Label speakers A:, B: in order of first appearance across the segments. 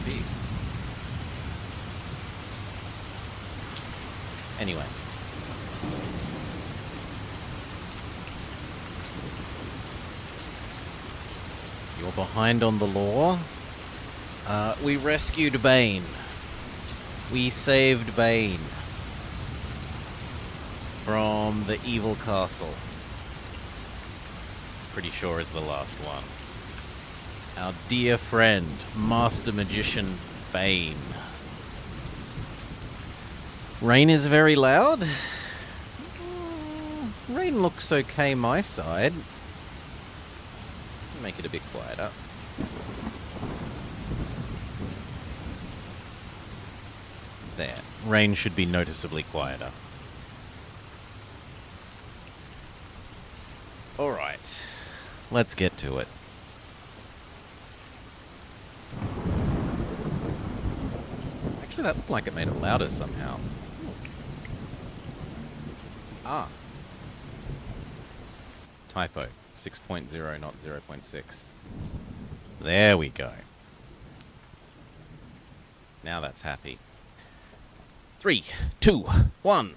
A: big. Anyway. You're behind on the law. We rescued Bane. We saved Bane from the evil castle. Pretty sure is the last one. Our dear friend, Master Magician Bane. Rain is very loud. Rain looks okay my side. Make it a bit quieter. There. Rain should be noticeably quieter. Alright. Let's get to it. Actually, that looked like it made it louder somehow. Ah. Typo. 6.0, not 0.6. There we go. Now that's happy. 3, 2, 1.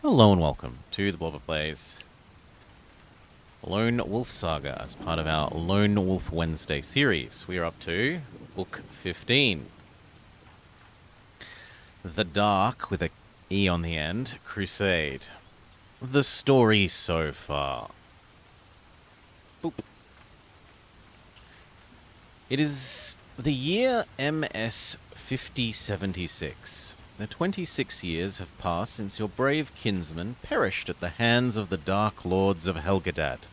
A: Hello and welcome to the Blobber Plays Lone Wolf Saga as part of our Lone Wolf Wednesday series. We are up to Book 15. The Dark, with a E on the end, Crusade. The story so far. Boop. It is the year MS 5076. The 26 years have passed since your brave kinsman perished at the hands of the Dark Lords of Helgedad.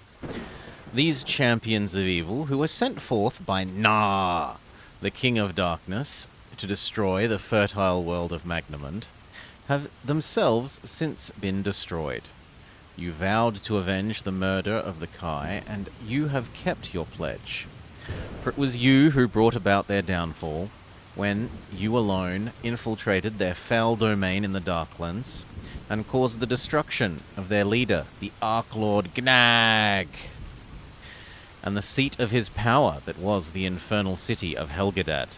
A: These champions of evil, who were sent forth by Nah, the King of Darkness, to destroy the fertile world of Magnamund, have themselves since been destroyed. You vowed to avenge the murder of the Kai, and you have kept your pledge. For it was you who brought about their downfall, when you alone infiltrated their foul domain in the Darklands, and caused the destruction of their leader, the Archlord Gnag, and the seat of his power that was the infernal city of Helgedad.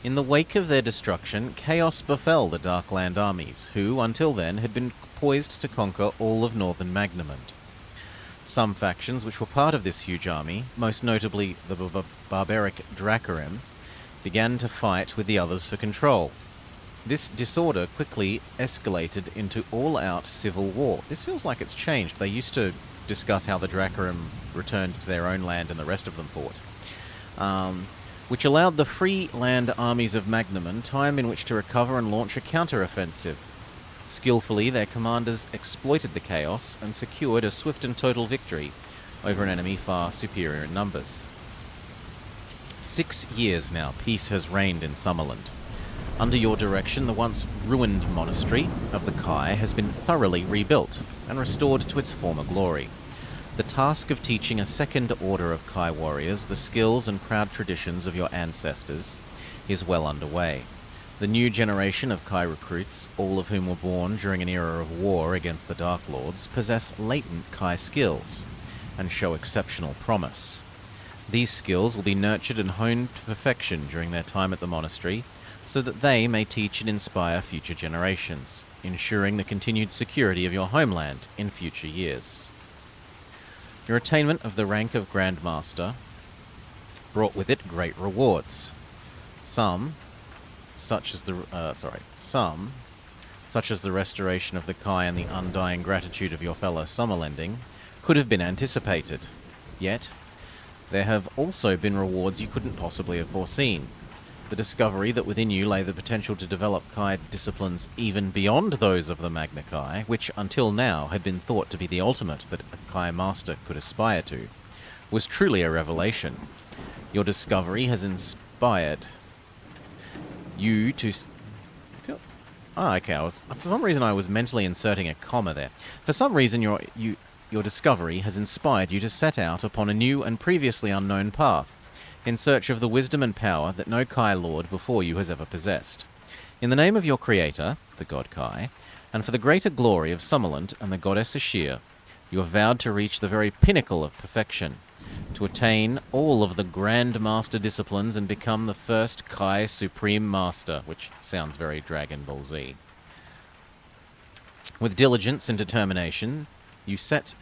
A: In the wake of their destruction, chaos befell the Darkland armies, who, until then, had been poised to conquer all of northern Magnamund. Some factions which were part of this huge army, most notably the barbaric Dracarim, began to fight with the others for control. This disorder quickly escalated into all-out civil war. This feels like it's changed. They used to discuss how the Dracarim returned to their own land and the rest of them fought. Which allowed the free land armies of Magnamund time in which to recover and launch a counter-offensive. Skillfully, their commanders exploited the chaos and secured a swift and total victory over an enemy far superior in numbers. 6 years now, peace has reigned in Summerland. Under your direction, the once ruined monastery of the Kai has been thoroughly rebuilt and restored to its former glory. The task of teaching a second order of Kai warriors the skills and proud traditions of your ancestors is well underway. The new generation of Kai recruits, all of whom were born during an era of war against the Dark Lords, possess latent Kai skills and show exceptional promise. These skills will be nurtured and honed to perfection during their time at the monastery, so that they may teach and inspire future generations, ensuring the continued security of your homeland in future years. Your attainment of the rank of Grand Master brought with it great rewards. Some, such as the restoration of the Kai and the undying gratitude of your fellow Summerlending, could have been anticipated. Yet, there have also been rewards you couldn't possibly have foreseen. The discovery that within you lay the potential to develop Kai disciplines even beyond those of the Magna Kai, which until now had been thought to be the ultimate that a Kai master could aspire to, was truly a revelation. Your discovery has inspired you to... okay, for some reason I was mentally inserting a comma there. For some reason your discovery has inspired you to set out upon a new and previously unknown path, in search of the wisdom and power that no Kai Lord before you has ever possessed. In the name of your creator, the god Kai, and for the greater glory of Summerland and the goddess Ashir, you have vowed to reach the very pinnacle of perfection, to attain all of the Grand Master disciplines and become the first Kai Supreme Master, which sounds very Dragon Ball Z. With diligence and determination, you set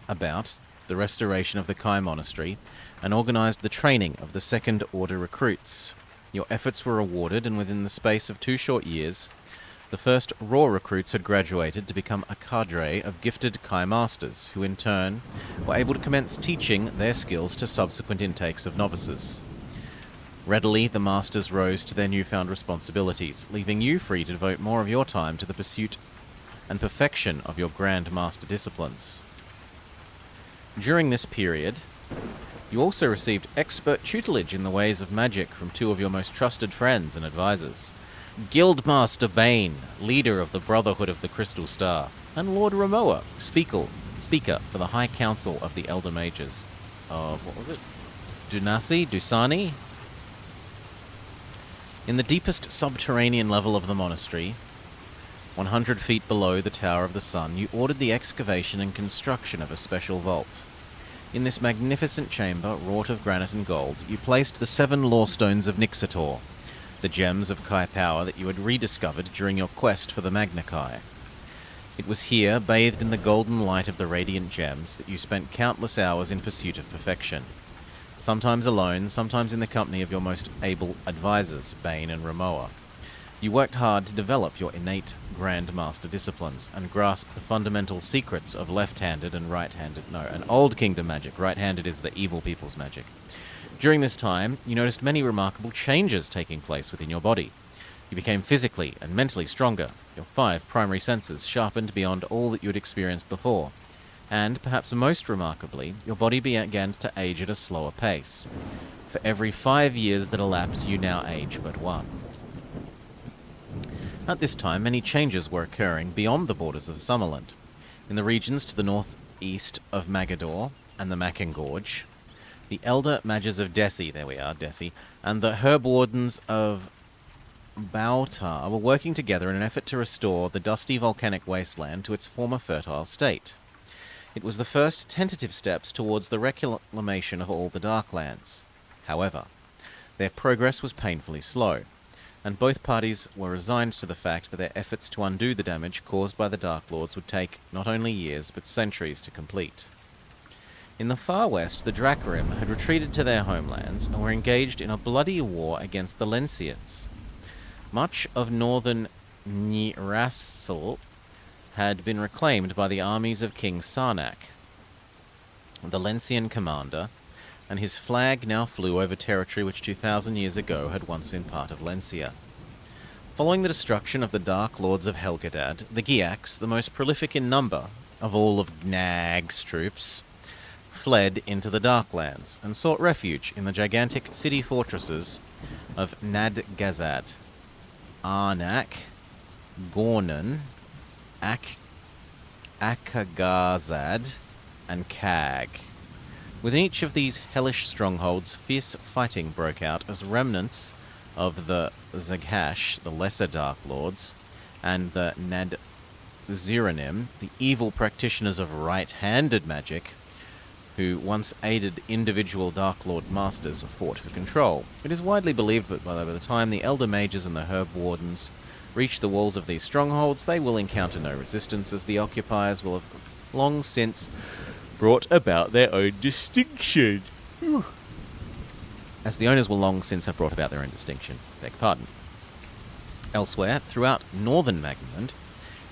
A: about the restoration of the Kai Monastery and organized the training of the Second Order recruits. Your efforts were rewarded, and within the space of 2 short years, the first raw recruits had graduated to become a cadre of gifted Kai Masters, who in turn were able to commence teaching their skills to subsequent intakes of novices. Readily, the Masters rose to their newfound responsibilities, leaving you free to devote more of your time to the pursuit and perfection of your Grand Master disciplines. During this period, you also received expert tutelage in the ways of magic from 2 of your most trusted friends and advisors, Guildmaster Bane, leader of the Brotherhood of the Crystal Star, and Lord Ramoa, speaker for the High Council of the Elder Mages of, Dusani? In the deepest subterranean level of the monastery, 100 feet below the Tower of the Sun, you ordered the excavation and construction of a special vault. In this magnificent chamber, wrought of granite and gold, you placed the 7 lore stones of Nixator, the gems of Kai power that you had rediscovered during your quest for the Magna Kai. It was here, bathed in the golden light of the radiant gems, that you spent countless hours in pursuit of perfection. Sometimes alone, sometimes in the company of your most able advisors, Bane and Ramoa. You worked hard to develop your innate Grand Master disciplines and grasp the fundamental secrets of left-handed and right-handed, an Old Kingdom magic. Right-handed is the evil people's magic. During this time, you noticed many remarkable changes taking place within your body. You became physically and mentally stronger, your 5 primary senses sharpened beyond all that you had experienced before, and, perhaps most remarkably, your body began to age at a slower pace. For every 5 years that elapse, you now age but 1. At this time, many changes were occurring beyond the borders of Summerland. In the regions to the northeast of Magador and the Macengorge, the Elder Mages of Desi, Desi, and the Herb Wardens of Bautar were working together in an effort to restore the dusty volcanic wasteland to its former fertile state. It was the first tentative steps towards the reclamation of all the Darklands. However, their progress was painfully slow, and both parties were resigned to the fact that their efforts to undo the damage caused by the Dark Lords would take not only years but centuries to complete. In the far west, the Dracarim had retreated to their homelands and were engaged in a bloody war against the Lencians. Much of northern Nyrasil had been reclaimed by the armies of King Sarnak, the Lencian commander, and his flag now flew over territory which 2,000 years ago had once been part of Lencia. Following the destruction of the Dark Lords of Helgadad, the Giaks, the most prolific in number of all of Gnag's troops, fled into the Darklands and sought refuge in the gigantic city fortresses of Nadgazad, Arnak, Gornan, Akagazad, and Kag. Within each of these hellish strongholds, fierce fighting broke out as remnants of the Zaghash, the Lesser Dark Lords, and the Nadziranim, the evil practitioners of right-handed magic, who once aided individual Dark Lord Masters, fought for control. It is widely believed that by the time the Elder Mages and the Herb Wardens reach the walls of these strongholds, they will encounter no resistance, as the occupiers will have long since brought about their own distinction. As the owners will long since have brought about their own distinction. Beg pardon. Elsewhere, throughout northern Magnamund,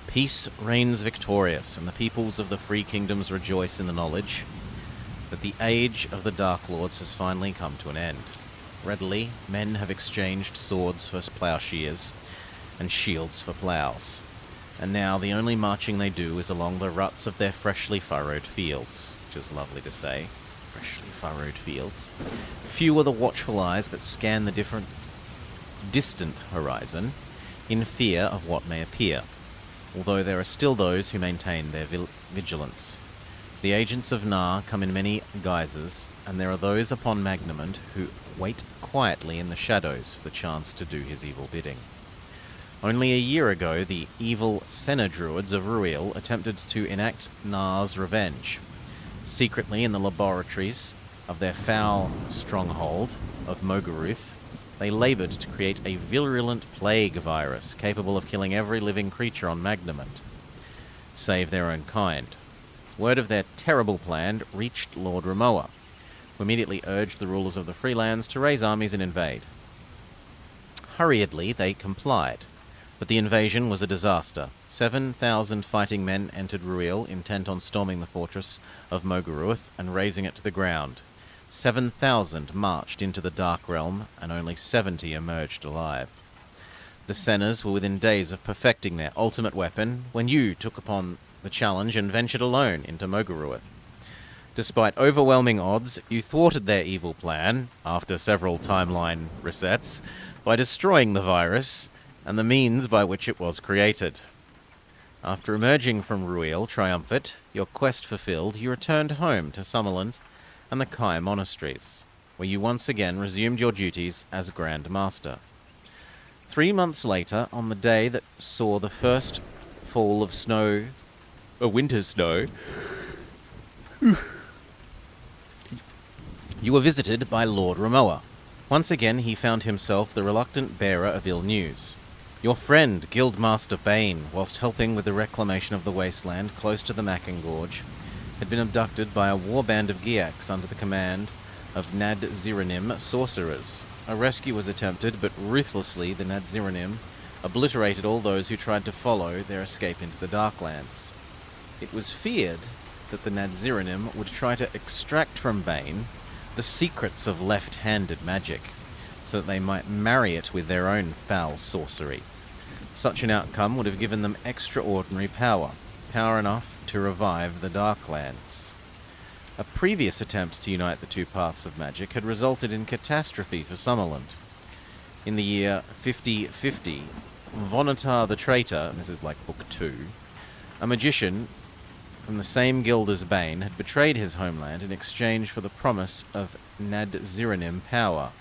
A: peace reigns victorious, and the peoples of the free kingdoms rejoice in the knowledge that the age of the Dark Lords has finally come to an end. Readily, men have exchanged swords for plowshares and shields for plows, and now the only marching they do is along the ruts of their freshly furrowed fields, which is lovely to say. Freshly furrowed fields. Few are the watchful eyes that scan the distant horizon in fear of what may appear, although there are still those who maintain their vigilance. The agents of Nar come in many guises, and there are those upon Magnamund who wait quietly in the shadows for the chance to do his evil bidding. Only a year ago, the evil Senna Druids of Ruil attempted to enact Nar's revenge. Secretly in the laboratories of their foul stronghold of Moguruth, they labored to create a virulent plague virus capable of killing every living creature on Magnamund, save their own kind. Word of their terrible plan reached Lord Ramoa, who immediately urged the rulers of the Freelands to raise armies and invade. Hurriedly, they complied, but the invasion was a disaster. 7,000 fighting men entered Ruil, intent on storming the fortress of Moguruth and razing it to the ground. 7,000 marched into the Dark Realm, and only 70 emerged alive. The Sennas were within days of perfecting their ultimate weapon when you took upon the challenge and ventured alone into Moguruth. Despite overwhelming odds, you thwarted their evil plan, after several timeline resets, by destroying the virus and the means by which it was created. After emerging from Ruil triumphant, your quest fulfilled, you returned home to Summerland and the Kai monasteries, where you once again resumed your duties as Grand Master. 3 months later, on the day that saw the first fall of snow, winter snow, you were visited by Lord Ramoa. Once again, he found himself the reluctant bearer of ill news. Your friend, Guildmaster Bane, whilst helping with the reclamation of the wasteland close to the Macken Gorge, had been abducted by a warband of Giaks under the command of Nadziranim sorcerers. A rescue was attempted, but ruthlessly the Nadziranim obliterated all those who tried to follow their escape into the Darklands. It was feared that the Nadziranim would try to extract from Bane the secrets of left-handed magic, so that they might marry it with their own foul sorcery. Such an outcome would have given them extraordinary power enough to revive the Darklands. A previous attempt to unite the two paths of magic had resulted in catastrophe for Summerland. In the year 5050, Vonatar the Traitor, this is like Book 2, a magician from the same guild as Bane, had betrayed his homeland in exchange for the promise of Nadziranim power.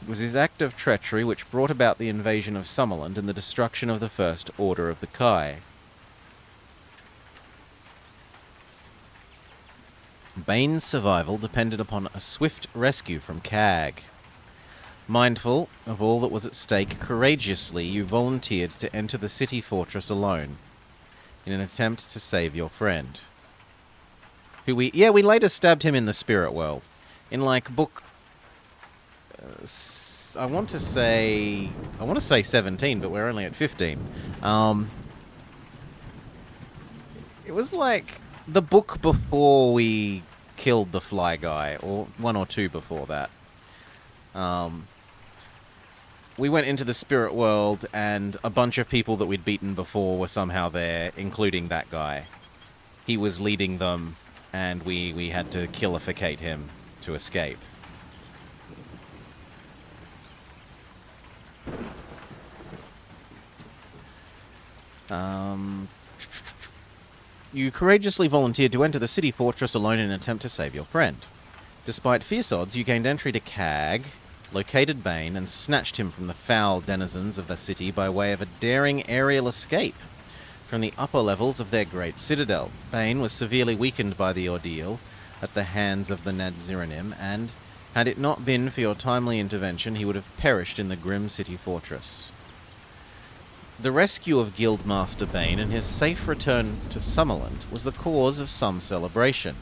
A: It was his act of treachery which brought about the invasion of Summerland and the destruction of the First Order of the Kai. Bane's survival depended upon a swift rescue from Cag. Mindful of all that was at stake, courageously you volunteered to enter the city fortress alone, in an attempt to save your friend. We later stabbed him in the spirit world. In like book... I want to say 17, but we're only at 15. It was like the book before we killed the fly guy, or one or two before that. We went into the spirit world, and a bunch of people that we'd beaten before were somehow there, including that guy. He was leading them, and we had to killificate him to escape. You courageously volunteered to enter the city fortress alone in an attempt to save your friend. Despite fierce odds, you gained entry to Cag, located Bane, and snatched him from the foul denizens of the city by way of a daring aerial escape from the upper levels of their great citadel. Bane was severely weakened by the ordeal at the hands of the Nadziranim, and had it not been for your timely intervention, he would have perished in the grim city fortress. The rescue of Guildmaster Bane and his safe return to Summerland was the cause of some celebration,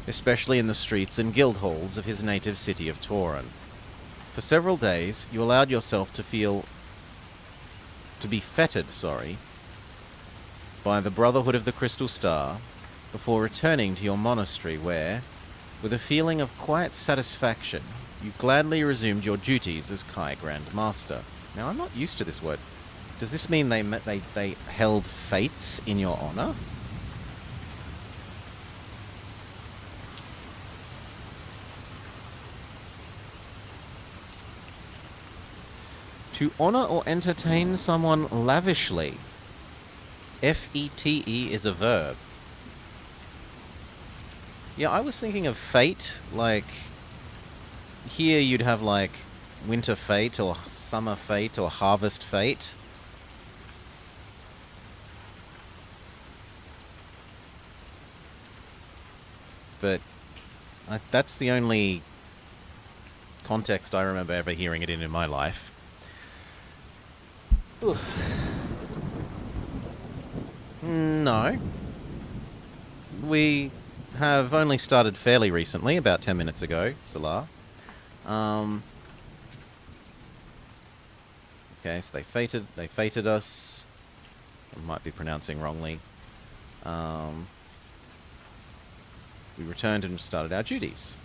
A: especially in the streets and guild halls of his native city of Tauren. For several days, you allowed yourself to be fettered, by the Brotherhood of the Crystal Star, before returning to your monastery where, with a feeling of quiet satisfaction, you gladly resumed your duties as Kai Grand Master. Now, I'm not used to this word. Does this mean they held fates in your honor? To honor or entertain someone lavishly. F-E-T-E is a verb. Yeah, I was thinking of fate, like... Here you'd have, like, winter fate, or summer fate, or harvest fate. But That's the only context I remember ever hearing it in my life. No. We have only started fairly recently, about 10 minutes ago, Salar. Okay, so they fated us. I might be pronouncing wrongly. We returned and started our duties.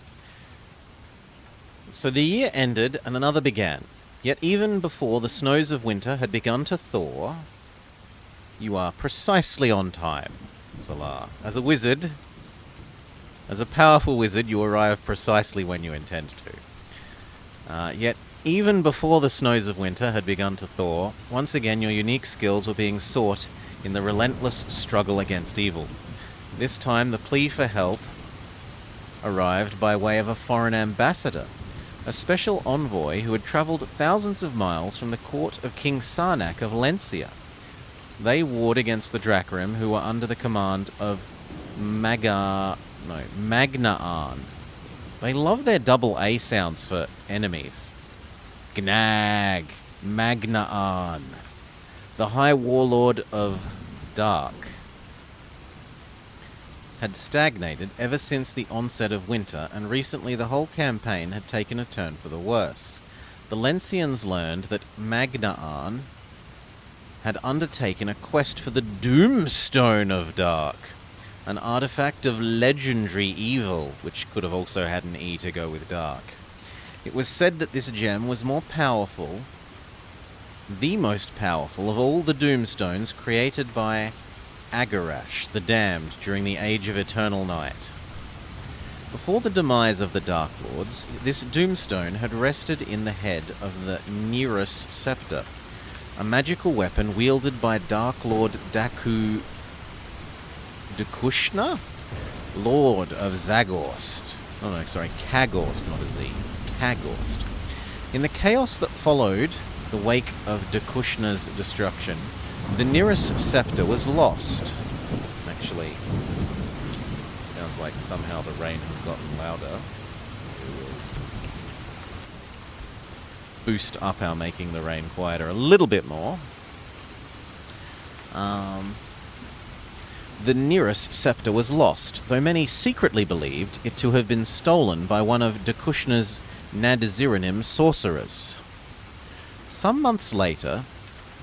A: So the year ended and another began. Yet even before the snows of winter had begun to thaw, you are precisely on time, Salar. As a wizard, as a powerful wizard, you arrive precisely when you intend to. Yet even before the snows of winter had begun to thaw, once again your unique skills were being sought in the relentless struggle against evil. This time the plea for help arrived by way of a foreign ambassador, a special envoy who had travelled thousands of miles from the court of King Sarnak of Lencia. They warred against the Dracarim, who were under the command of Magnaan. They love their double A sounds for enemies. Gnag. Magnaan. The High Warlord of Dark had stagnated ever since the onset of winter, and recently the whole campaign had taken a turn for the worse. The Lencians learned that Magnaan had undertaken a quest for the Doomstone of Dark, an artifact of legendary evil, which could have also had an E to go with dark. It was said that this gem was more powerful, the most powerful of all the Doomstones created by Agarash, the Damned, during the Age of Eternal Night. Before the demise of the Dark Lords, this Doomstone had rested in the head of the Nearus Scepter, a magical weapon wielded by Dark Lord Dakushna, Lord of Zagorst. Oh no, sorry, Kagorst, not a Z. Kagorst. In the chaos that followed the wake of Dakushna's destruction, the nearest scepter was lost. Actually, sounds like somehow the rain has gotten louder. Boost up our making the rain quieter a little bit more. The nearest scepter was lost, though many secretly believed it to have been stolen by one of Dakushna's Nadziranim sorcerers. Some months later,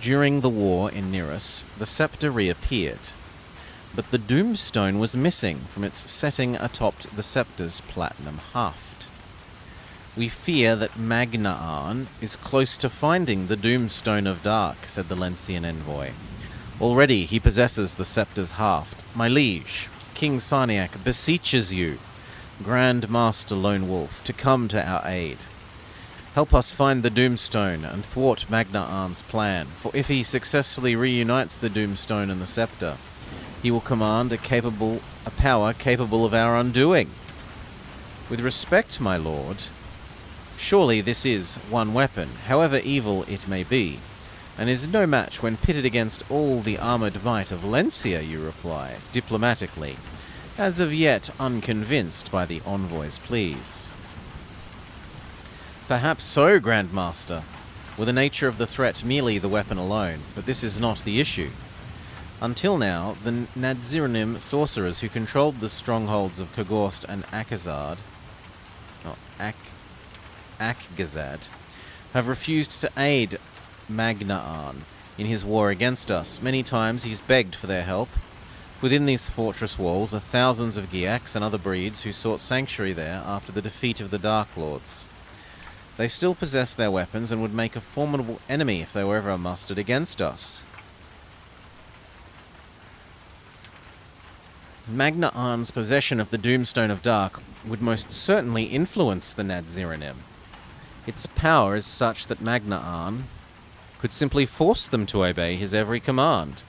A: during the war in Nearus, the scepter reappeared, but the Doomstone was missing from its setting atop the scepter's platinum haft. We fear that Magnaan is close to finding the Doomstone of Dark, said the Lencian envoy. Already he possesses the scepter's haft. My liege, King Sarniak beseeches you, Grand Master Lone Wolf, to come to our aid. Help us find the Doomstone and thwart Magnaan's plan, for if he successfully reunites the Doomstone and the scepter, he will command a power capable of our undoing. With respect, my lord, surely this is one weapon, however evil it may be, and is no match when pitted against all the armoured might of Lencia, you reply, diplomatically, as of yet unconvinced by the envoy's pleas. Perhaps so, Grand Master, were the nature of the threat merely the weapon alone, but this is not the issue. Until now, the Nadziranim sorcerers who controlled the strongholds of Kagorst and Akazad, Akgazad, have refused to aid Magnaan in his war against us. Many times he's begged for their help. Within these fortress walls are thousands of Giaks and other breeds who sought sanctuary there after the defeat of the Dark Lords. They still possess their weapons and would make a formidable enemy if they were ever mustered against us. Magnaan's possession of the Doomstone of Dark would most certainly influence the Nadziranim. Its power is such that Magnaan could simply force them to obey his every command,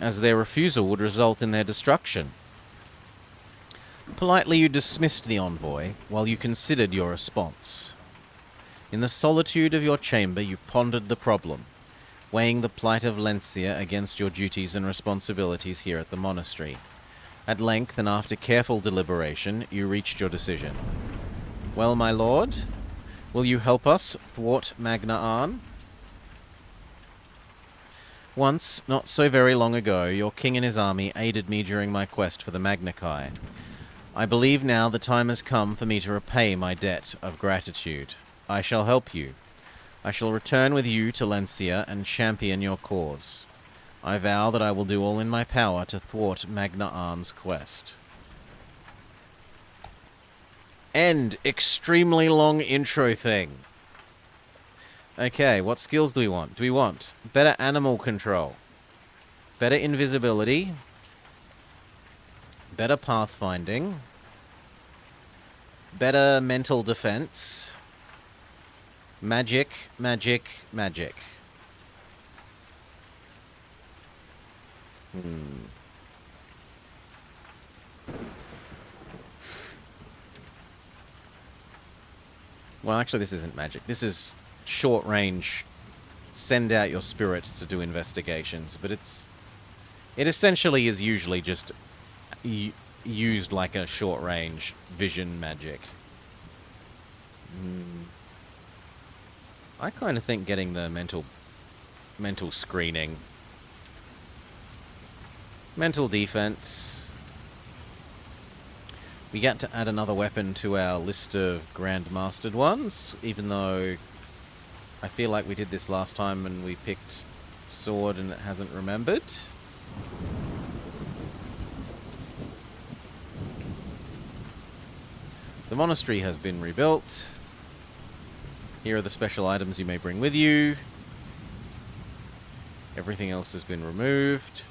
A: as their refusal would result in their destruction. Politely you dismissed the envoy while you considered your response. In the solitude of your chamber you pondered the problem, weighing the plight of Lencia against your duties and responsibilities here at the monastery. At length, and after careful deliberation, you reached your decision. Well, my lord, will you help us thwart Magna Arn? Once, not so very long ago, your king and his army aided me during my quest for the Magnachi. I believe now the time has come for me to repay my debt of gratitude. I shall help you. I shall return with you to Lencia and champion your cause. I vow that I will do all in my power to thwart Magna Arn's quest. End. Extremely long intro thing. Okay, what skills do we want? Do we want better animal control, better invisibility, better pathfinding, better mental defense, magic, magic, magic. Well, actually, this isn't magic. This is short range. Send out your spirits to do investigations, but it essentially is usually just used like a short range vision magic. I kind of think getting the mental screening, mental defense. We get to add another weapon to our list of Grandmastered ones, even though I feel like we did this last time and we picked sword and it hasn't remembered. The monastery has been rebuilt. Here are the special items you may bring with you. Everything else has been removed.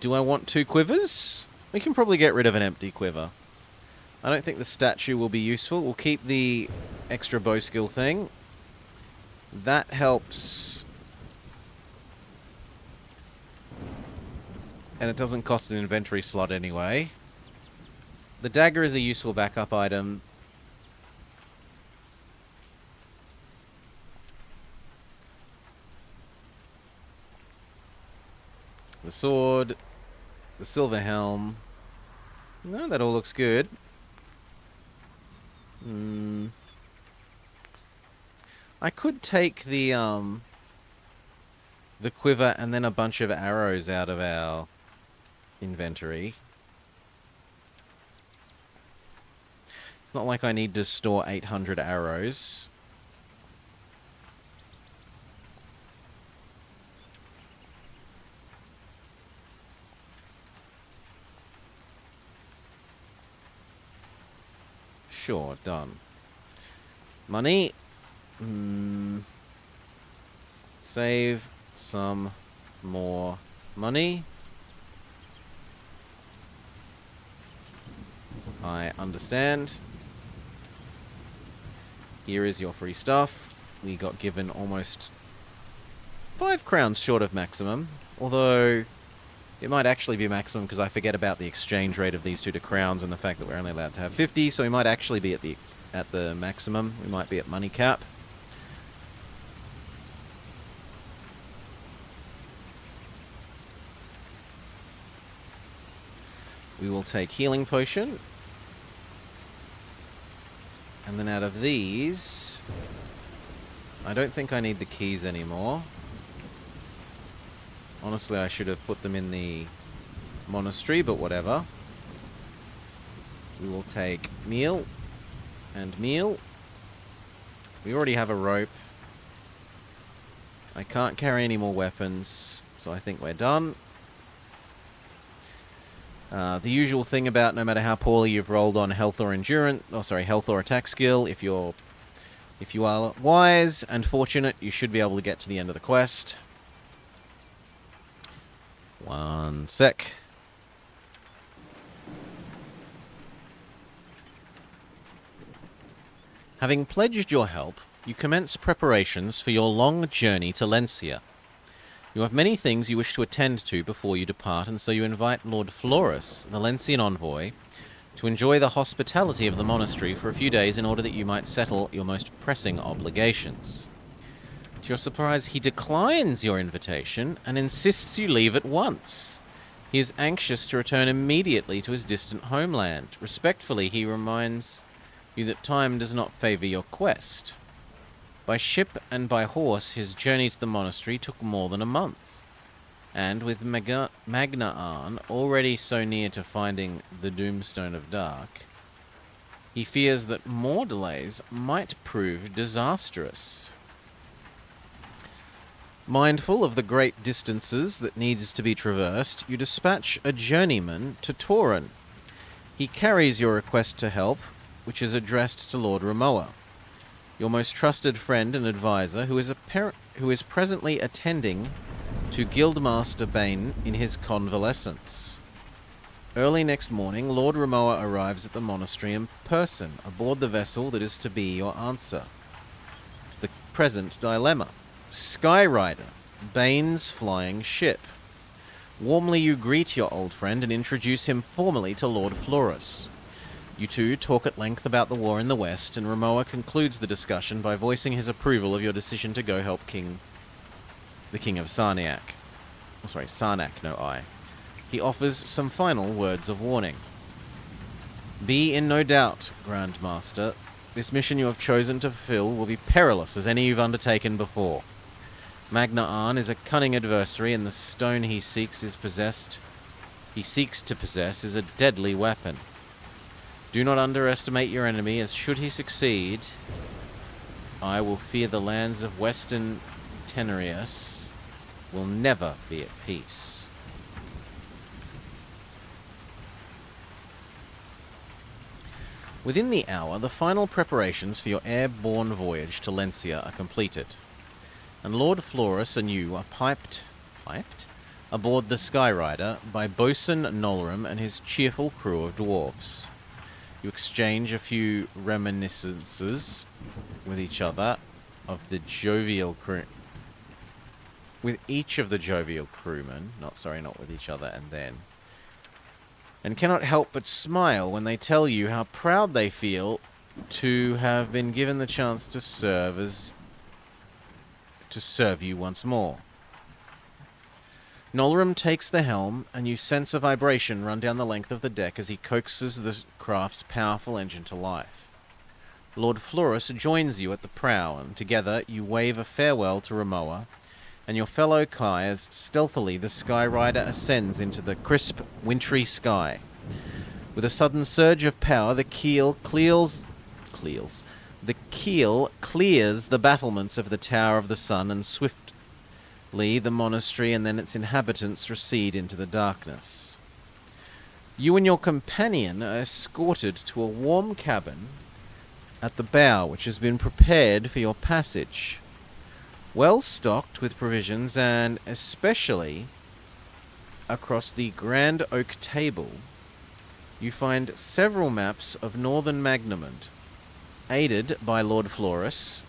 A: Do I want 2 quivers? We can probably get rid of an empty quiver. I don't think the statue will be useful. We'll keep the extra bow skill thing. That helps. And it doesn't cost an inventory slot anyway. The dagger is a useful backup item. The sword. The silver helm. No, that all looks good. I could take the quiver and then a bunch of arrows out of our inventory. It's not like I need to store 800 arrows. Sure, done. Money. Save some more money. I understand. Here is your free stuff. We got given almost 5 crowns short of maximum, although it might actually be maximum because I forget about the exchange rate of these two to crowns and the fact that we're only allowed to have 50, so we might actually be at the maximum. We might be at money cap. We will take healing potion. And then out of these, I don't think I need the keys anymore. Honestly, I should have put them in the monastery, but whatever. We will take meal and meal. We already have a rope. I can't carry any more weapons, so I think we're done. The usual thing about no matter how poorly you've rolled on health or health or attack skill, if you are wise and fortunate, you should be able to get to the end of the quest. 1 sec. Having pledged your help, you commence preparations for your long journey to Lencia. You have many things you wish to attend to before you depart, and so you invite Lord Florus, the Lencian envoy, to enjoy the hospitality of the monastery for a few days in order that you might settle your most pressing obligations. To your surprise, he declines your invitation and insists you leave at once. He is anxious to return immediately to his distant homeland. Respectfully, he reminds you that time does not favor your quest. By ship and by horse, his journey to the monastery took more than a month. And with Magnaan already so near to finding the Doomstone of Dark, he fears that more delays might prove disastrous. Mindful of the great distances that needs to be traversed, you dispatch a journeyman to Tauren. He carries your request to help, which is addressed to Lord Ramoa, your most trusted friend and advisor, who is presently attending to Guildmaster Bane in his convalescence. Early next morning, Lord Ramoa arrives at the monastery in person, aboard the vessel that is to be your answer to the present dilemma. Skyrider, Bane's flying ship. Warmly you greet your old friend and introduce him formally to Lord Florus. You two talk at length about the war in the West, and Ramoa concludes the discussion by voicing his approval of your decision to go help the King of Sarnac. Sarnac, no I. He offers some final words of warning. Be in no doubt, Grand Master. This mission you have chosen to fulfill will be perilous as any you've undertaken before. Magnaan is a cunning adversary, and the stone he seeks to possess is a deadly weapon. Do not underestimate your enemy, as should he succeed, I will fear the lands of Western Tenerius will never be at peace. Within the hour, the final preparations for your airborne voyage to Lencia are completed, and Lord Florus and you are piped aboard the Skyrider by Bosun Nolram and his cheerful crew of dwarves. You exchange a few reminiscences with each other of the jovial crew. With each of the jovial crewmen, not with each other and then. And cannot help but smile when they tell you how proud they feel to have been given the chance to serve you once more. Nolram takes the helm, and you sense a vibration run down the length of the deck as he coaxes the craft's powerful engine to life. Lord Florus joins you at the prow, and together you wave a farewell to Ramoa and your fellow Kai as stealthily the Skyrider ascends into the crisp, wintry sky. With a sudden surge of power, the keel clears the battlements of the Tower of the Sun, and swiftly the monastery and then its inhabitants recede into the darkness. You and your companion are escorted to a warm cabin at the bow, which has been prepared for your passage. Well stocked with provisions, and especially across the grand oak table, you find several maps of northern Magnamond. Aided by Lord Florus,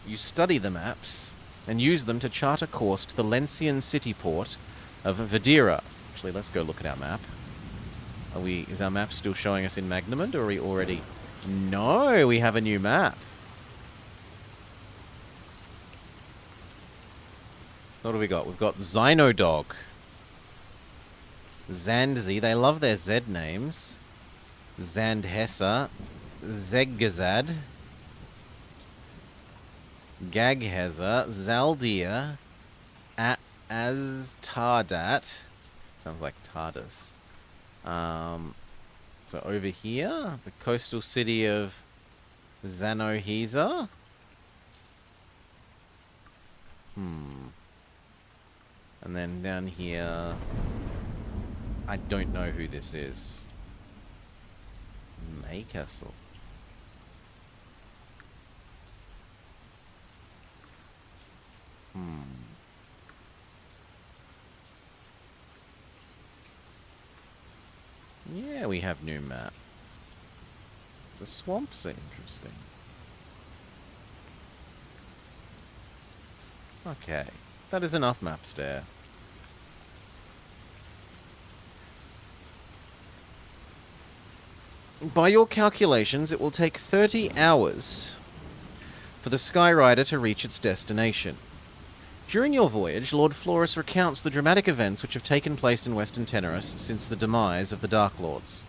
A: you study the maps and use them to chart a course to the Lencian city port of Vidira. Actually, let's go look at our map. Is our map still showing us in Magnamond, or are we already... No, we have a new map. So what do we got? We've got Xynodog. Zandzi, they love their Z names. Zandhessa. Zeggazad. Gagheza. Zaldia. Aztardat. Sounds like TARDIS. So over here, the coastal city of Zanoheza. And then down here, I don't know who this is. Maycastle. Yeah, we have new map. The swamps are interesting. Okay, that is enough map stare. By your calculations, it will take 30 hours for the Skyrider to reach its destination. During your voyage, Lord Florus recounts the dramatic events which have taken place in Western Teneris since the demise of the Dark Lords.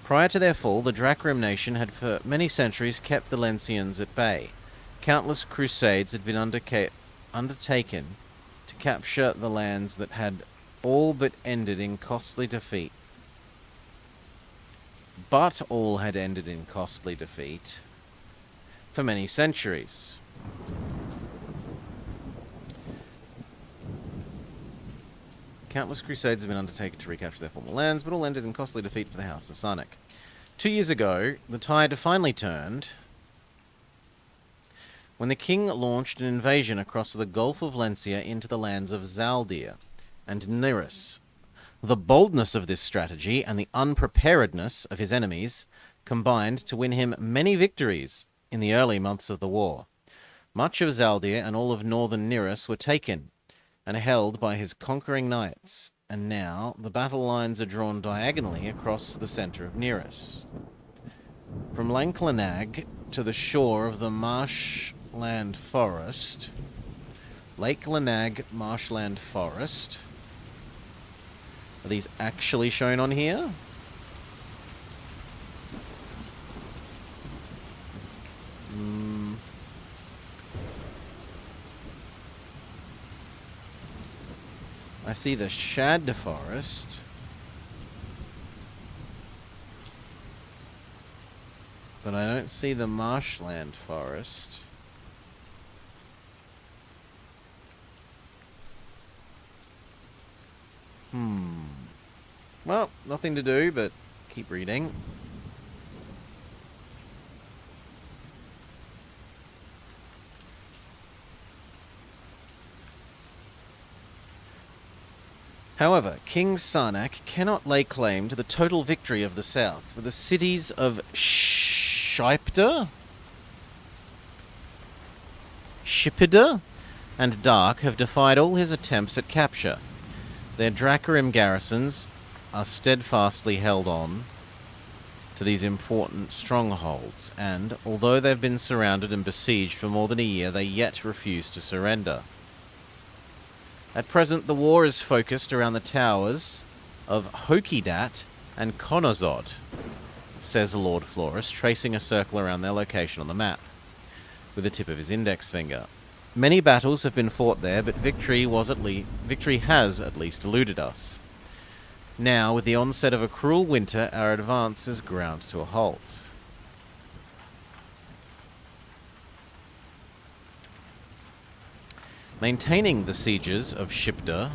A: Prior to their fall, the Drakrim nation had for many centuries kept the Lencians at bay. Countless crusades had been undertaken to capture the lands that had all but ended in costly defeat. But all had ended in costly defeat for many centuries. Countless crusades have been undertaken to recapture their former lands, but all ended in costly defeat for the House of Sarnek. 2 years ago, the tide finally turned when the king launched an invasion across the Gulf of Lencia into the lands of Zaldir and Nirus. The boldness of this strategy and the unpreparedness of his enemies combined to win him many victories in the early months of the war. Much of Zaldir and all of northern Nirus were taken and held by his conquering knights, and now the battle lines are drawn diagonally across the center of Nirus. From Lanklanag to the shore of the marshland forest, Lake Lanag marshland forest. Are these actually shown on here? I see the Shad Forest. But I don't see the marshland forest. Well, nothing to do but keep reading. However, King Sarnak cannot lay claim to the total victory of the south, for the cities of Shipida and Dark have defied all his attempts at capture. Their Drakrim garrisons are steadfastly held on to these important strongholds, and, although they've been surrounded and besieged for more than a year, they yet refuse to surrender. At present, the war is focused around the towers of Hokidat and Konozod, says Lord Florus, tracing a circle around their location on the map with the tip of his index finger. Many battles have been fought there, but victory has at least eluded us. Now, with the onset of a cruel winter, our advance is ground to a halt. Maintaining the sieges of Shipda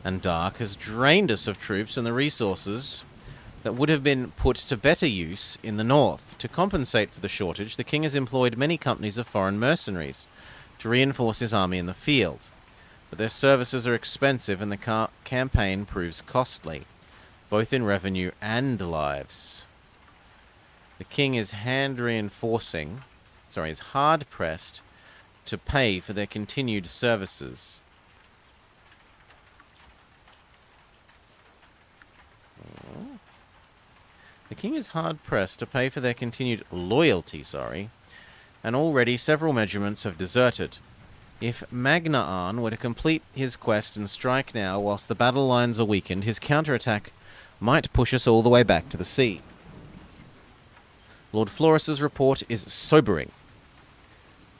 A: and Dark has drained us of troops and the resources that would have been put to better use in the north. To compensate for the shortage, the king has employed many companies of foreign mercenaries to reinforce his army in the field. But their services are expensive and the campaign proves costly, both in revenue and lives. The king is hard-pressed to pay for their continued services. The king is hard-pressed to pay for their continued loyalty, and already several regiments have deserted. If Magnaan were to complete his quest and strike now whilst the battle lines are weakened, his counterattack might push us all the way back to the sea. Lord Florus's report is sobering,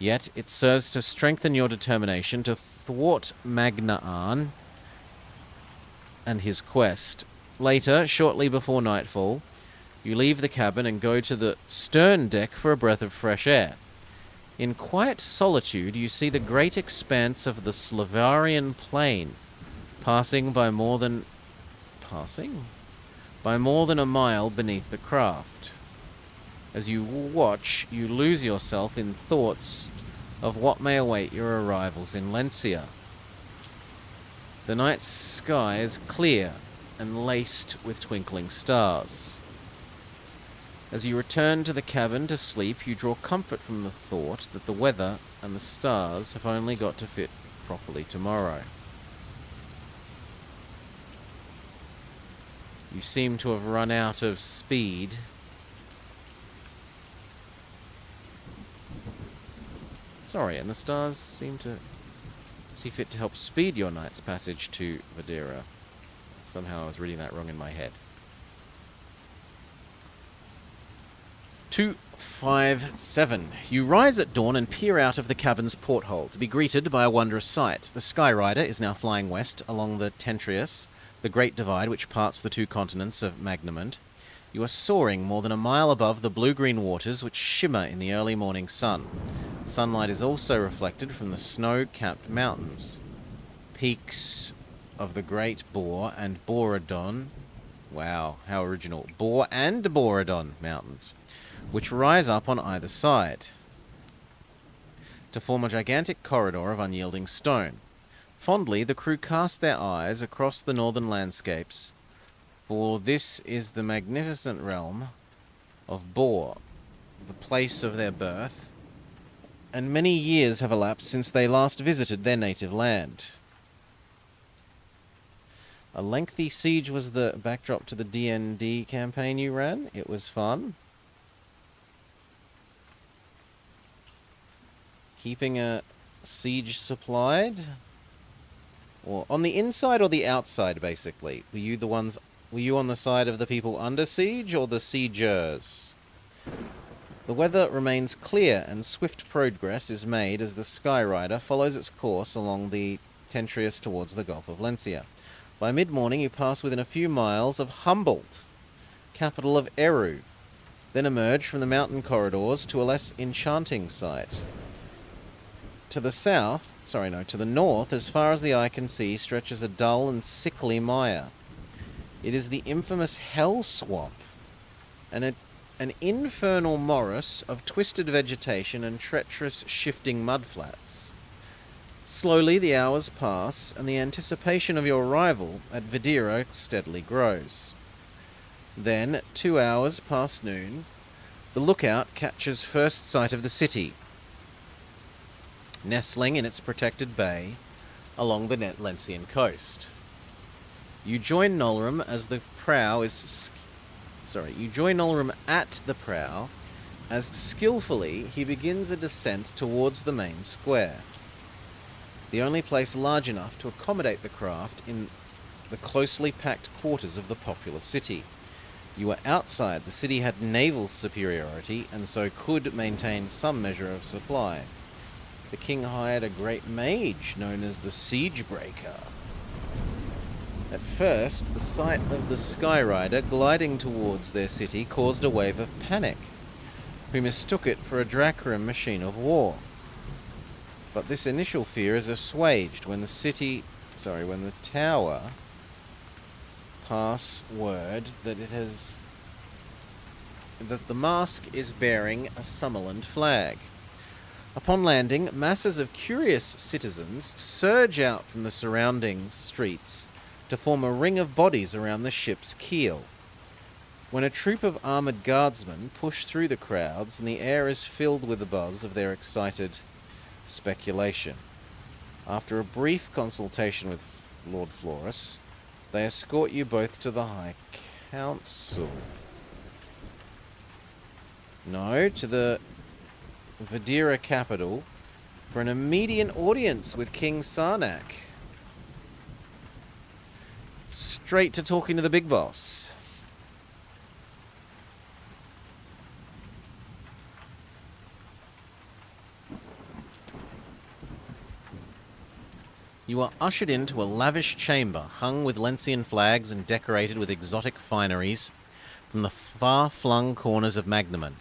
A: yet it serves to strengthen your determination to thwart Magnaan and his quest. Later, shortly before nightfall, you leave the cabin and go to the stern deck for a breath of fresh air. In quiet solitude, you see the great expanse of the Slavarian plain, passing by more than a mile beneath the craft. As you watch, you lose yourself in thoughts of what may await your arrivals in Lencia. The night sky is clear and laced with twinkling stars. As you return to the cabin to sleep, you draw comfort from the thought that the weather and the stars have only got to fit properly tomorrow. You seem to have run out of speed Sorry, and the stars seem to see fit to help speed your knight's passage to Videra. Somehow I was reading that wrong in my head. 257. You rise at dawn and peer out of the cabin's porthole to be greeted by a wondrous sight. The Skyrider is now flying west along the Tentrius, the great divide which parts the two continents of Magnamund. You are soaring more than a mile above the blue-green waters which shimmer in the early morning sun. Sunlight is also reflected from the snow-capped mountains. Peaks of the Great Boar and Boradon, wow, how original, Boar and Boradon mountains, which rise up on either side to form a gigantic corridor of unyielding stone. Fondly, the crew cast their eyes across the northern landscapes, for this is the magnificent realm of Bor, the place of their birth, and many years have elapsed since they last visited their native land. A lengthy siege was the backdrop to the D&D campaign you ran. It was fun. Keeping a siege supplied? Or on the inside or the outside, basically? Were you on the side of the people under siege or the siegers? The weather remains clear and swift progress is made as the Skyrider follows its course along the Tentrius towards the Gulf of Lencia. By mid-morning you pass within a few miles of Humboldt, capital of Eru, then emerge from the mountain corridors to a less enchanting sight. To the north, as far as the eye can see, stretches a dull and sickly mire. It is the infamous Hell Swamp, an infernal morass of twisted vegetation and treacherous shifting mudflats. Slowly the hours pass, and the anticipation of your arrival at Videra steadily grows. Then, 2 hours past noon, the lookout catches first sight of the city, nestling in its protected bay along the Lencian coast. You join Nolram at the prow as skillfully he begins a descent towards the main square, the only place large enough to accommodate the craft in the closely packed quarters of the populous city. You were outside. The city had naval superiority and so could maintain some measure of supply. The king hired a great mage known as the Siegebreaker. At first, the sight of the Skyrider gliding towards their city caused a wave of panic, who mistook it for a Drakram machine of war. But this initial fear is assuaged when the tower pass word that the mask is bearing a Summerland flag. Upon landing, masses of curious citizens surge out from the surrounding streets to form a ring of bodies around the ship's keel. When a troop of armoured guardsmen push through the crowds and the air is filled with the buzz of their excited speculation. After a brief consultation with Lord Florus, they escort you both to the High Council. No, to the Videra capital for an immediate audience with King Sarnak. Straight to talking to the big boss. You are ushered into a lavish chamber hung with Lencian flags and decorated with exotic fineries from the far-flung corners of Magnamund.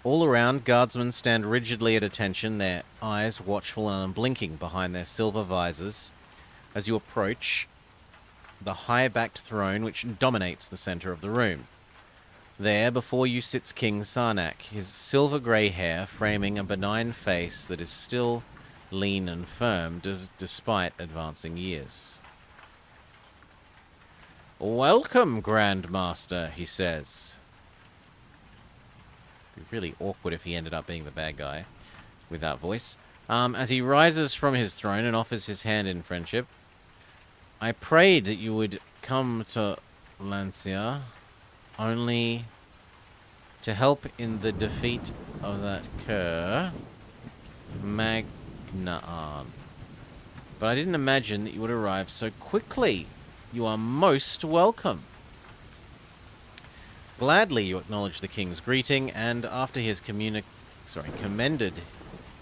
A: All around, guardsmen stand rigidly at attention, their eyes watchful and unblinking behind their silver visors as you approach the high-backed throne which dominates the center of the room. There, before you sits King Sarnak, his silver-grey hair framing a benign face that is still lean and firm despite advancing years. "Welcome, Grand Master," he says. It'd be really awkward if he ended up being the bad guy with that voice. As he rises from his throne and offers his hand in friendship. "I prayed that you would come to Lencia only to help in the defeat of that cur." Magnaan. But I didn't imagine that you would arrive so quickly. You are most welcome. Gladly you acknowledge the king's greeting, and after he has commended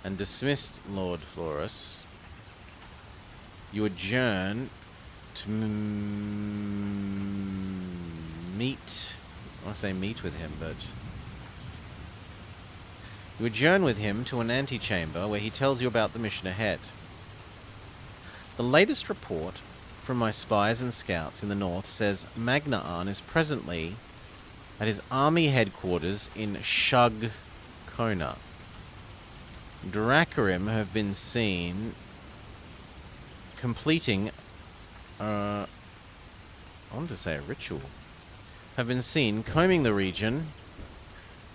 A: and dismissed Lord Florus, you adjourn to meet. I want to say meet with him, but you adjourn with him to an antechamber where he tells you about the mission ahead. The latest report from my spies and scouts in the north says Magnaan is presently at his army headquarters in Shug Kona. Dracarim have been seen completing I want to say a ritual. Have been seen combing the region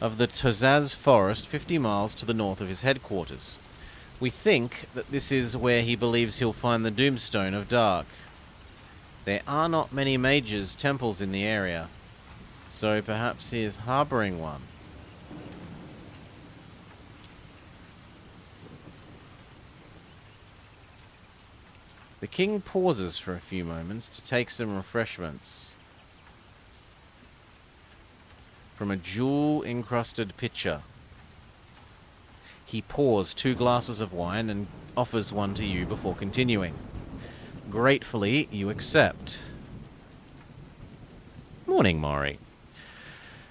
A: of the Tozaz forest 50 miles to the north of his headquarters. We think that this is where he believes he'll find the Doomstone of Dark. There are not many mages' temples in the area, so perhaps he is harboring one. The king pauses for a few moments to take some refreshments from a jewel-encrusted pitcher. He pours 2 glasses of wine and offers one to you before continuing. Gratefully, you accept. Morning, Maury.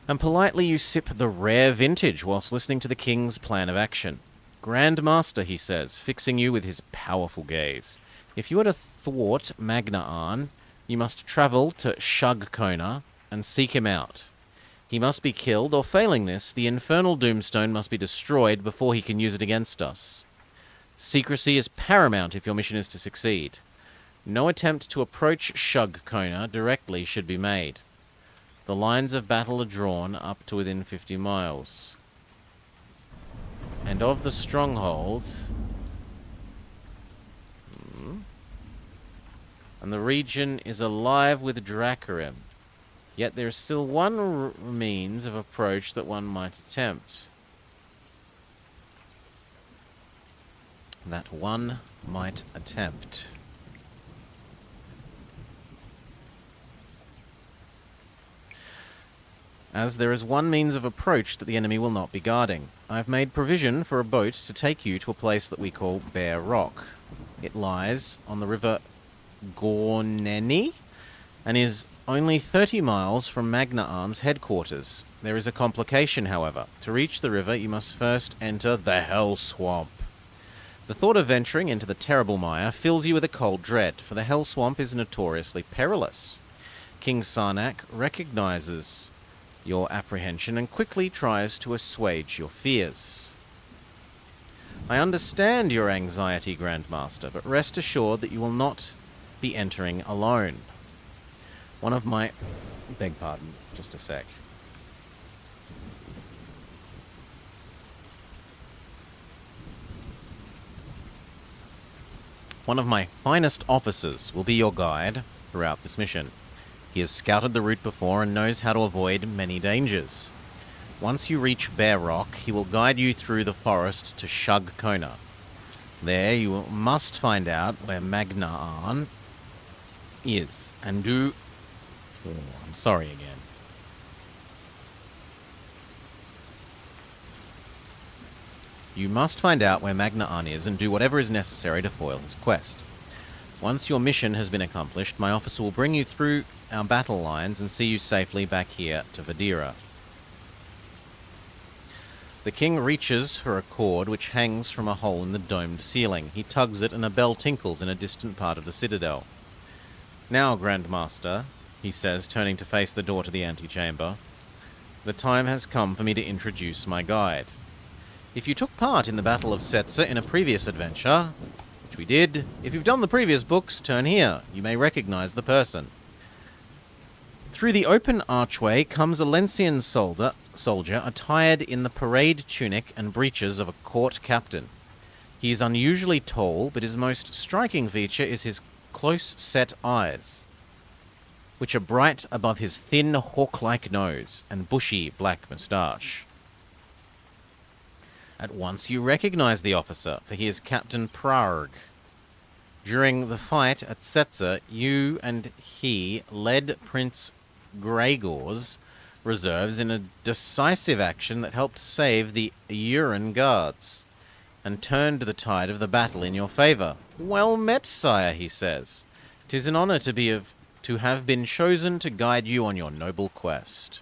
A: And politely you sip the rare vintage whilst listening to the king's plan of action. Grand Master, he says, fixing you with his powerful gaze. If you are to thwart Magnaan, you must travel to Shug Kona and seek him out. He must be killed, or failing this, the infernal Doomstone must be destroyed before he can use it against us. Secrecy is paramount if your mission is to succeed. No attempt to approach Shug Kona directly should be made. The lines of battle are drawn up to within 50 miles. And of the stronghold, and the region is alive with Dracarim. Yet there is still one means of approach that one might attempt. As there is one means of approach that the enemy will not be guarding. I have made provision for a boat to take you to a place that we call Bear Rock. It lies on the river Gorneni and is only 30 miles from Magnaan's headquarters. There is a complication, however. To reach the river, you must first enter the Hell Swamp. The thought of venturing into the terrible mire fills you with a cold dread, for the Hell Swamp is notoriously perilous. King Sarnak recognizes your apprehension and quickly tries to assuage your fears. I understand your anxiety, Grandmaster, but rest assured that you will not be entering alone. One of my... Beg pardon, just a sec. One of my finest officers will be your guide throughout this mission. He has scouted the route before and knows how to avoid many dangers. Once you reach Bear Rock, he will guide you through the forest to Shug Kona. There you must find out where Magnaan is, and do... Oh, I'm sorry again. You must find out where Magnaan is and do whatever is necessary to foil his quest. Once your mission has been accomplished, my officer will bring you through our battle lines and see you safely back here to Vadira. The king reaches for a cord which hangs from a hole in the domed ceiling. He tugs it and a bell tinkles in a distant part of the citadel. Now, Grandmaster, he says, turning to face the door to the antechamber, the time has come for me to introduce my guide. If you took part in the Battle of Setzer in a previous adventure, which we did, if you've done the previous books, turn here. You may recognize the person. Through the open archway comes a Lencian soldier attired in the parade tunic and breeches of a court captain. He is unusually tall, but his most striking feature is his close-set eyes, which are bright above his thin, hawk-like nose and bushy black moustache. At once you recognize the officer, for he is Captain Prarg. During the fight at Setzer, you and he led Prince Gregor's reserves in a decisive action that helped save the Uran guards, and turned the tide of the battle in your favor. Well met, sire, he says. 'Tis an honor to have been chosen to guide you on your noble quest.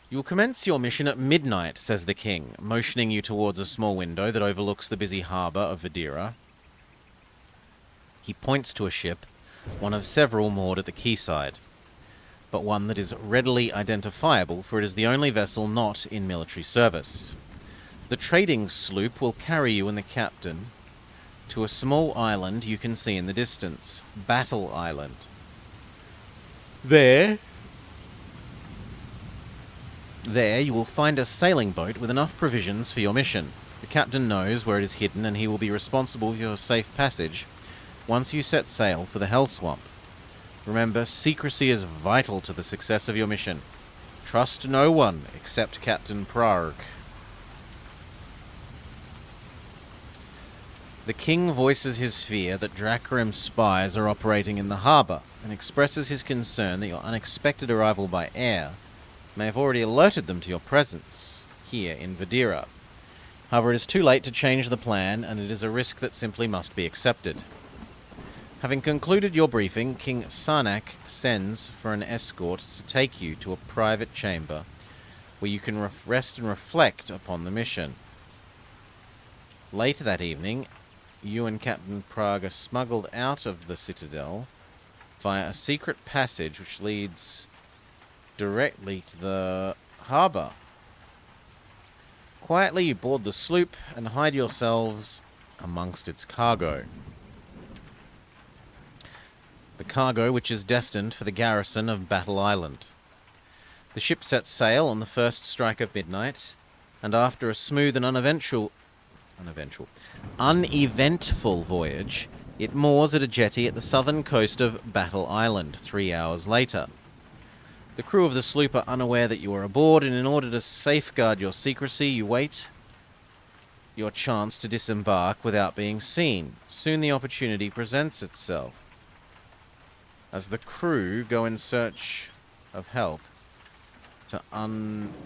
A: You will commence your mission at midnight, says the king, motioning you towards a small window that overlooks the busy harbour of Vidira. He points to a ship, one of several moored at the quayside, but one that is readily identifiable, for it is the only vessel not in military service. The trading sloop will carry you and the captain to a small island you can see in the distance, Battle Island. There you will find a sailing boat with enough provisions for your mission. The captain knows where it is hidden, and he will be responsible for your safe passage once you set sail for the Hell Swamp. Remember, secrecy is vital to the success of your mission. Trust no one except Captain Prarg. The king voices his fear that Dracarim spies are operating in the harbour, and expresses his concern that your unexpected arrival by air may have already alerted them to your presence here in Vidira. However, it is too late to change the plan, and it is a risk that simply must be accepted. Having concluded your briefing, King Sarnak sends for an escort to take you to a private chamber where you can rest and reflect upon the mission. Later that evening, you and Captain Prarg are smuggled out of the citadel via a secret passage which leads directly to the harbour. Quietly you board the sloop and hide yourselves amongst its cargo. The cargo which is destined for the garrison of Battle Island. The ship sets sail on the first strike of midnight, and after a smooth and uneventful voyage, it moors at a jetty at the southern coast of Battle Island 3 hours later. The crew of the sloop are unaware that you are aboard, and in order to safeguard your secrecy, you wait your chance to disembark without being seen. Soon the opportunity presents itself. As the crew go in search of help to unload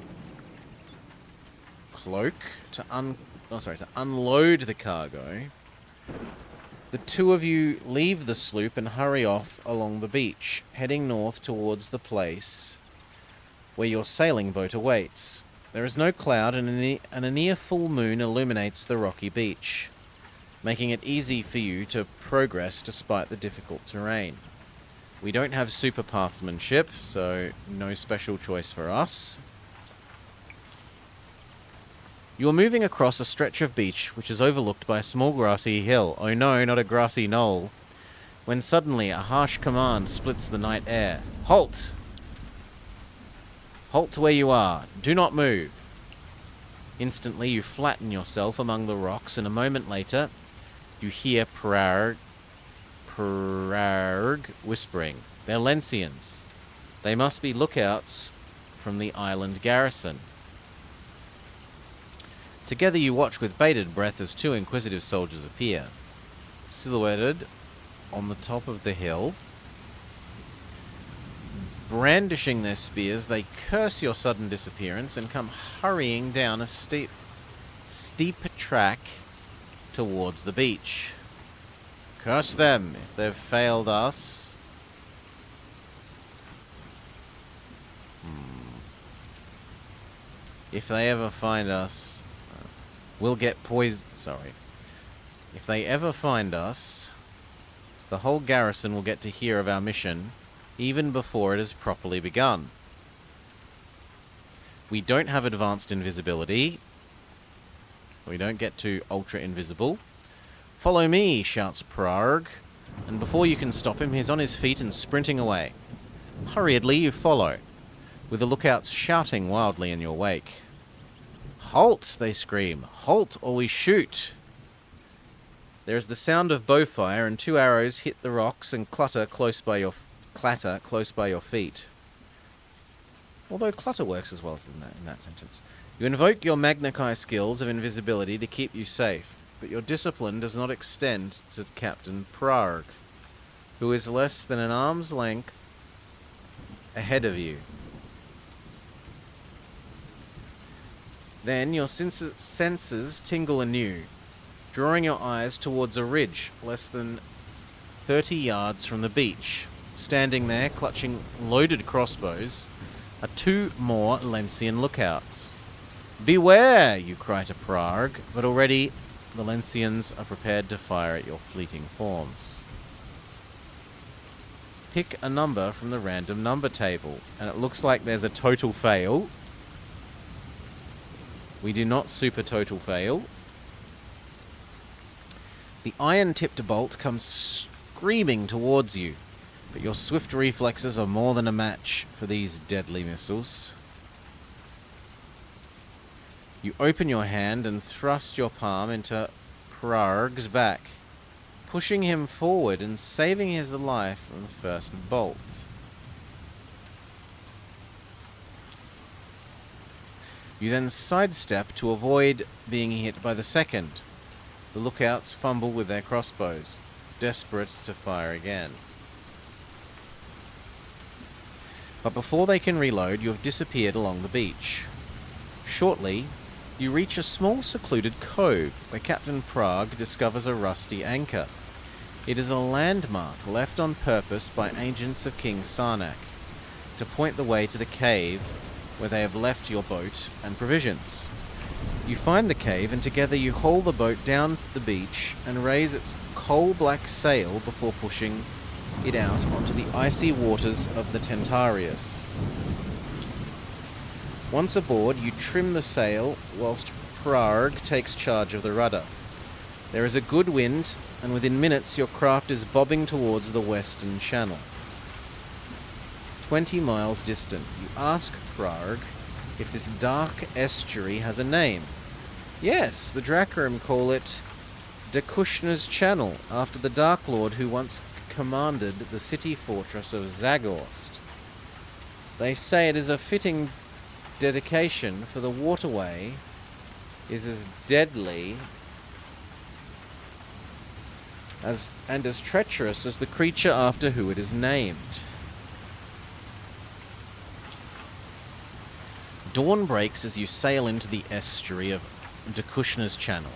A: the cargo, the two of you leave the sloop and hurry off along the beach, heading north towards the place where your sailing boat awaits. There is no cloud, and a near full moon illuminates the rocky beach, making it easy for you to progress despite the difficult terrain. We don't have super pathsmanship, so no special choice for us. You are moving across a stretch of beach which is overlooked by a small grassy hill. Oh no, not a grassy knoll. When suddenly a harsh command splits the night air. Halt! Halt where you are. Do not move. Instantly you flatten yourself among the rocks, and a moment later you hear Prarg whispering. They're Lencians. They must be lookouts from the island garrison. Together you watch with bated breath as two inquisitive soldiers appear, silhouetted on the top of the hill. Brandishing their spears, they curse your sudden disappearance and come hurrying down a steep track towards the beach. Curse them if they've failed us. If they ever find us, we'll get poisoned. Sorry. If they ever find us, the whole garrison will get to hear of our mission even before it has properly begun. We don't have advanced invisibility, so we don't get to ultra invisible. Follow me, shouts Prarg, and before you can stop him, he's on his feet and sprinting away. Hurriedly you follow, with the lookouts shouting wildly in your wake. Halt, they scream. Halt, or we shoot. There is the sound of bowfire, and two arrows hit the rocks and clatter close by your feet. Although clutter works as well as in that sentence. You invoke your Magna Kai skills of invisibility to keep you safe, but your discipline does not extend to Captain Prague, who is less than an arm's length ahead of you. Then your senses tingle anew, drawing your eyes towards a ridge less than 30 yards from the beach. Standing there, clutching loaded crossbows, are two more Lencian lookouts. "Beware!" you cry to Prague, but already the Lencians are prepared to fire at your fleeting forms. Pick a number from the random number table, and it looks like there's a total fail. We do not super total fail. The iron-tipped bolt comes screaming towards you, but your swift reflexes are more than a match for these deadly missiles. You open your hand and thrust your palm into Prague's back, pushing him forward and saving his life from the first bolt. You then sidestep to avoid being hit by the second. The lookouts fumble with their crossbows, desperate to fire again. But before they can reload, you have disappeared along the beach. Shortly, you reach a small secluded cove where Captain Prague discovers a rusty anchor. It is a landmark left on purpose by agents of King Sarnak to point the way to the cave where they have left your boat and provisions. You find the cave, and together you haul the boat down the beach and raise its coal-black sail before pushing it out onto the icy waters of the Tentarius. Once aboard, you trim the sail whilst Prague takes charge of the rudder. There is a good wind, and within minutes your craft is bobbing towards the western channel. 20 miles distant, you ask Prague if this dark estuary has a name. Yes, the Dracarim call it Dakushna's Channel, after the Dark Lord who once commanded the city fortress of Zagorst. They say it is a fitting dedication, for the waterway is as deadly and as treacherous as the creature after who it is named. Dawn breaks as you sail into the estuary of Dakushna's Channel.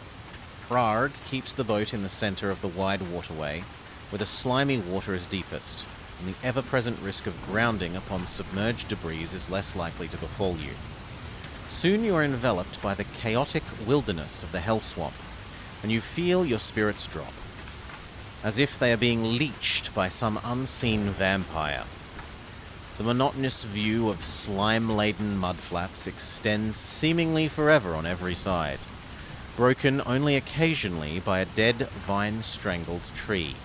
A: Prague keeps the boat in the center of the wide waterway, where the slimy water is deepest, and the ever-present risk of grounding upon submerged debris is less likely to befall you. Soon you are enveloped by the chaotic wilderness of the Hell Swamp, and you feel your spirits drop, as if they are being leeched by some unseen vampire. The monotonous view of slime-laden mudflaps extends seemingly forever on every side, broken only occasionally by a dead, vine-strangled tree.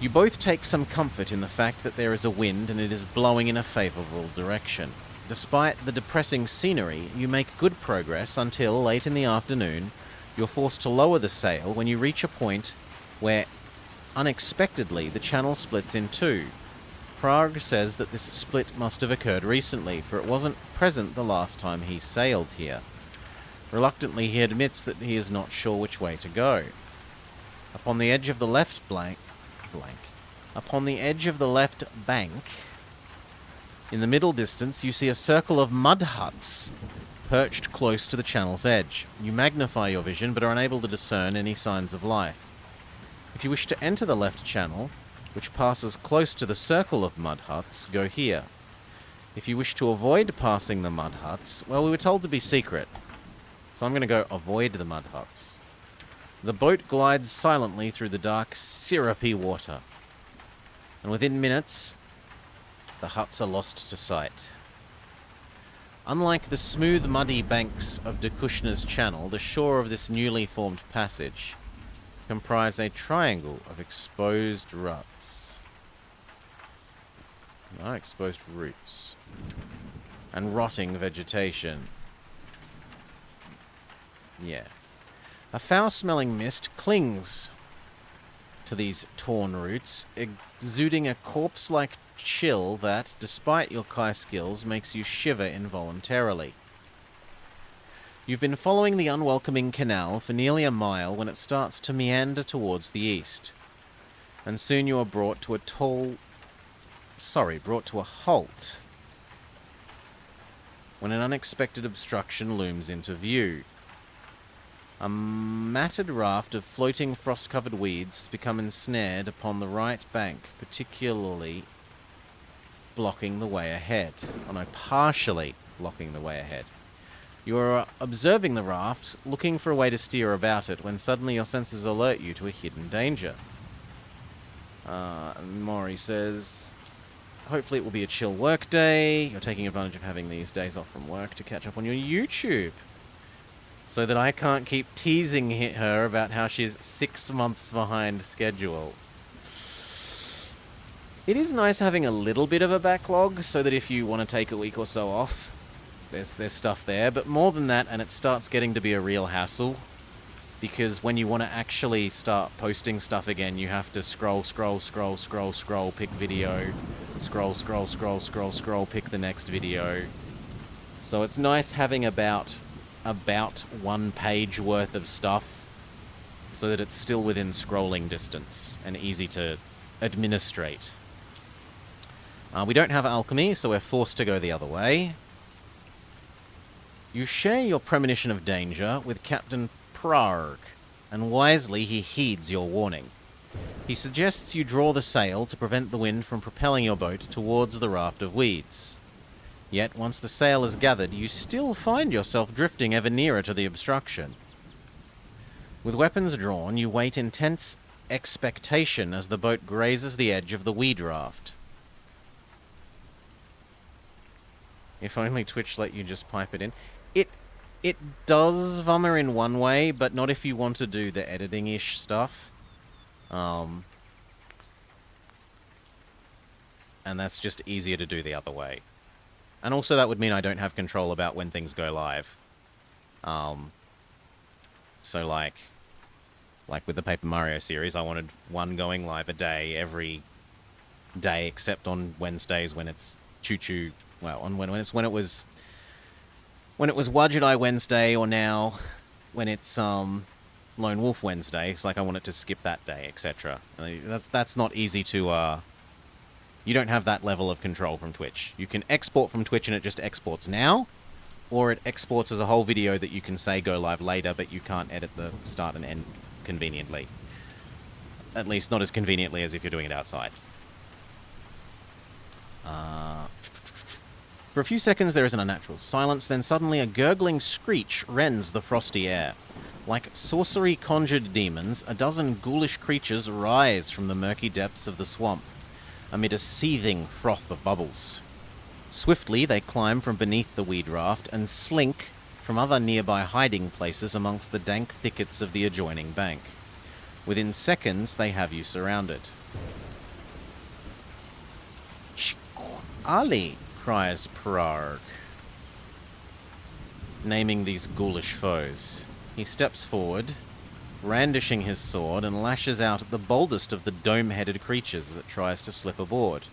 A: You both take some comfort in the fact that there is a wind and it is blowing in a favorable direction. Despite the depressing scenery, you make good progress until, late in the afternoon, you're forced to lower the sail when you reach a point where, unexpectedly, the channel splits in two. Prague says that this split must have occurred recently, for it wasn't present the last time he sailed here. Reluctantly, he admits that he is not sure which way to go. Upon the edge of the left bank, in the middle distance, you see a circle of mud huts perched close to the channel's edge. You magnify your vision, but are unable to discern any signs of life. If you wish to enter the left channel, which passes close to the circle of mud huts, go here. If you wish to avoid passing the mud huts, well, we were told to be secret, so I'm going to go avoid the mud huts. The boat glides silently through the dark, syrupy water, and within minutes, the huts are lost to sight. Unlike the smooth, muddy banks of Dakushna's Channel, the shore of this newly formed passage comprise a triangle of exposed ruts. Exposed roots. And rotting vegetation. Yeah. A foul-smelling mist clings to these torn roots, exuding a corpse-like chill that, despite your Kai skills, makes you shiver involuntarily. You've been following the unwelcoming canal for nearly a mile when it starts to meander towards the east, and soon you are brought to a halt when an unexpected obstruction looms into view. A matted raft of floating frost-covered weeds has become ensnared upon the right bank, partially blocking the way ahead. Partially blocking the way ahead. You are observing the raft, looking for a way to steer about it, when suddenly your senses alert you to a hidden danger. Maury says, hopefully it will be a chill work day. You're taking advantage of having these days off from work to catch up on your YouTube, so that I can't keep teasing her about how she's 6 months behind schedule. It is nice having a little bit of a backlog, so that if you want to take a week or so off, there's stuff there. But more than that, and it starts getting to be a real hassle, because when you want to actually start posting stuff again, you have to scroll, pick video, scroll, pick the next video. So it's nice having about 1 page worth of stuff, so that it's still within scrolling distance and easy to administrate. We don't have alchemy, so we're forced to go the other way. You share your premonition of danger with Captain Prarg, and wisely he heeds your warning. He suggests you draw the sail to prevent the wind from propelling your boat towards the raft of weeds. Yet, once the sail is gathered, you still find yourself drifting ever nearer to the obstruction. With weapons drawn, you wait in tense expectation as the boat grazes the edge of the weed raft. If only Twitch let you just pipe it in. It does, Vummer, in one way, but not if you want to do the editing-ish stuff. And that's just easier to do the other way. And also that would mean I don't have control about when things go live. So like with the Paper Mario series, I wanted one going live a day every day, except on Wednesdays when it's choo-choo. Well, when it was Wajidai Wednesday, or now when it's Lone Wolf Wednesday. It's like I want it to skip that day, etc. That's not easy to. You don't have that level of control from Twitch. You can export from Twitch and it just exports now, or it exports as a whole video that you can say go live later, but you can't edit the start and end conveniently. At least not as conveniently as if you're doing it outside. For a few seconds there is an unnatural silence, then suddenly a gurgling screech rends the frosty air. Like sorcery-conjured demons, a dozen ghoulish creatures rise from the murky depths of the swamp, amid a seething froth of bubbles. Swiftly they climb from beneath the weed raft and slink from other nearby hiding places amongst the dank thickets of the adjoining bank. Within seconds they have you surrounded. Ali, cries Prarg, naming these ghoulish foes. He steps forward, brandishing his sword, and lashes out at the boldest of the dome-headed creatures as it tries to slip aboard.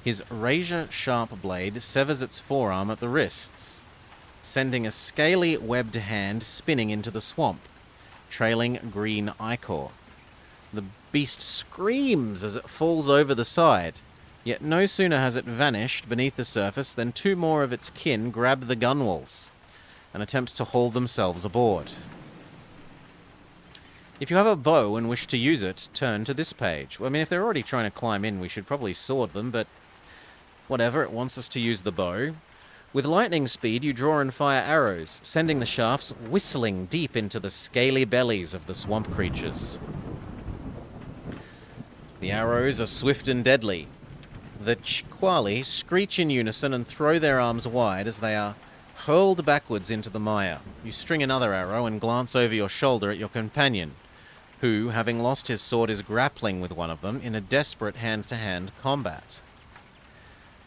A: His razor-sharp blade severs its forearm at the wrists, sending a scaly, webbed hand spinning into the swamp, trailing green ichor. The beast screams as it falls over the side, yet no sooner has it vanished beneath the surface than 2 more of its kin grab the gunwales and attempt to haul themselves aboard. If you have a bow and wish to use it, turn to this page. Well, I mean, if they're already trying to climb in, we should probably sword them, but whatever, it wants us to use the bow. With lightning speed, you draw and fire arrows, sending the shafts whistling deep into the scaly bellies of the swamp creatures. The arrows are swift and deadly. The Chquali screech in unison and throw their arms wide as they are hurled backwards into the mire. You string another arrow and glance over your shoulder at your companion, who, having lost his sword, is grappling with one of them in a desperate hand-to-hand combat.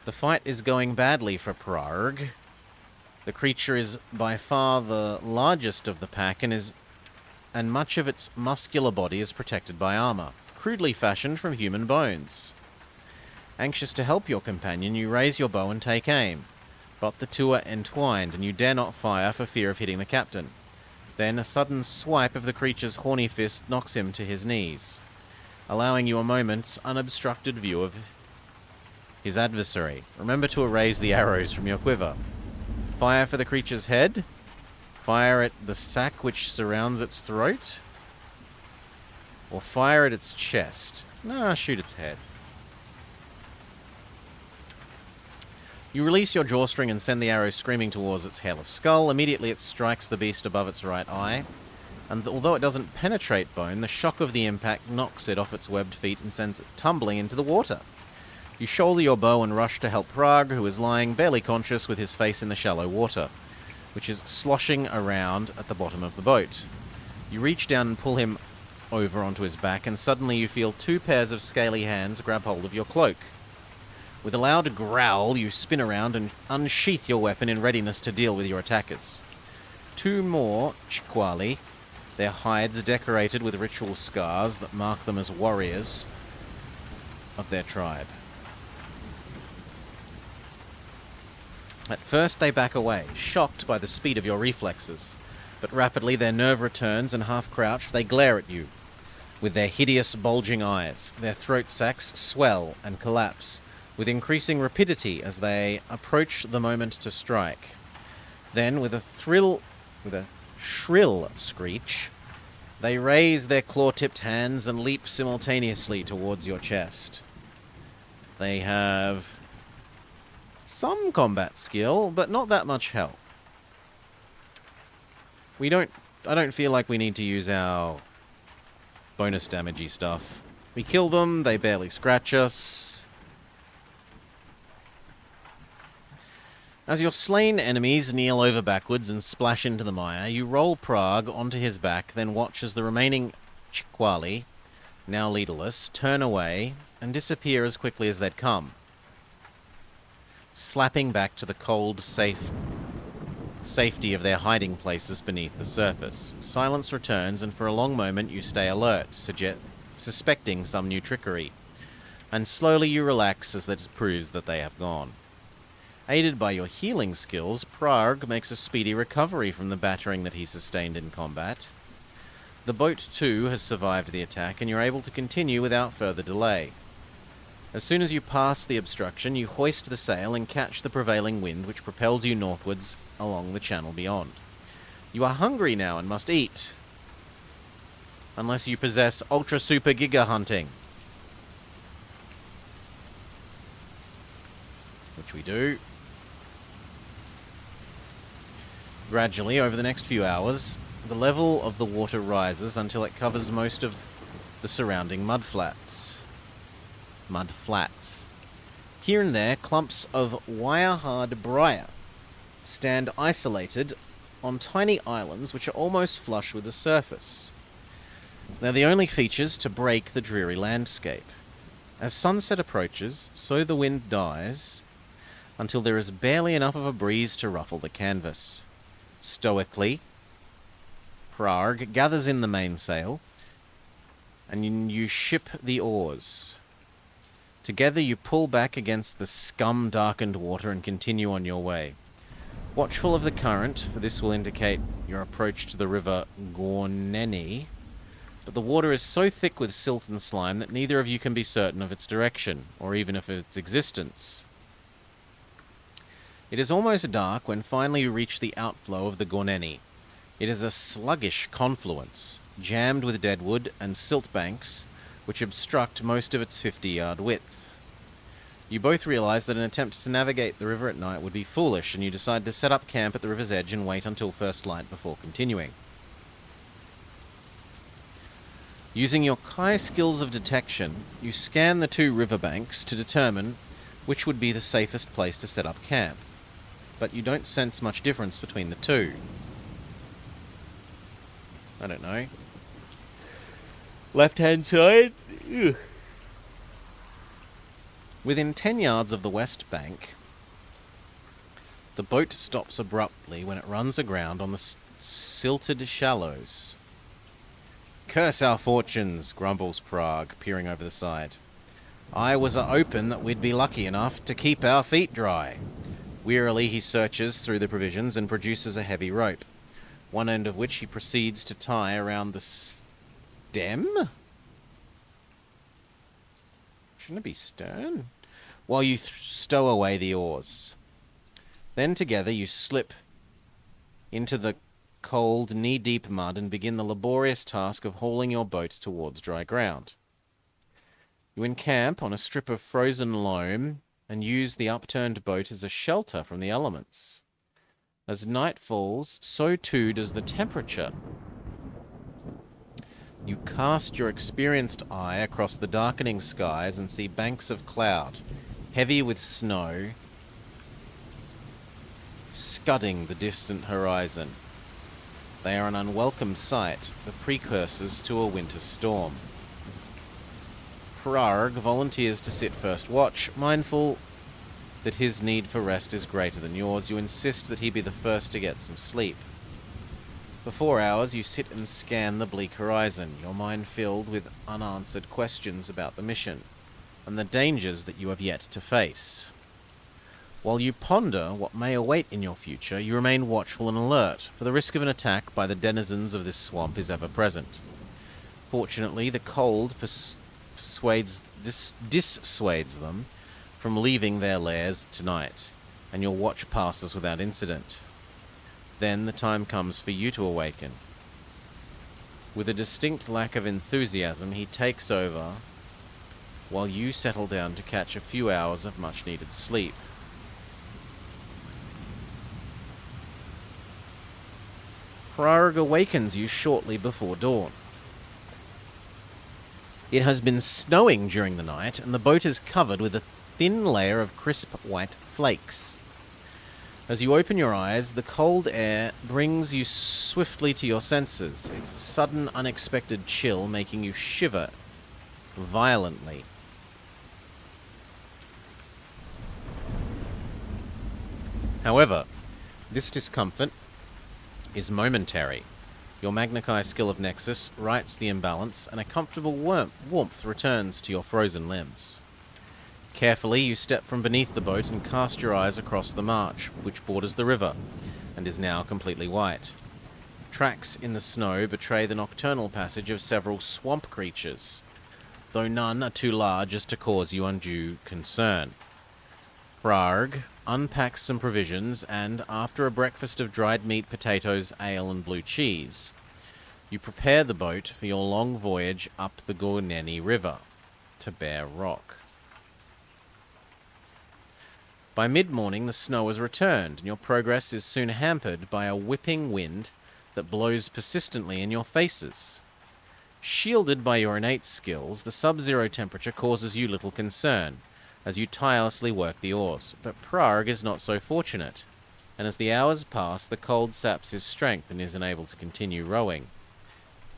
A: The fight is going badly for Prarg. The creature is by far the largest of the pack and much of its muscular body is protected by armor, crudely fashioned from human bones. Anxious to help your companion, you raise your bow and take aim. But the two are entwined, and you dare not fire for fear of hitting the captain. Then a sudden swipe of the creature's horny fist knocks him to his knees, allowing you a moment's unobstructed view of his adversary. Remember to erase the arrows from your quiver. Fire for the creature's head. Fire at the sack which surrounds its throat. Or fire at its chest. No, shoot its head. You release your drawstring and send the arrow screaming towards its hairless skull. Immediately it strikes the beast above its right eye, and although it doesn't penetrate bone, the shock of the impact knocks it off its webbed feet and sends it tumbling into the water. You shoulder your bow and rush to help Prague, who is lying barely conscious with his face in the shallow water, which is sloshing around at the bottom of the boat. You reach down and pull him over onto his back, and suddenly you feel two pairs of scaly hands grab hold of your cloak. With a loud growl, you spin around and unsheath your weapon in readiness to deal with your attackers. Two more Chikwali, their hides decorated with ritual scars that mark them as warriors of their tribe. At first they back away, shocked by the speed of your reflexes, but rapidly their nerve returns and half-crouched they glare at you. With their hideous bulging eyes, their throat sacs swell and collapse, with increasing rapidity as they approach the moment to strike. Then, with a shrill screech, they raise their claw-tipped hands and leap simultaneously towards your chest. They have some combat skill, but not that much help. I don't feel like we need to use our bonus damagey stuff. We kill them, they barely scratch us. As your slain enemies kneel over backwards and splash into the mire, you roll Prague onto his back, then watch as the remaining Chikwali, now leaderless, turn away and disappear as quickly as they'd come, slapping back to the cold, safety of their hiding places beneath the surface. Silence returns, and for a long moment you stay alert, suspecting some new trickery, and slowly you relax as it proves that they have gone. Aided by your healing skills, Prague makes a speedy recovery from the battering that he sustained in combat. The boat, too, has survived the attack, and you're able to continue without further delay. As soon as you pass the obstruction, you hoist the sail and catch the prevailing wind, which propels you northwards along the channel beyond. You are hungry now and must eat, unless you possess Ultra Super Giga Hunting, which we do. Gradually, over the next few hours, the level of the water rises until it covers most of the surrounding mud flats. Here and there, clumps of wire-hard briar stand isolated on tiny islands which are almost flush with the surface. They're the only features to break the dreary landscape. As sunset approaches, so the wind dies, until there is barely enough of a breeze to ruffle the canvas. Stoically, Prague gathers in the mainsail, and you ship the oars. Together you pull back against the scum-darkened water and continue on your way. Watchful of the current, for this will indicate your approach to the river Gorneni, but the water is so thick with silt and slime that neither of you can be certain of its direction, or even of its existence. It is almost dark when finally you reach the outflow of the Gorneni. It is a sluggish confluence, jammed with deadwood and silt banks, which obstruct most of its 50-yard width. You both realize that an attempt to navigate the river at night would be foolish, and you decide to set up camp at the river's edge and wait until first light before continuing. Using your Kai skills of detection, you scan the two riverbanks to determine which would be the safest place to set up camp, but you don't sense much difference between the two. I don't know. Left-hand side? Ugh. Within 10 yards of the west bank, the boat stops abruptly when it runs aground on the silted shallows. "Curse our fortunes," grumbles Prague, peering over the side. "I was a-hopin' that we'd be lucky enough to keep our feet dry. Wearily he searches through the provisions and produces a heavy rope, one end of which he proceeds to tie around the stem? Shouldn't it be stern? While you stow away the oars. Then together you slip into the cold, knee-deep mud and begin the laborious task of hauling your boat towards dry ground. You encamp on a strip of frozen loam and use the upturned boat as a shelter from the elements. As night falls, so too does the temperature. You cast your experienced eye across the darkening skies and see banks of cloud, heavy with snow, scudding the distant horizon. They are an unwelcome sight, the precursors to a winter storm. Hrarg volunteers to sit first watch. Mindful that his need for rest is greater than yours, you insist that he be the first to get some sleep. For 4 hours you sit and scan the bleak horizon, your mind filled with unanswered questions about the mission and the dangers that you have yet to face. While you ponder what may await in your future, you remain watchful and alert, for the risk of an attack by the denizens of this swamp is ever present. Fortunately, the cold dissuades them from leaving their lairs tonight, and your watch passes without incident. Then the time comes for you to awaken. With a distinct lack of enthusiasm, he takes over, while you settle down to catch a few hours of much-needed sleep. Hrarg awakens you shortly before dawn. It has been snowing during the night, and the boat is covered with a thin layer of crisp white flakes. As you open your eyes, the cold air brings you swiftly to your senses, its sudden, unexpected chill making you shiver violently. However, this discomfort is momentary. Your Magna Chi skill of Nexus rights the imbalance, and a comfortable warmth returns to your frozen limbs. Carefully, you step from beneath the boat and cast your eyes across the marsh, which borders the river, and is now completely white. Tracks in the snow betray the nocturnal passage of several swamp creatures, though none are too large as to cause you undue concern. Hrarg unpacks some provisions, and after a breakfast of dried meat, potatoes, ale, and blue cheese, you prepare the boat for your long voyage up the Gorneni River to Bear Rock. By mid-morning, the snow has returned, and your progress is soon hampered by a whipping wind that blows persistently in your faces. Shielded by your innate skills, the sub-zero temperature causes you little concern, as you tirelessly work the oars, but Hrarg is not so fortunate, and as the hours pass, the cold saps his strength and is unable to continue rowing.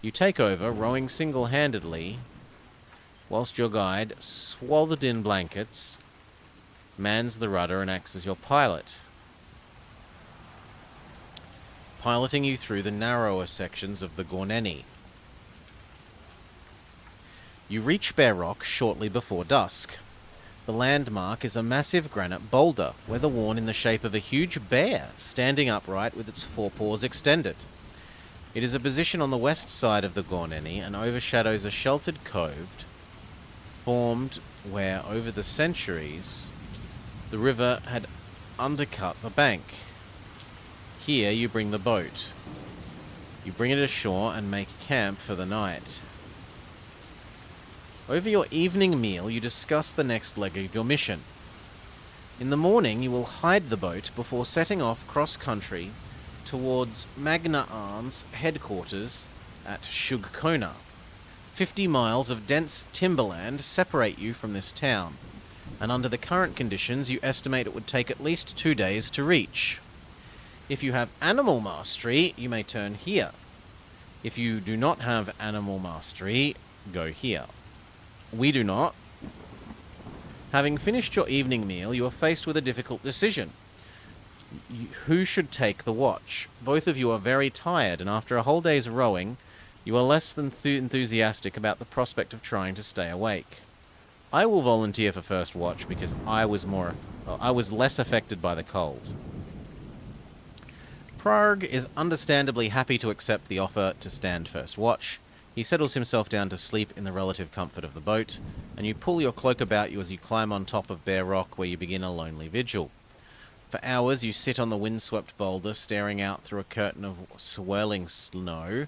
A: You take over, rowing single-handedly, whilst your guide, swathed in blankets, mans the rudder and acts as your pilot, piloting you through the narrower sections of the Gorneni. You reach Bear Rock shortly before dusk. The landmark is a massive granite boulder, weather-worn in the shape of a huge bear, standing upright with its forepaws extended. It is a position on the west side of the Gorneni and overshadows a sheltered cove formed where, over the centuries, the river had undercut the bank. Here you bring the boat. You bring it ashore and make camp for the night. Over your evening meal, you discuss the next leg of your mission. In the morning, you will hide the boat before setting off cross-country towards Magna Arn's headquarters at Shugkona. 50 miles of dense timberland separate you from this town, and under the current conditions, you estimate it would take at least 2 days to reach. If you have animal mastery, you may turn here. If you do not have animal mastery, go here. We do not. Having finished your evening meal, you are faced with a difficult decision. Who should take the watch? Both of you are very tired, and after a whole day's rowing, you are less than enthusiastic about the prospect of trying to stay awake. I will volunteer for first watch because I was less affected by the cold. Prague is understandably happy to accept the offer to stand first watch. He settles himself down to sleep in the relative comfort of the boat, and you pull your cloak about you as you climb on top of Bear Rock, where you begin a lonely vigil. For hours you sit on the windswept boulder, staring out through a curtain of swirling snow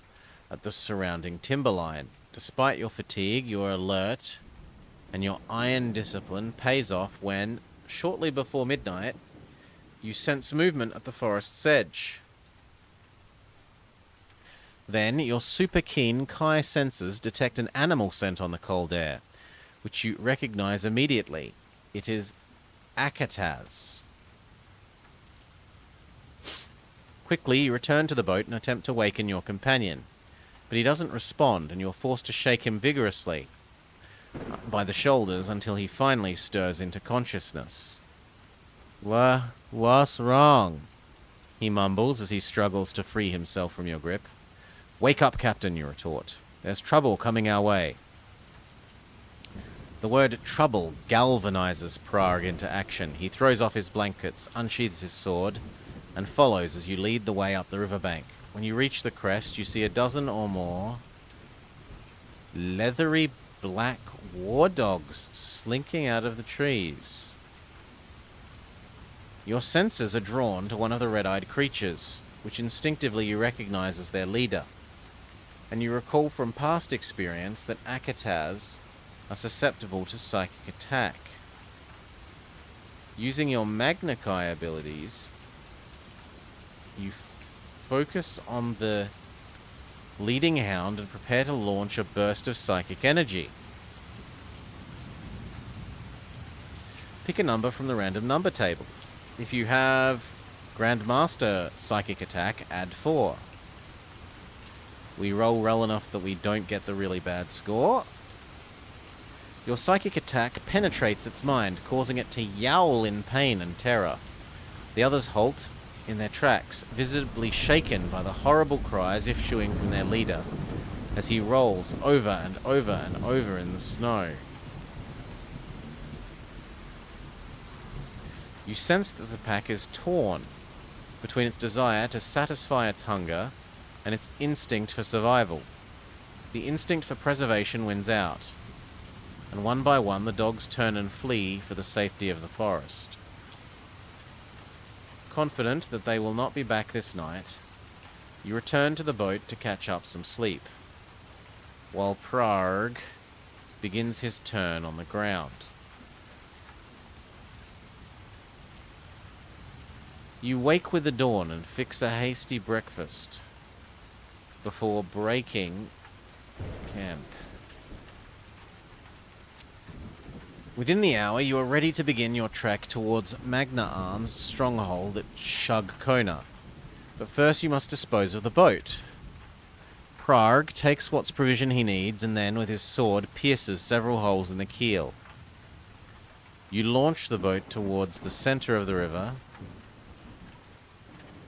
A: at the surrounding timberline. Despite your fatigue, you are alert, and your iron discipline pays off when, shortly before midnight, you sense movement at the forest's edge. Then, your super keen Kai senses detect an animal scent on the cold air, which you recognize immediately. It is Akataz. Quickly, you return to the boat and attempt to waken your companion, but he doesn't respond, and you're forced to shake him vigorously by the shoulders until he finally stirs into consciousness. What's wrong? He mumbles as he struggles to free himself from your grip. Wake up, Captain, you retort. There's trouble coming our way. The word trouble galvanizes Prague into action. He throws off his blankets, unsheathes his sword, and follows as you lead the way up the riverbank. When you reach the crest, you see a dozen or more leathery black war dogs slinking out of the trees. Your senses are drawn to one of the red-eyed creatures, which instinctively you recognize as their leader, and you recall from past experience that Akataz are susceptible to psychic attack. Using your Magnakai abilities, you focus on the leading hound and prepare to launch a burst of psychic energy. Pick a number from the random number table. If you have Grandmaster Psychic Attack, add 4. We roll well enough that we don't get the really bad score. Your psychic attack penetrates its mind, causing it to yowl in pain and terror. The others halt in their tracks, visibly shaken by the horrible cries issuing from their leader as he rolls over and over and over in the snow. You sense that the pack is torn between its desire to satisfy its hunger and its instinct for survival. The instinct for preservation wins out, and one by one the dogs turn and flee for the safety of the forest. Confident that they will not be back this night, you return to the boat to catch up some sleep, while Prague begins his turn on the ground. You wake with the dawn and fix a hasty breakfast before breaking camp. Within the hour, you are ready to begin your trek towards Magna-Arn's stronghold at Shug-Kona. But first you must dispose of the boat. Prague takes what provision he needs and then, with his sword, pierces several holes in the keel. You launch the boat towards the center of the river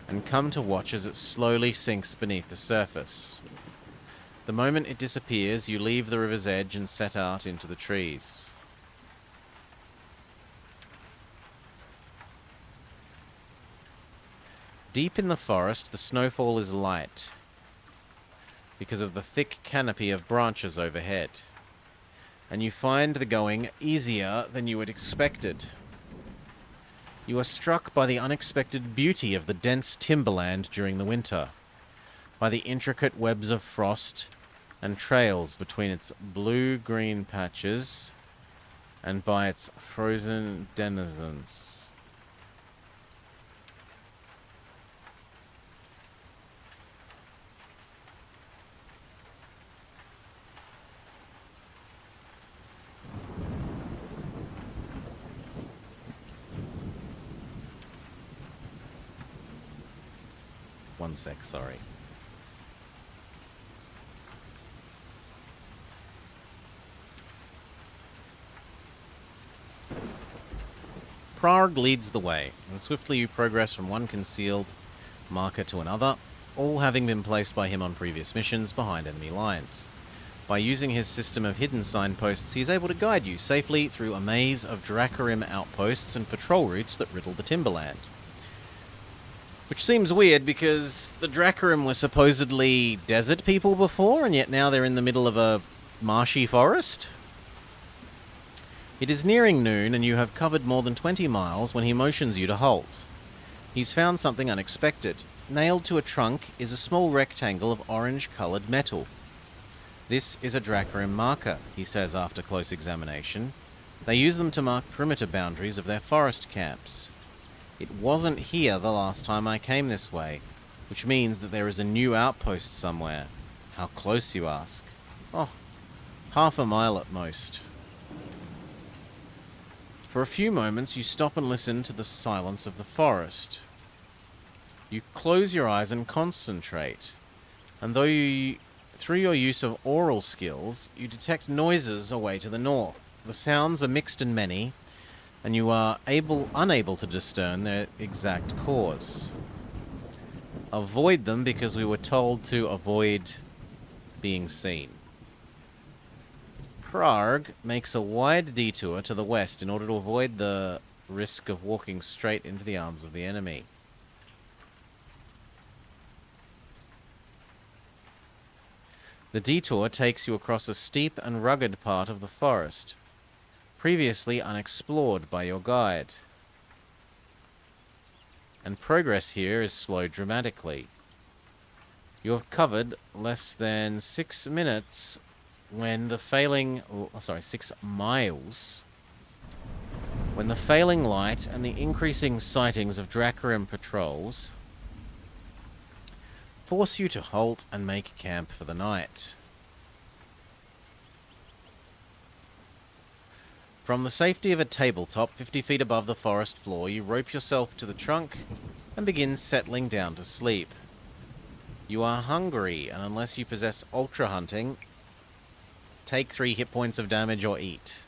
A: and come to watch as it slowly sinks beneath the surface. The moment it disappears, you leave the river's edge and set out into the trees. Deep in the forest, the snowfall is light because of the thick canopy of branches overhead, and you find the going easier than you had expected. You are struck by the unexpected beauty of the dense timberland during the winter, by the intricate webs of frost and trails between its blue-green patches, and by its frozen denizens. One sec, sorry. Prague leads the way, and swiftly you progress from one concealed marker to another, all having been placed by him on previous missions behind enemy lines. By using his system of hidden signposts, he is able to guide you safely through a maze of Dracarim outposts and patrol routes that riddle the Timberland. Which seems weird because the Dracarim were supposedly desert people before, and yet now they're in the middle of a marshy forest. It is nearing noon, and you have covered more than 20 miles when he motions you to halt. He's found something unexpected. Nailed to a trunk is a small rectangle of orange-coloured metal. This is a Dracarim marker, he says after close examination. They use them to mark perimeter boundaries of their forest camps. It wasn't here the last time I came this way, which means that there is a new outpost somewhere. How close, you ask? Oh, half a mile at most. For a few moments you stop and listen to the silence of the forest. You close your eyes and concentrate, and through your use of aural skills, you detect noises away to the north. The sounds are mixed and many, and you are unable to discern their exact cause. Avoid them because we were told to avoid being seen. Prague makes a wide detour to the west in order to avoid the risk of walking straight into the arms of the enemy. The detour takes you across a steep and rugged part of the forest, previously unexplored by your guide. And progress here is slowed dramatically. You have covered less than 6 minutes when the 6 miles, when the failing light and the increasing sightings of Dracarim patrols force you to halt and make camp for the night. From the safety of a tabletop 50 feet above the forest floor, you rope yourself to the trunk and begin settling down to sleep. You are hungry, and unless you possess ultra hunting, take 3 hit points of damage or eat.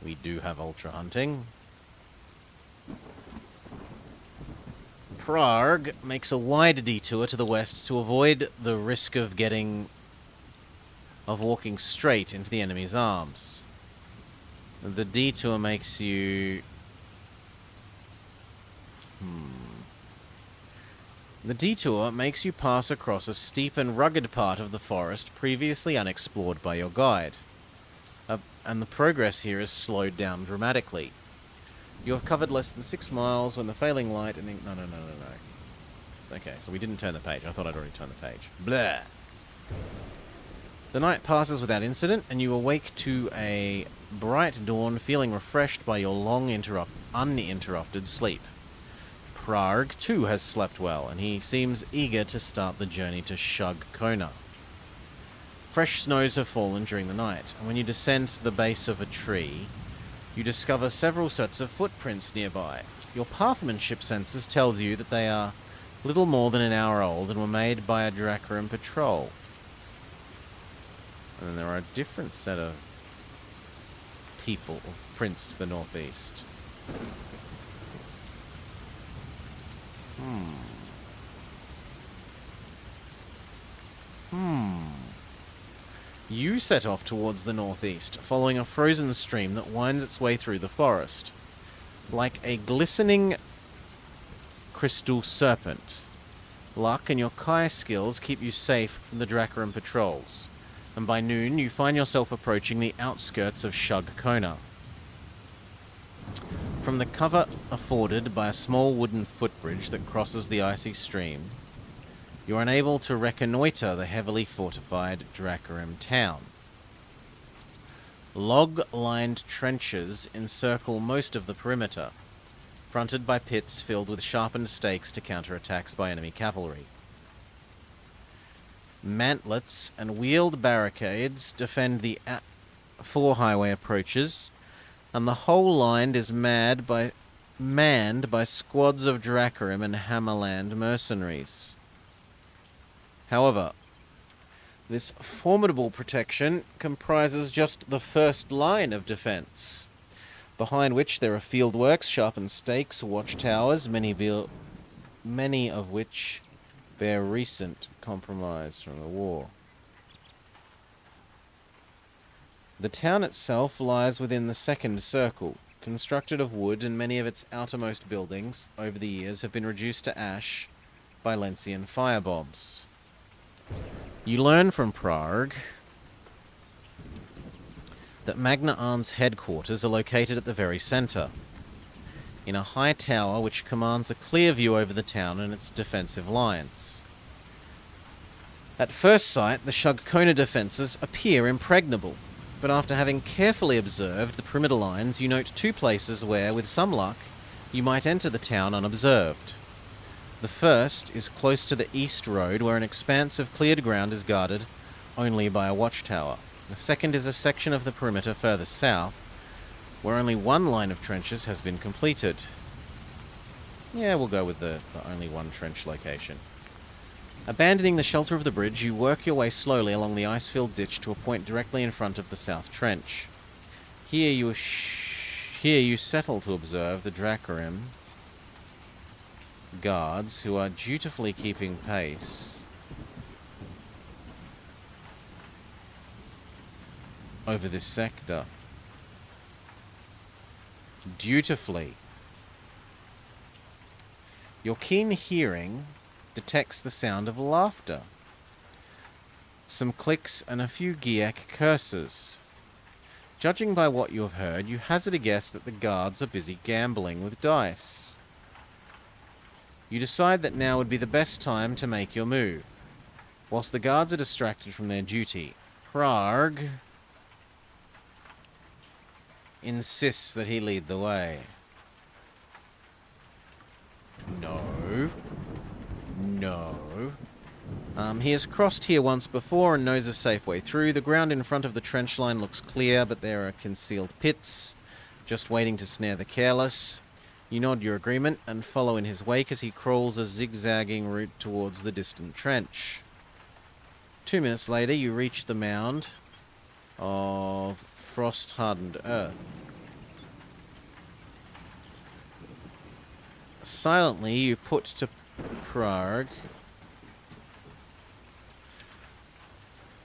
A: We do have ultra hunting. Prague makes a wide detour to the west to avoid the risk of walking straight into the enemy's arms. The detour makes you... The detour makes you pass across a steep and rugged part of the forest previously unexplored by your guide. And the progress here is slowed down dramatically. You have covered less than 6 miles when the failing light and... No. Okay, so we didn't turn the page. I thought I'd already turned the page. Blah! The night passes without incident, and you awake to a bright dawn, feeling refreshed by your long, uninterrupted sleep. Prague, too, has slept well, and he seems eager to start the journey to Shug Kona. Fresh snows have fallen during the night, and when you descend to the base of a tree, you discover several sets of footprints nearby. Your pathmanship senses tells you that they are little more than an hour old and were made by a Dracarim patrol. And then there are a different set of prints to the northeast. You set off towards the northeast, following a frozen stream that winds its way through the forest. Like a glistening crystal serpent, luck and your Kai skills keep you safe from the Dracarim patrols, and by noon you find yourself approaching the outskirts of Shug Kona. From the cover afforded by a small wooden footbridge that crosses the icy stream, you are unable to reconnoiter the heavily fortified Dracarim town. Log-lined trenches encircle most of the perimeter, fronted by pits filled with sharpened stakes to counter attacks by enemy cavalry. Mantlets and wheeled barricades defend the 4 highway approaches, and the whole line is manned by squads of Dracarim and Hammerland mercenaries. However, this formidable protection comprises just the first line of defense, behind which there are fieldworks, sharpened stakes, watchtowers, many of which bear recent compromise from the war. The town itself lies within the second circle, constructed of wood, and many of its outermost buildings over the years have been reduced to ash by Lentian firebombs. You learn from Prague that Magna Arn's headquarters are located at the very center, in a high tower which commands a clear view over the town and its defensive lines. At first sight, the Shugkona defenses appear impregnable, but after having carefully observed the perimeter lines, you note two places where, with some luck, you might enter the town unobserved. The first is close to the east road, where an expanse of cleared ground is guarded only by a watchtower. The second is a section of the perimeter further south, where only one line of trenches has been completed. Yeah, we'll go with the only one trench location. Abandoning the shelter of the bridge, you work your way slowly along the ice-filled ditch to a point directly in front of the south trench. Here you settle to observe the Dracorim guards, who are dutifully keeping pace over this sector. Dutifully. Your keen hearing detects the sound of laughter, some clicks, and a few Giek curses. Judging by what you have heard, you hazard a guess that the guards are busy gambling with dice. You decide that now would be the best time to make your move. Whilst the guards are distracted from their duty, Prague insists that he lead the way. No. He has crossed here once before and knows a safe way through. The ground in front of the trench line looks clear, but there are concealed pits, just waiting to snare the careless. You nod your agreement and follow in his wake as he crawls a zigzagging route towards the distant trench. 2 minutes later, you reach the mound of frost-hardened earth. Silently, you put to Prague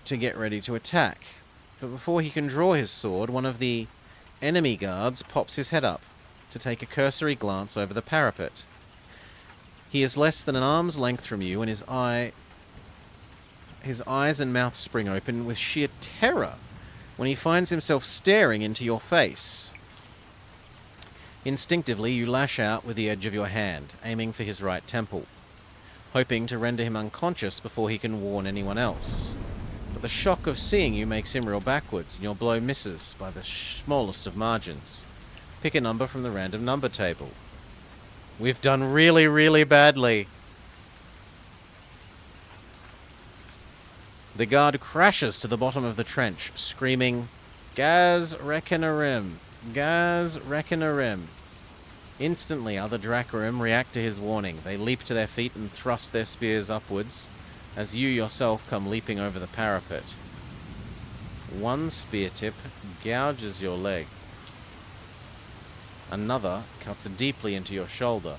A: to get ready to attack. But before he can draw his sword, one of the enemy guards pops his head up to take a cursory glance over the parapet. He is less than an arm's length from you, and his eyes and mouth spring open with sheer terror when he finds himself staring into your face. Instinctively, you lash out with the edge of your hand, aiming for his right temple, hoping to render him unconscious before he can warn anyone else. But the shock of seeing you makes him reel backwards, and your blow misses by the smallest of margins. Pick a number from the random number table. We've done really, really badly. The guard crashes to the bottom of the trench, screaming, "Gaz Rekenarim! Gaz Rekenarim!" Instantly, other Dracorim react to his warning. They leap to their feet and thrust their spears upwards, as you yourself come leaping over the parapet. One spear tip gouges your leg. Another cuts deeply into your shoulder.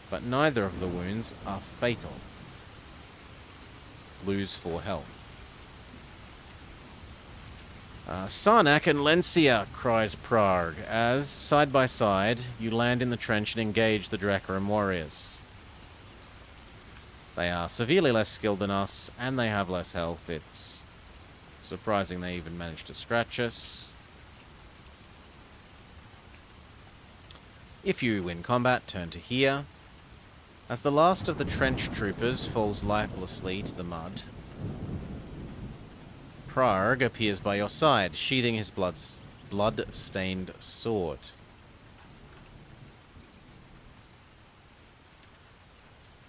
A: But neither of the wounds are fatal. Lose 4 health. Sarnak and Lencia, cries Prague, as, side by side, you land in the trench and engage the Dracorim warriors. They are severely less skilled than us, and they have less health. It's surprising they even managed to scratch us. If you win combat, turn to here. As the last of the trench troopers falls lifelessly to the mud, Prague appears by your side, sheathing his blood-stained sword.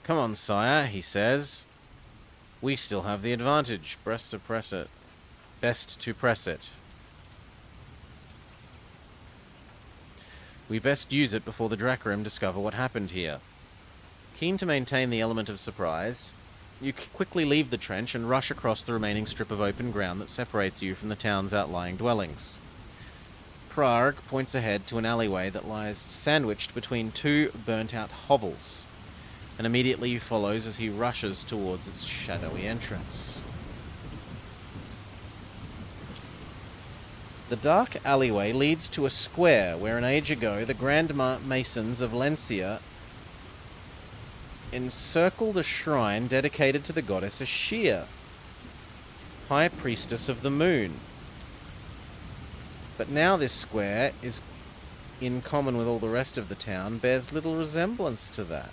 A: "Come on, sire," he says. "We still have the advantage. Best to press it. We best use it before the Dracorim discover what happened here." Keen to maintain the element of surprise, you quickly leave the trench and rush across the remaining strip of open ground that separates you from the town's outlying dwellings. Prague points ahead to an alleyway that lies sandwiched between 2 burnt-out hovels, and immediately follows as he rushes towards its shadowy entrance. The dark alleyway leads to a square where an age ago the Grand Masons of Lencia encircled a shrine dedicated to the goddess Ashia, High Priestess of the Moon. But now this square is, in common with all the rest of the town, bears little resemblance to that.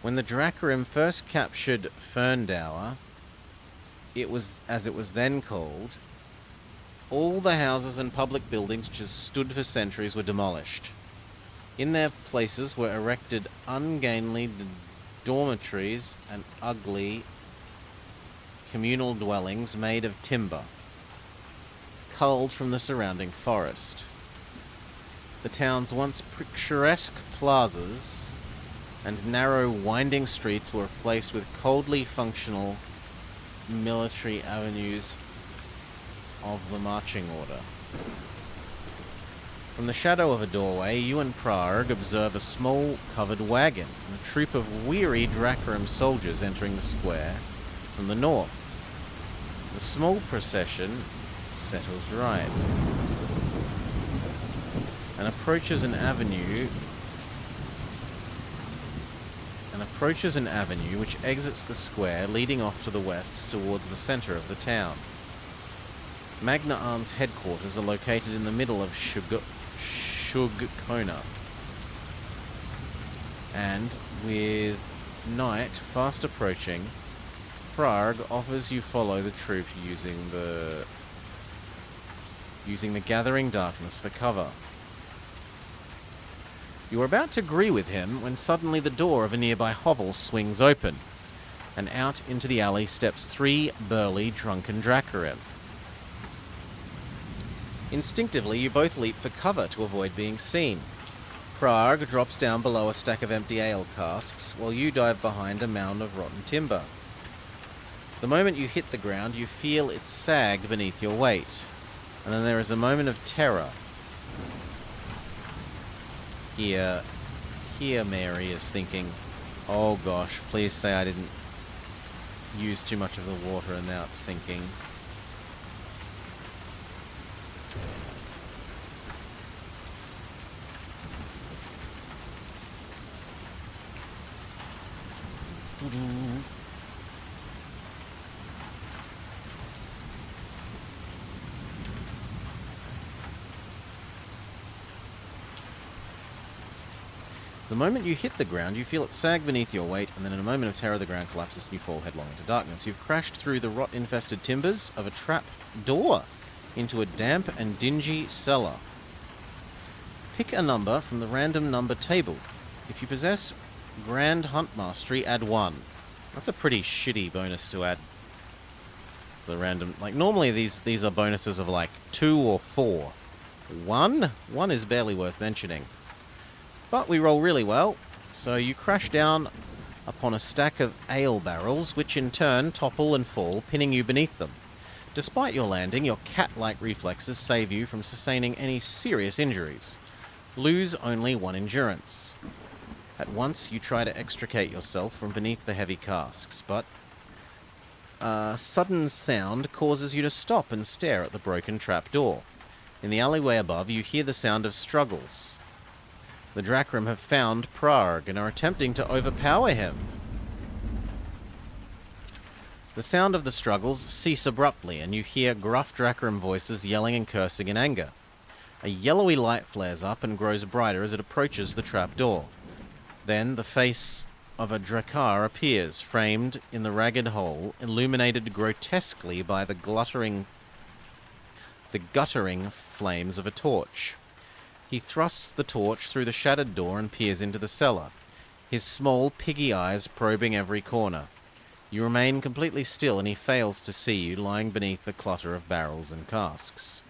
A: When the Dracarim first captured Ferndower, it was, as it was then called, all the houses and public buildings which has stood for centuries were demolished. In their places were erected ungainly dormitories and ugly communal dwellings made of timber, culled from the surrounding forest. The town's once picturesque plazas and narrow winding streets were replaced with coldly functional military avenues of the marching order. From the shadow of a doorway, you and Prague observe a small covered wagon and a troop of weary Dracarim soldiers entering the square from the north. The small procession settles right and approaches an avenue which exits the square, leading off to the west towards the center of the town. Magna Arn's headquarters are located in the middle of Shugkona, and with night fast approaching, Prague offers you follow the troop using the gathering darkness for cover. You are about to agree with him when suddenly the door of a nearby hovel swings open, and out into the alley steps 3 burly, drunken Dracarim. Instinctively, you both leap for cover to avoid being seen. Prague drops down below a stack of empty ale casks, while you dive behind a mound of rotten timber. The moment you hit the ground, you feel it sag beneath your weight, and then there is a moment of terror. Here Mary is thinking, oh gosh, please say I didn't use too much of the water and now it's sinking. The moment you hit the ground, you feel it sag beneath your weight, and then in a moment of terror, the ground collapses and you fall headlong into darkness. You've crashed through the rot-infested timbers of a trap door into a damp and dingy cellar. Pick a number from the random number table. If you possess Grand Hunt Mastery, add 1. That's a pretty shitty bonus to add to the random. Like, normally these are bonuses of like 2 or 4. 1 is barely worth mentioning. But we roll really well, so you crash down upon a stack of ale barrels, which in turn topple and fall, pinning you beneath them. Despite your landing, your cat-like reflexes save you from sustaining any serious injuries. Lose only 1 endurance. At once, you try to extricate yourself from beneath the heavy casks, but a sudden sound causes you to stop and stare at the broken trapdoor. In the alleyway above, you hear the sound of struggles. The Dracarim have found Prague and are attempting to overpower him. The sound of the struggles cease abruptly, and you hear gruff Dracarim voices yelling and cursing in anger. A yellowy light flares up and grows brighter as it approaches the trapdoor. Then the face of a Drakkar appears, framed in the ragged hole, illuminated grotesquely by the guttering flames of a torch. He thrusts the torch through the shattered door and peers into the cellar, his small, piggy eyes probing every corner. You remain completely still, and he fails to see you, lying beneath the clutter of barrels and casks.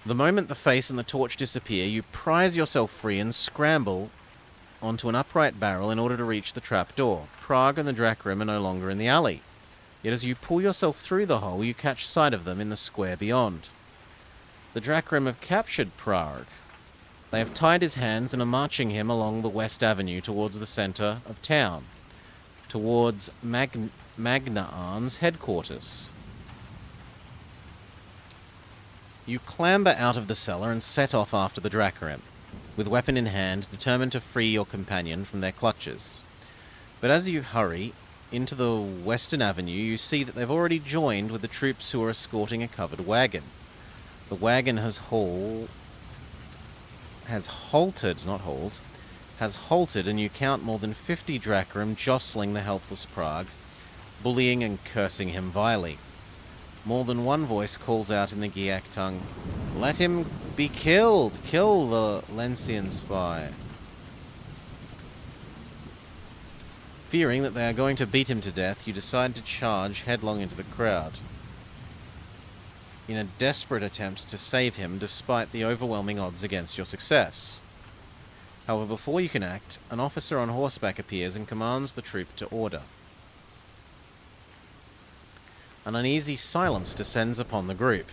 A: The moment the face and the torch disappear, you prise yourself free and scramble onto an upright barrel in order to reach the trapdoor. Prague and the Dracarim are no longer in the alley. Yet as you pull yourself through the hole, you catch sight of them in the square beyond. The Dracarim have captured Prague. They have tied his hands and are marching him along the West Avenue towards the center of town, towards Magnaan's headquarters. You clamber out of the cellar and set off after the Dracarim, with weapon in hand, determined to free your companion from their clutches. But as you hurry into the Western Avenue, you see that they've already joined with the troops who are escorting a covered wagon. The wagon has halted, and you count more than 50 Dracarim jostling the helpless Prague, bullying and cursing him vilely. More than one voice calls out in the Giak tongue, "Let him be killed! Kill the Lencian spy!" Fearing that they are going to beat him to death, you decide to charge headlong into the crowd, in a desperate attempt to save him despite the overwhelming odds against your success. However, before you can act, an officer on horseback appears and commands the troop to order. An uneasy silence descends upon the group,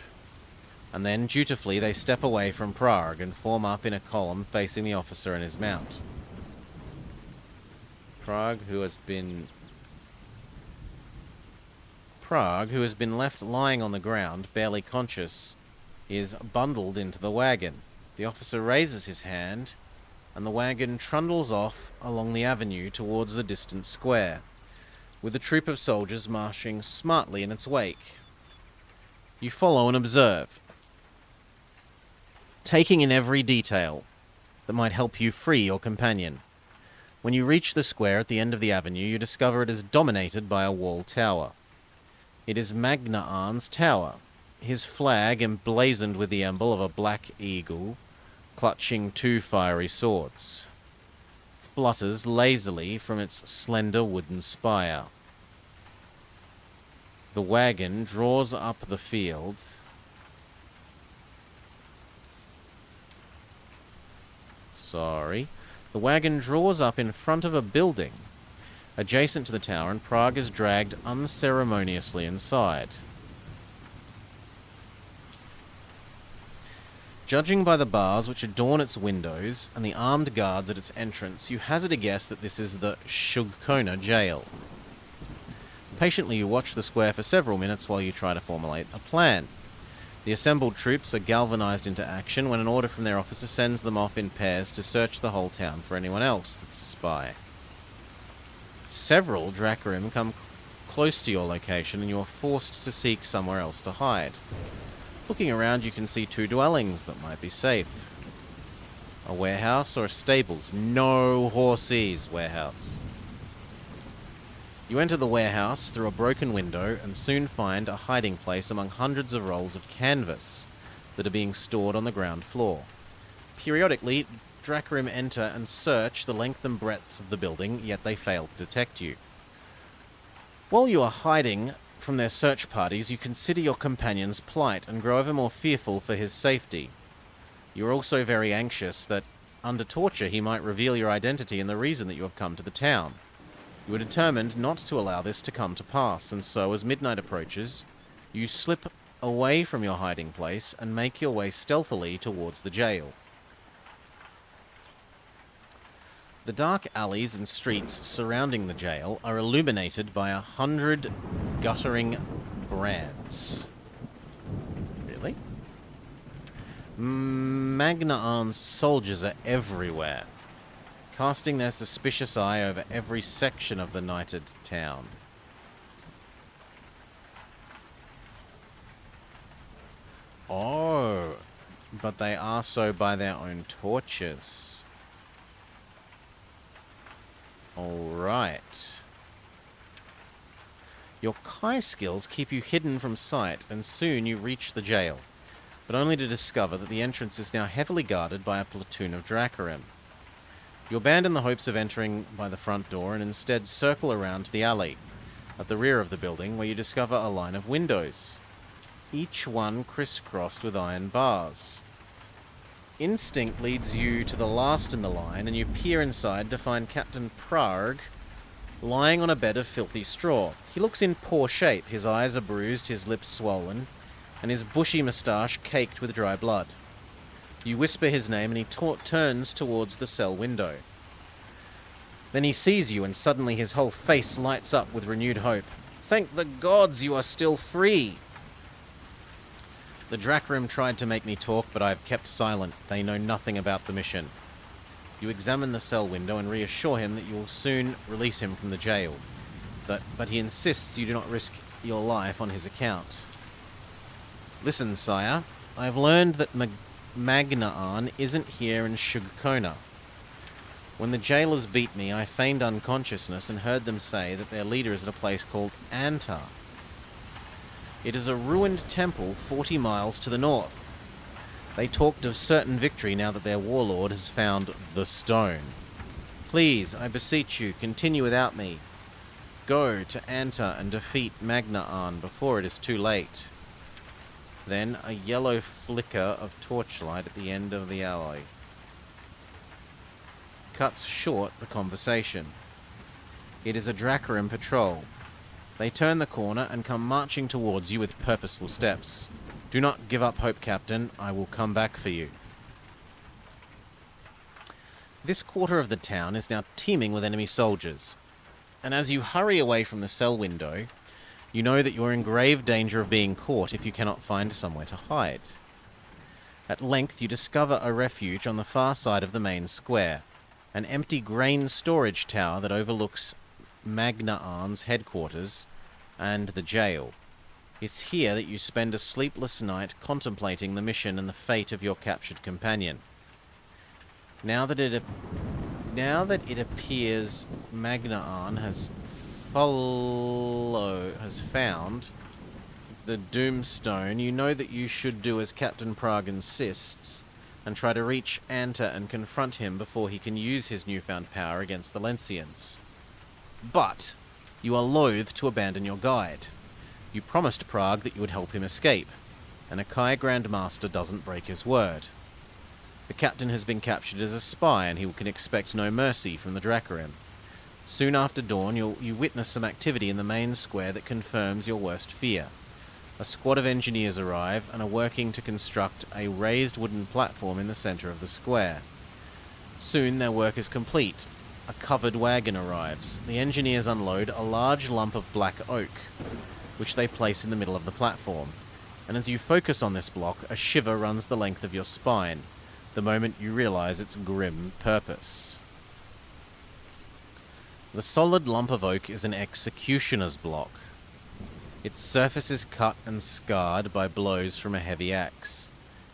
A: and then, dutifully, they step away from Prague and form up in a column facing the officer and his mount. Prague, who has been left lying on the ground, barely conscious, is bundled into the wagon. The officer raises his hand, and the wagon trundles off along the avenue towards the distant square, with a troop of soldiers marching smartly in its wake. You follow and observe, taking in every detail that might help you free your companion. When you reach the square at the end of the avenue, you discover it is dominated by a wall tower. It is Magnaan's tower, his flag emblazoned with the emblem of a black eagle clutching two fiery swords, flutters lazily from its slender wooden spire. The wagon draws up the field. The wagon draws up in front of a building adjacent to the tower, and Prague is dragged unceremoniously inside. Judging by the bars which adorn its windows and the armed guards at its entrance, you hazard a guess that this is the Shugkona jail. Patiently you watch the square for several minutes while you try to formulate a plan. The assembled troops are galvanized into action when an order from their officer sends them off in pairs to search the whole town for anyone else that's a spy. Several Dracarim come close to your location, and you are forced to seek somewhere else to hide. Looking around, you can see two dwellings that might be safe. A warehouse or a stables. No horses warehouse. You enter the warehouse through a broken window and soon find a hiding place among hundreds of rolls of canvas that are being stored on the ground floor. Periodically, Dracarim enter and search the length and breadth of the building, yet they fail to detect you. While you are hiding from their search parties, you consider your companion's plight and grow ever more fearful for his safety. You are also very anxious that, under torture, he might reveal your identity and the reason that you have come to the town. You are determined not to allow this to come to pass, and so, as midnight approaches, you slip away from your hiding place and make your way stealthily towards the jail. The dark alleys and streets surrounding the jail are illuminated by 100 guttering brands. Really? Magnaan's soldiers are everywhere, casting their suspicious eye over every section of the nighted town. Oh, but they are so by their own torches. Alright. Your Kai skills keep you hidden from sight, and soon you reach the jail, but only to discover that the entrance is now heavily guarded by a platoon of Dracarim. You abandon the hopes of entering by the front door and instead circle around to the alley, at the rear of the building, where you discover a line of windows, each one crisscrossed with iron bars. Instinct leads you to the last in the line, and you peer inside to find Captain Prague lying on a bed of filthy straw. He looks in poor shape. His eyes are bruised, his lips swollen, and his bushy moustache caked with dry blood. You whisper his name and he turns towards the cell window. Then he sees you and suddenly his whole face lights up with renewed hope. Thank the gods you are still free! The Drakrim tried to make me talk, but I have kept silent. They know nothing about the mission. You examine the cell window and reassure him that you will soon release him from the jail. But he insists you do not risk your life on his account. Listen, sire. I have learned that Magnaan isn't here in Shugkona. When the jailers beat me, I feigned unconsciousness and heard them say that their leader is at a place called Antar. It is a ruined temple 40 miles to the north. They talked of certain victory now that their warlord has found the stone. Please, I beseech you, continue without me. Go to Antar and defeat Magnaan before it is too late. Then a yellow flicker of torchlight at the end of the alley cuts short the conversation. It is a Drakrim patrol. They turn the corner and come marching towards you with purposeful steps. Do not give up hope, Captain. I will come back for you. This quarter of the town is now teeming with enemy soldiers, and as you hurry away from the cell window, you know that you are in grave danger of being caught if you cannot find somewhere to hide. At length you discover a refuge on the far side of the main square, an empty grain storage tower that overlooks Magnaan's headquarters and the jail. It's here that you spend a sleepless night contemplating the mission and the fate of your captured companion. Now that it appears Magnaan has found the Doomstone, you know that you should do as Captain Prague insists and try to reach Antar and confront him before he can use his newfound power against the Lencians. But you are loath to abandon your guide. You promised Prague that you would help him escape, and Akai Grandmaster doesn't break his word. The captain has been captured as a spy, and he can expect no mercy from the Drakrim. Soon after dawn, you witness some activity in the main square that confirms your worst fear. A squad of engineers arrive and are working to construct a raised wooden platform in the center of the square. Soon their work is complete. A covered wagon arrives. The engineers unload a large lump of black oak, which they place in the middle of the platform. And as you focus on this block, a shiver runs the length of your spine, the moment you realize its grim purpose. The solid lump of oak is an executioner's block. Its surface is cut and scarred by blows from a heavy axe,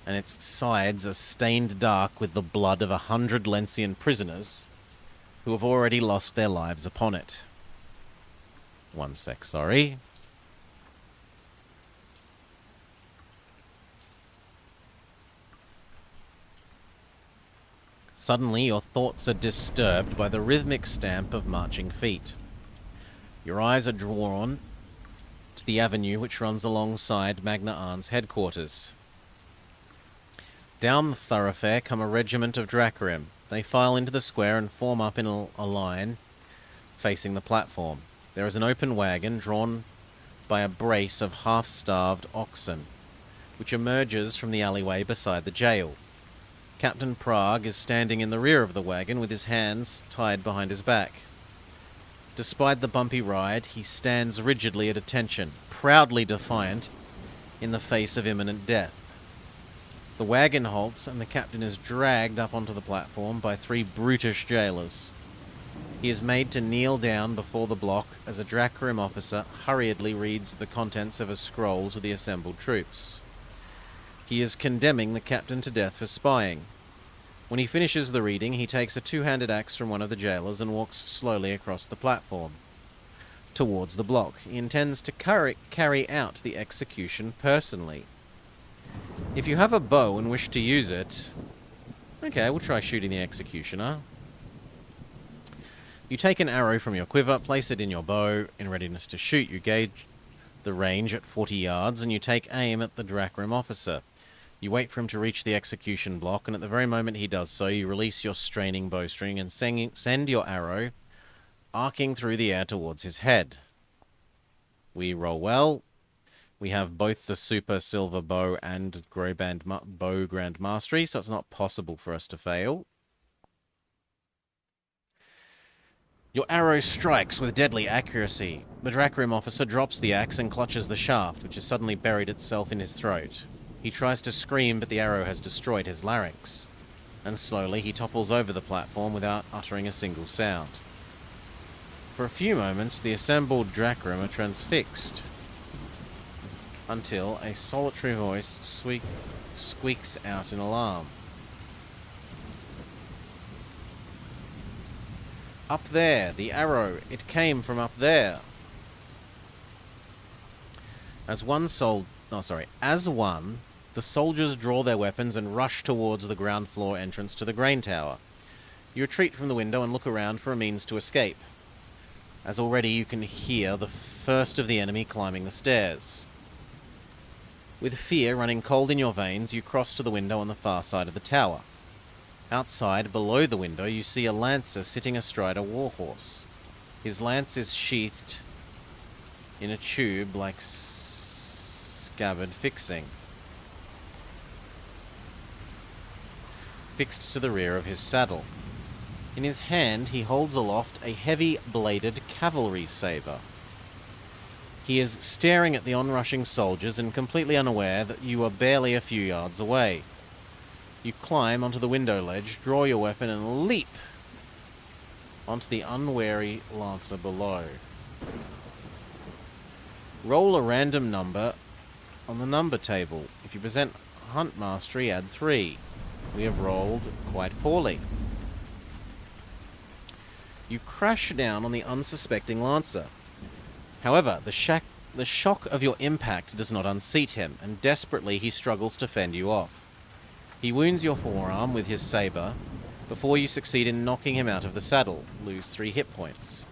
A: and its sides are stained dark with the blood of 100 Lencian prisoners who have already lost their lives upon it. One sec, sorry. Suddenly, your thoughts are disturbed by the rhythmic stamp of marching feet. Your eyes are drawn to the avenue which runs alongside Magnaan's headquarters. Down the thoroughfare come a regiment of Drakrim. They file into the square and form up in a line facing the platform. There is an open wagon drawn by a brace of half-starved oxen, which emerges from the alleyway beside the jail. Captain Prague is standing in the rear of the wagon with his hands tied behind his back. Despite the bumpy ride, he stands rigidly at attention, proudly defiant in the face of imminent death. The wagon halts and the captain is dragged up onto the platform by 3 brutish jailers. He is made to kneel down before the block as a Drakrim officer hurriedly reads the contents of a scroll to the assembled troops. He is condemning the captain to death for spying. When he finishes the reading, he takes a 2-handed axe from one of the jailers and walks slowly across the platform towards the block. He intends to carry out the execution personally. If you have a bow and wish to use it... Okay, we'll try shooting the executioner. You take an arrow from your quiver, place it in your bow. In readiness to shoot, you gauge the range at 40 yards, and you take aim at the Drakrim officer. You wait for him to reach the execution block, and at the very moment he does so, you release your straining bowstring and send your arrow arcing through the air towards his head. We roll well. We have both the Super Silver Bow and Bow Grand Mastery, so it's not possible for us to fail. Your arrow strikes with deadly accuracy. The Drakrim officer drops the axe and clutches the shaft, which has suddenly buried itself in his throat. He tries to scream, but the arrow has destroyed his larynx. And slowly he topples over the platform without uttering a single sound. For a few moments, the assembled Drakrim are transfixed, until a solitary voice squeaks out in alarm. Up there, the arrow, it came from up there. As one, the soldiers draw their weapons and rush towards the ground floor entrance to the grain tower. You retreat from the window and look around for a means to escape, as already you can hear the first of the enemy climbing the stairs. With fear running cold in your veins, you cross to the window on the far side of the tower. Outside, below the window, you see a lancer sitting astride a warhorse. His lance is sheathed in a tube like scabbard fixing, fixed to the rear of his saddle. In his hand, he holds aloft a heavy-bladed cavalry saber. He is staring at the onrushing soldiers and completely unaware that you are barely a few yards away. You climb onto the window ledge, draw your weapon, and leap onto the unwary lancer below. Roll a random number on the number table. If you present Hunt Mastery, add 3. We have rolled quite poorly. You crash down on the unsuspecting lancer. However, the shock of your impact does not unseat him, and desperately he struggles to fend you off. He wounds your forearm with his saber before you succeed in knocking him out of the saddle, lose 3 hit points.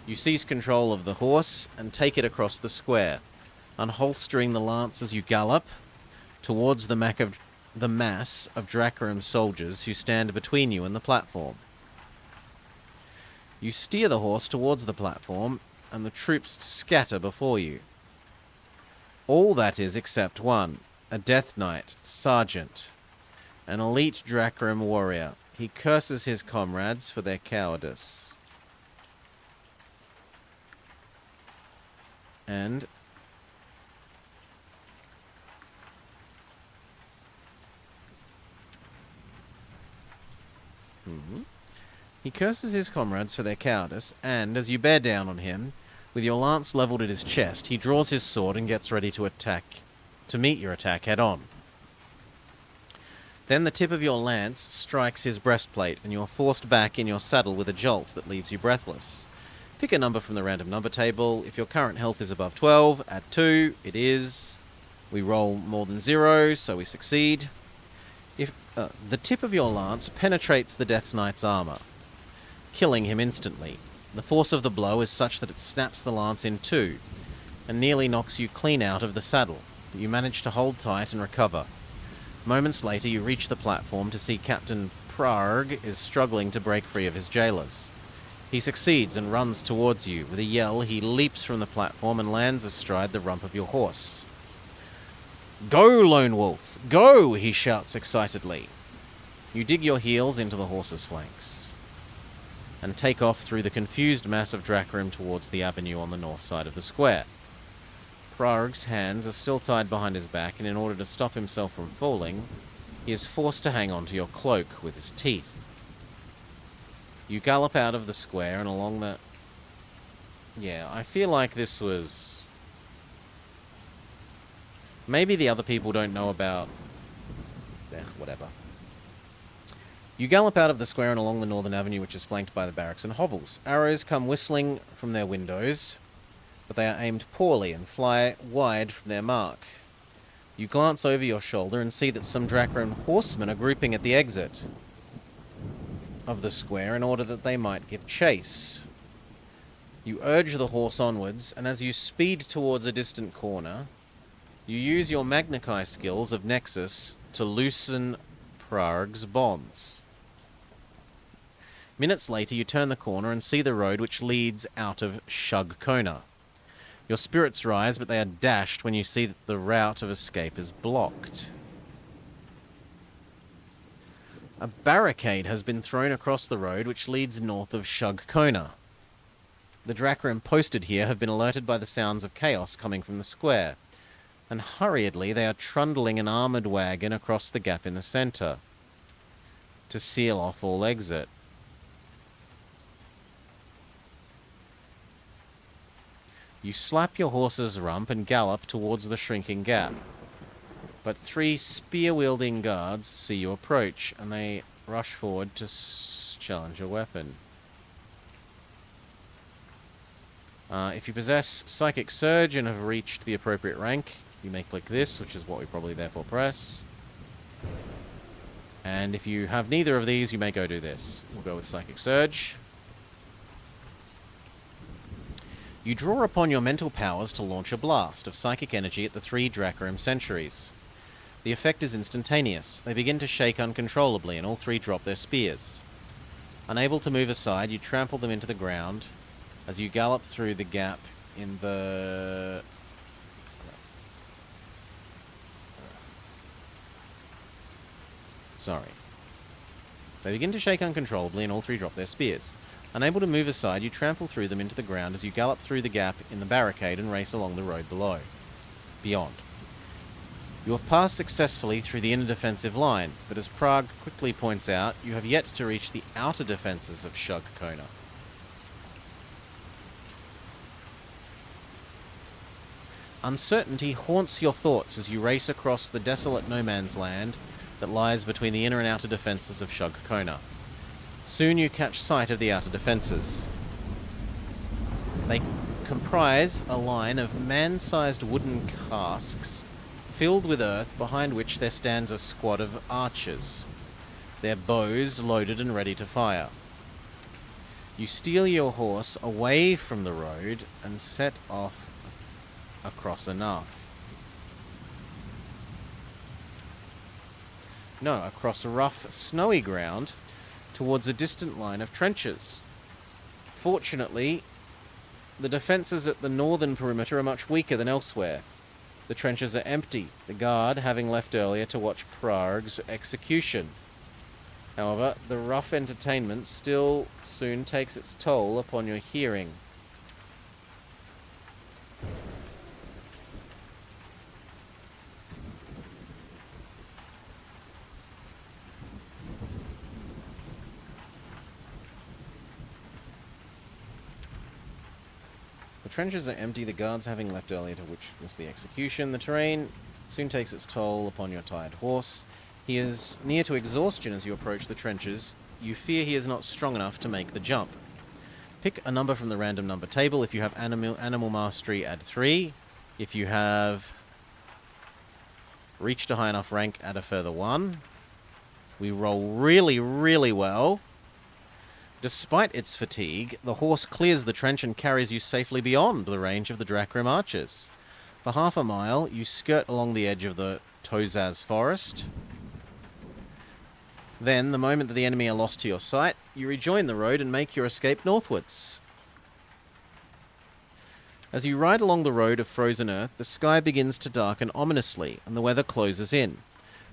A: You seize control of the horse and take it across the square, unholstering the lance as you gallop towards the mass of Drakrim soldiers who stand between you and the platform. You steer the horse towards the platform, and the troops scatter before you. All that is except one, a Death Knight, Sergeant, an elite Drakrim warrior. He curses his comrades for their cowardice. And he curses his comrades for their cowardice, and as you bear down on him, with your lance leveled at his chest, he draws his sword and gets ready to meet your attack head on. Then the tip of your lance strikes his breastplate, and you are forced back in your saddle with a jolt that leaves you breathless. Pick a number from the random number table. If your current health is above 12, add 2. It is. We roll more than 0, so we succeed. If the tip of your lance penetrates the Death Knight's armor, killing him instantly. The force of the blow is such that it snaps the lance in 2 and nearly knocks you clean out of the saddle, but you manage to hold tight and recover. Moments later, you reach the platform to see Captain Prarg is struggling to break free of his jailers. He succeeds and runs towards you. With a yell, he leaps from the platform and lands astride the rump of your horse. "Go, Lone Wolf! Go!" he shouts excitedly. You dig your heels into the horse's flanks and take off through the confused mass of Drakrim towards the avenue on the north side of the square. Prarg's hands are still tied behind his back, and in order to stop himself from falling, he is forced to hang on to your cloak with his teeth. You gallop out of the square and along the... Yeah, I feel like this was... Maybe the other people don't know about... whatever. You gallop out of the square and along the northern avenue, which is flanked by the barracks and hovels. Arrows come whistling from their windows, but they are aimed poorly and fly wide from their mark. You glance over your shoulder and see that some Drakrim horsemen are grouping at the exit of the square in order that they might give chase. You urge the horse onwards, and as you speed towards a distant corner, you use your Magnakai skills of Nexus to loosen Prarg's bonds. Minutes later, you turn the corner and see the road which leads out of Shug Kona. Your spirits rise, but they are dashed when you see that the route of escape is blocked. A barricade has been thrown across the road which leads north of Shug Kona. The Drakrim posted here have been alerted by the sounds of chaos coming from the square, and hurriedly they are trundling an armoured wagon across the gap in the centre to seal off all exit. You slap your horse's rump and gallop towards the shrinking gap. But 3 spear-wielding guards see you approach, and they rush forward to challenge your weapon. If you possess Psychic Surge and have reached the appropriate rank, you may click this, which is what we probably therefore press. And if you have neither of these, you may go do this. We'll go with Psychic Surge. You draw upon your mental powers to launch a blast of psychic energy at the 3 Drakrim sentries. The effect is instantaneous. They begin to shake uncontrollably, and all 3 drop their spears. Unable to move aside, you trample them into the ground as you gallop through the gap in the... Sorry. They begin to shake uncontrollably, and all 3 drop their spears. Unable to move aside, you trample through them into the ground as you gallop through the gap in the barricade and race along the road below. Beyond. You have passed successfully through the inner defensive line, but as Prague quickly points out, you have yet to reach the outer defences of Shug Kona. Uncertainty haunts your thoughts as you race across the desolate no-man's land that lies between the inner and outer defences of Shug Kona. Soon you catch sight of the outer defences. They comprise a line of man-sized wooden casks filled with earth, behind which there stands a squad of archers, their bows loaded and ready to fire. You steal your horse away from the road and set off across across rough, snowy ground towards a distant line of trenches. Fortunately, the defences at the northern perimeter are much weaker than elsewhere. The trenches are empty, the guard having left earlier to watch Prague's execution. However, the rough entertainment still soon takes its toll upon your hearing. The trenches are empty, the guards having left earlier to witness the execution. The terrain soon takes its toll upon your tired horse. He is near to exhaustion as you approach the trenches. You fear he is not strong enough to make the jump. Pick a number from the random number table. If you have animal mastery, add 3. If you have reached a high enough rank, add a further 1. We roll really, really well. Despite its fatigue, the horse clears the trench and carries you safely beyond the range of the Drakrim archers. For half a mile, you skirt along the edge of the Tozaz forest. Then, the moment that the enemy are lost to your sight, you rejoin the road and make your escape northwards. As you ride along the road of frozen earth, the sky begins to darken ominously, and the weather closes in.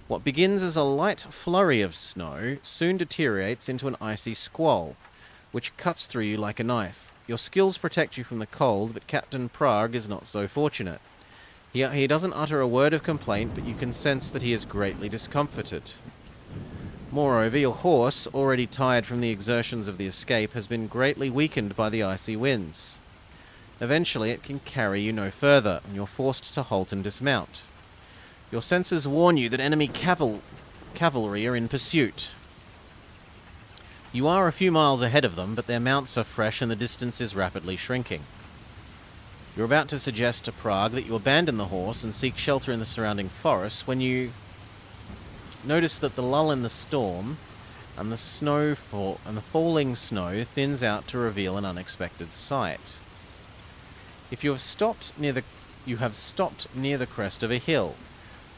A: What begins as a light flurry of snow soon deteriorates into an icy squall, which cuts through you like a knife. Your skills protect you from the cold, but Captain Prague is not so fortunate. He doesn't utter a word of complaint, but you can sense that he is greatly discomforted. Moreover, your horse, already tired from the exertions of the escape, has been greatly weakened by the icy winds. Eventually, it can carry you no further, and you're forced to halt and dismount. Your senses warn you that enemy cavalry are in pursuit. You are a few miles ahead of them, but their mounts are fresh and the distance is rapidly shrinking. You're about to suggest to Prague that you abandon the horse and seek shelter in the surrounding forests when you notice that the lull in the storm and the falling snow thins out to reveal an unexpected sight. You have stopped near the crest of a hill.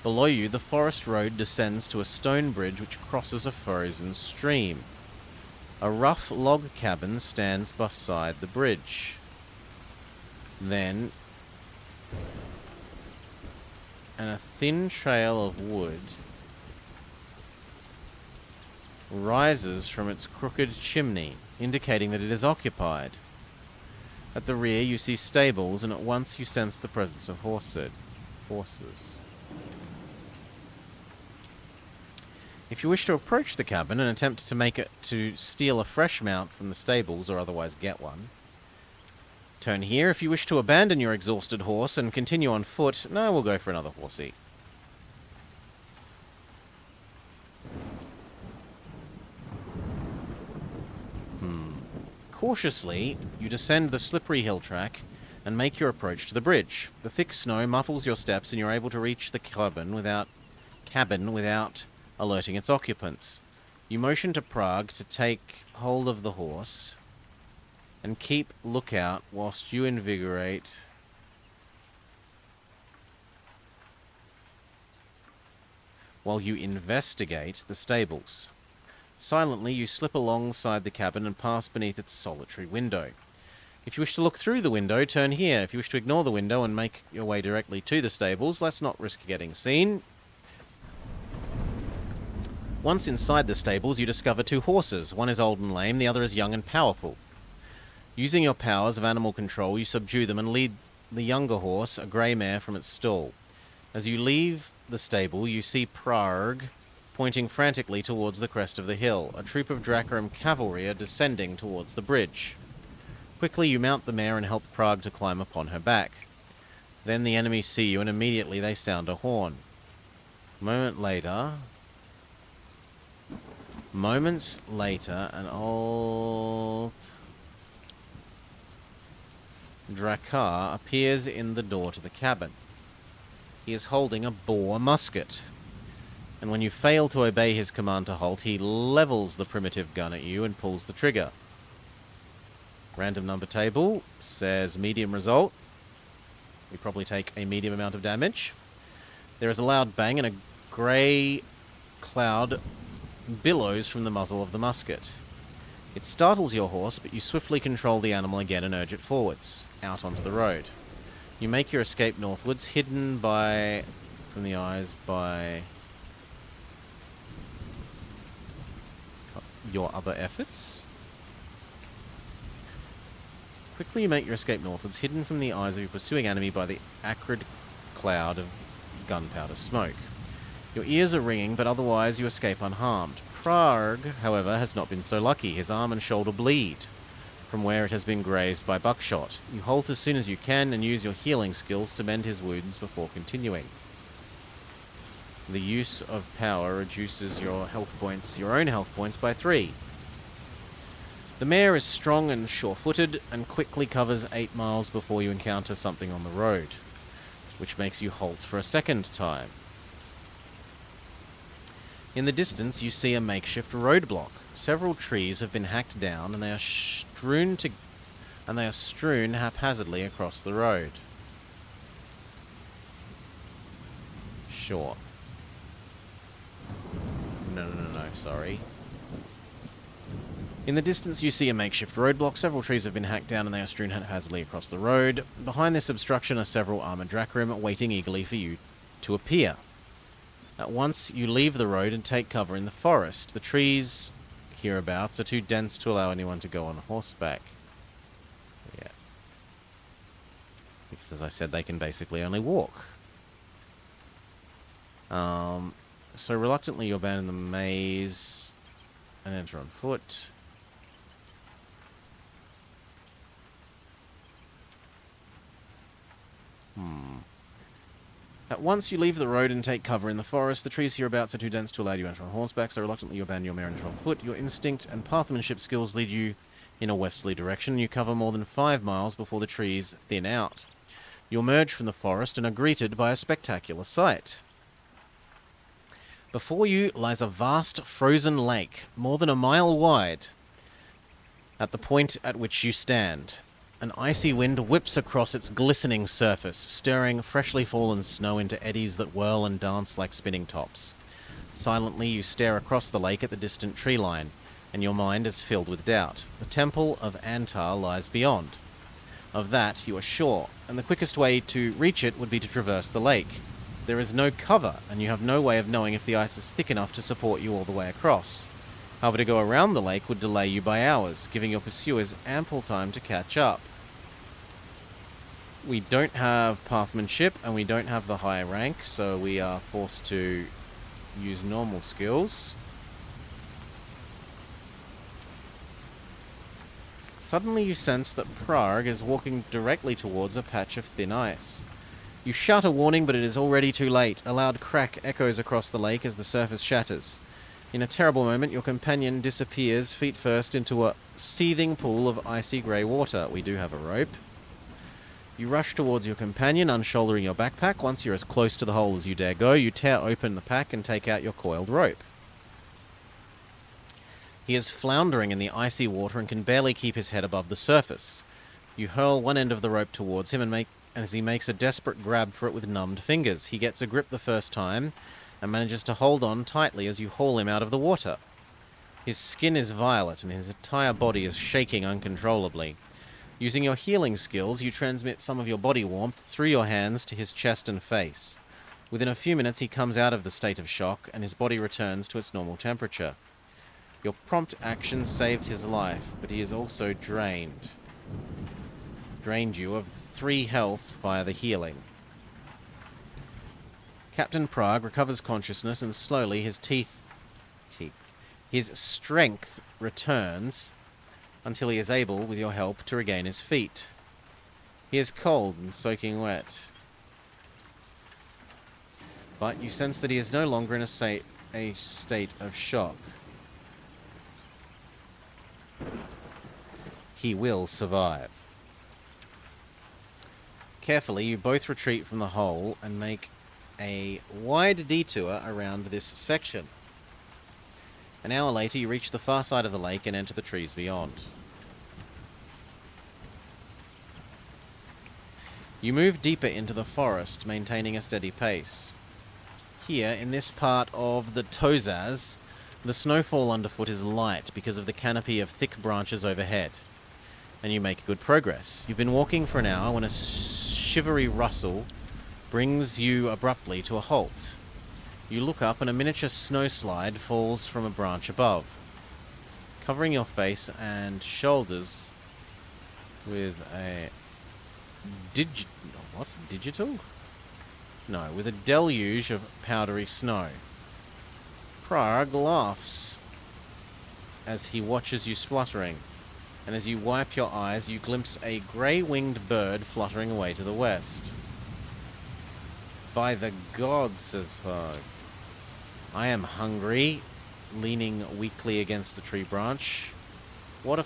A: Below you, the forest road descends to a stone bridge which crosses a frozen stream. A rough log cabin stands beside the bridge. Then, And a thin trail of wood rises from its crooked chimney, indicating that it is occupied. At the rear, you see stables, and at once you sense the presence of horses. If you wish to approach the cabin and attempt to steal a fresh mount from the stables or otherwise get one, turn here. If you wish to abandon your exhausted horse and continue on foot, no, we'll go for another horsey. Cautiously, you descend the slippery hill track and make your approach to the bridge. The thick snow muffles your steps and you're able to reach the cabin without alerting its occupants. You motion to Prague to take hold of the horse and keep lookout whilst you investigate the stables. Silently, you slip alongside the cabin and pass beneath its solitary window. If you wish to look through the window, turn here. If you wish to ignore the window and make your way directly to the stables, let's not risk getting seen. Once inside the stables, you discover two horses. One is old and lame, the other is young and powerful. Using your powers of animal control, you subdue them and lead the younger horse, a grey mare, from its stall. As you leave the stable, you see Prague pointing frantically towards the crest of the hill. A troop of Dracarim cavalry are descending towards the bridge. Quickly, you mount the mare and help Prague to climb upon her back. Then the enemies see you, and immediately they sound a horn. Moments later, an old Drakkar appears in the door to the cabin. He is holding a boar musket, and when you fail to obey his command to halt, he levels the primitive gun at you and pulls the trigger. Random number table says medium result. We probably take a medium amount of damage. There is a loud bang and a grey cloud billows from the muzzle of the musket. It startles your horse, but you swiftly control the animal again and urge it forwards, out onto the road. You make your escape northwards, hidden from the eyes by your other efforts. Quickly you make your escape northwards, hidden from the eyes of your pursuing enemy by the acrid cloud of gunpowder smoke. Your ears are ringing, but otherwise you escape unharmed. Prague, however, has not been so lucky. His arm and shoulder bleed from where it has been grazed by buckshot. You halt as soon as you can and use your healing skills to mend his wounds before continuing. The use of power reduces your own health points by 3. The mare is strong and sure-footed and quickly covers 8 miles before you encounter something on the road, which makes you halt for a second time. In the distance, you see a makeshift roadblock. Several trees have been hacked down, and they are strewn haphazardly across the road. Sure. No, sorry. In the distance, you see a makeshift roadblock. Several trees have been hacked down, and they are strewn haphazardly across the road. Behind this obstruction are several armored Dracarim waiting eagerly for you to appear. At once, you leave the road and take cover in the forest. The trees hereabouts are too dense to allow anyone to go on horseback. Yes. Because, as I said, they can basically only walk. So reluctantly you abandon the maze and enter on foot. At once you leave the road and take cover in the forest. The trees hereabouts are too dense to allow you to enter on horseback, so reluctantly you abandon your mare and enter on foot. Your instinct and pathmanship skills lead you in a westerly direction. You cover more than 5 miles before the trees thin out. You emerge from the forest and are greeted by a spectacular sight. Before you lies a vast frozen lake, more than a mile wide, at the point at which you stand. An icy wind whips across its glistening surface, stirring freshly fallen snow into eddies that whirl and dance like spinning tops. Silently, you stare across the lake at the distant tree line, and your mind is filled with doubt. The temple of Antar lies beyond. Of that you are sure, and the quickest way to reach it would be to traverse the lake. There is no cover, and you have no way of knowing if the ice is thick enough to support you all the way across. However, to go around the lake would delay you by hours, giving your pursuers ample time to catch up. We don't have pathmanship, and we don't have the high rank, so we are forced to use normal skills. Suddenly you sense that Prague is walking directly towards a patch of thin ice. You shout a warning, but it is already too late. A loud crack echoes across the lake as the surface shatters. In a terrible moment, your companion disappears feet first into a seething pool of icy grey water. We do have a rope. You rush towards your companion, unshouldering your backpack. Once you're as close to the hole as you dare go, you tear open the pack and take out your coiled rope. He is floundering in the icy water and can barely keep his head above the surface. You hurl one end of the rope towards him, and as he makes a desperate grab for it with numbed fingers. He gets a grip the first time, and manages to hold on tightly as you haul him out of the water. His skin is violet, and his entire body is shaking uncontrollably. Using your healing skills, you transmit some of your body warmth through your hands to his chest and face. Within a few minutes, he comes out of the state of shock, and his body returns to its normal temperature. Your prompt action saved his life, but he is also drained. Drained you of 3 health via the healing. Captain Prague recovers consciousness, and slowly his his strength returns until he is able, with your help, to regain his feet. He is cold and soaking wet. But you sense that he is no longer in a state of shock. He will survive. Carefully, you both retreat from the hole and make a wide detour around this section. An hour later, you reach the far side of the lake and enter the trees beyond. You move deeper into the forest, maintaining a steady pace. Here, in this part of the Tozaz, the snowfall underfoot is light because of the canopy of thick branches overhead, and you make good progress. You've been walking for an hour when a shivery rustle brings you abruptly to a halt. You look up and a miniature snowslide falls from a branch above, covering your face and shoulders with a digital? No, with a deluge of powdery snow. Prague laughs as he watches you spluttering, and as you wipe your eyes, you glimpse a grey-winged bird fluttering away to the west. By the gods, says Prague. I am hungry, leaning weakly against the tree branch. What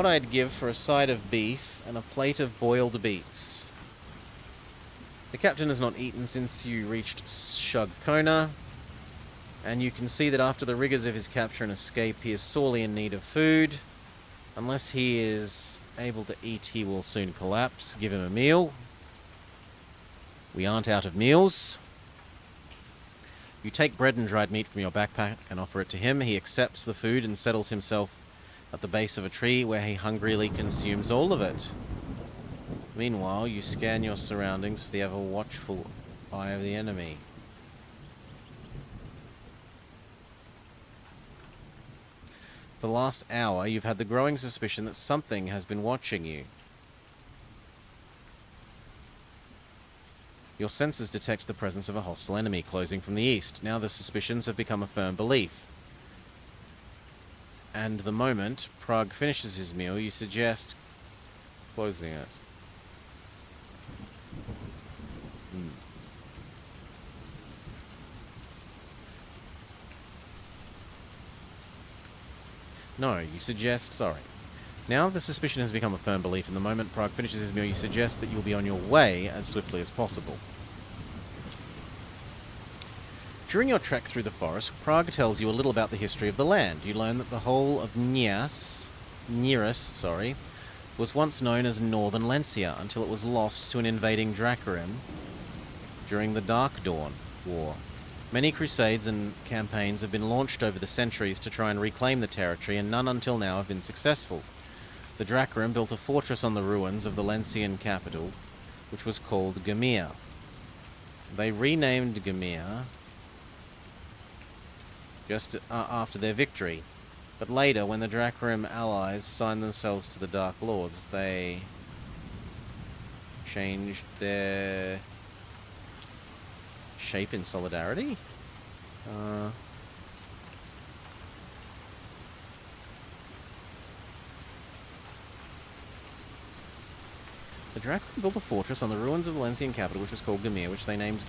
A: I'd give for a side of beef and a plate of boiled beets. The captain has not eaten since you reached Shugkona, and you can see that after the rigors of his capture and escape, he is sorely in need of food. Unless he is able to eat, he will soon collapse. Give him a meal. We aren't out of meals. You take bread and dried meat from your backpack and offer it to him. He accepts the food and settles himself at the base of a tree where he hungrily consumes all of it. Meanwhile, you scan your surroundings for the ever-watchful eye of the enemy. For the last hour, you've had the growing suspicion that something has been watching you. Your senses detect the presence of a hostile enemy closing from the east. Now the suspicions have become a firm belief. And the moment Prague finishes his meal, you suggest closing it. No, you suggest... Sorry. Now the suspicion has become a firm belief, and the moment Prague finishes his meal, you suggest that you'll be on your way as swiftly as possible. During your trek through the forest, Prague tells you a little about the history of the land. You learn that the whole of Nearus, was once known as Northern Lencia until it was lost to an invading Dracarim during the Dark Dawn War. Many crusades and campaigns have been launched over the centuries to try and reclaim the territory, and none until now have been successful. the Drakrim built a fortress on the ruins of the Lencian capital, which was called Gamir. They renamed Gamir just after their victory, but later, when the Drakrim allies signed themselves to the Dark Lords, they changed their shape in solidarity? The Drakrim built a fortress on the ruins of the Lencian capital, which was called Gamir, which they named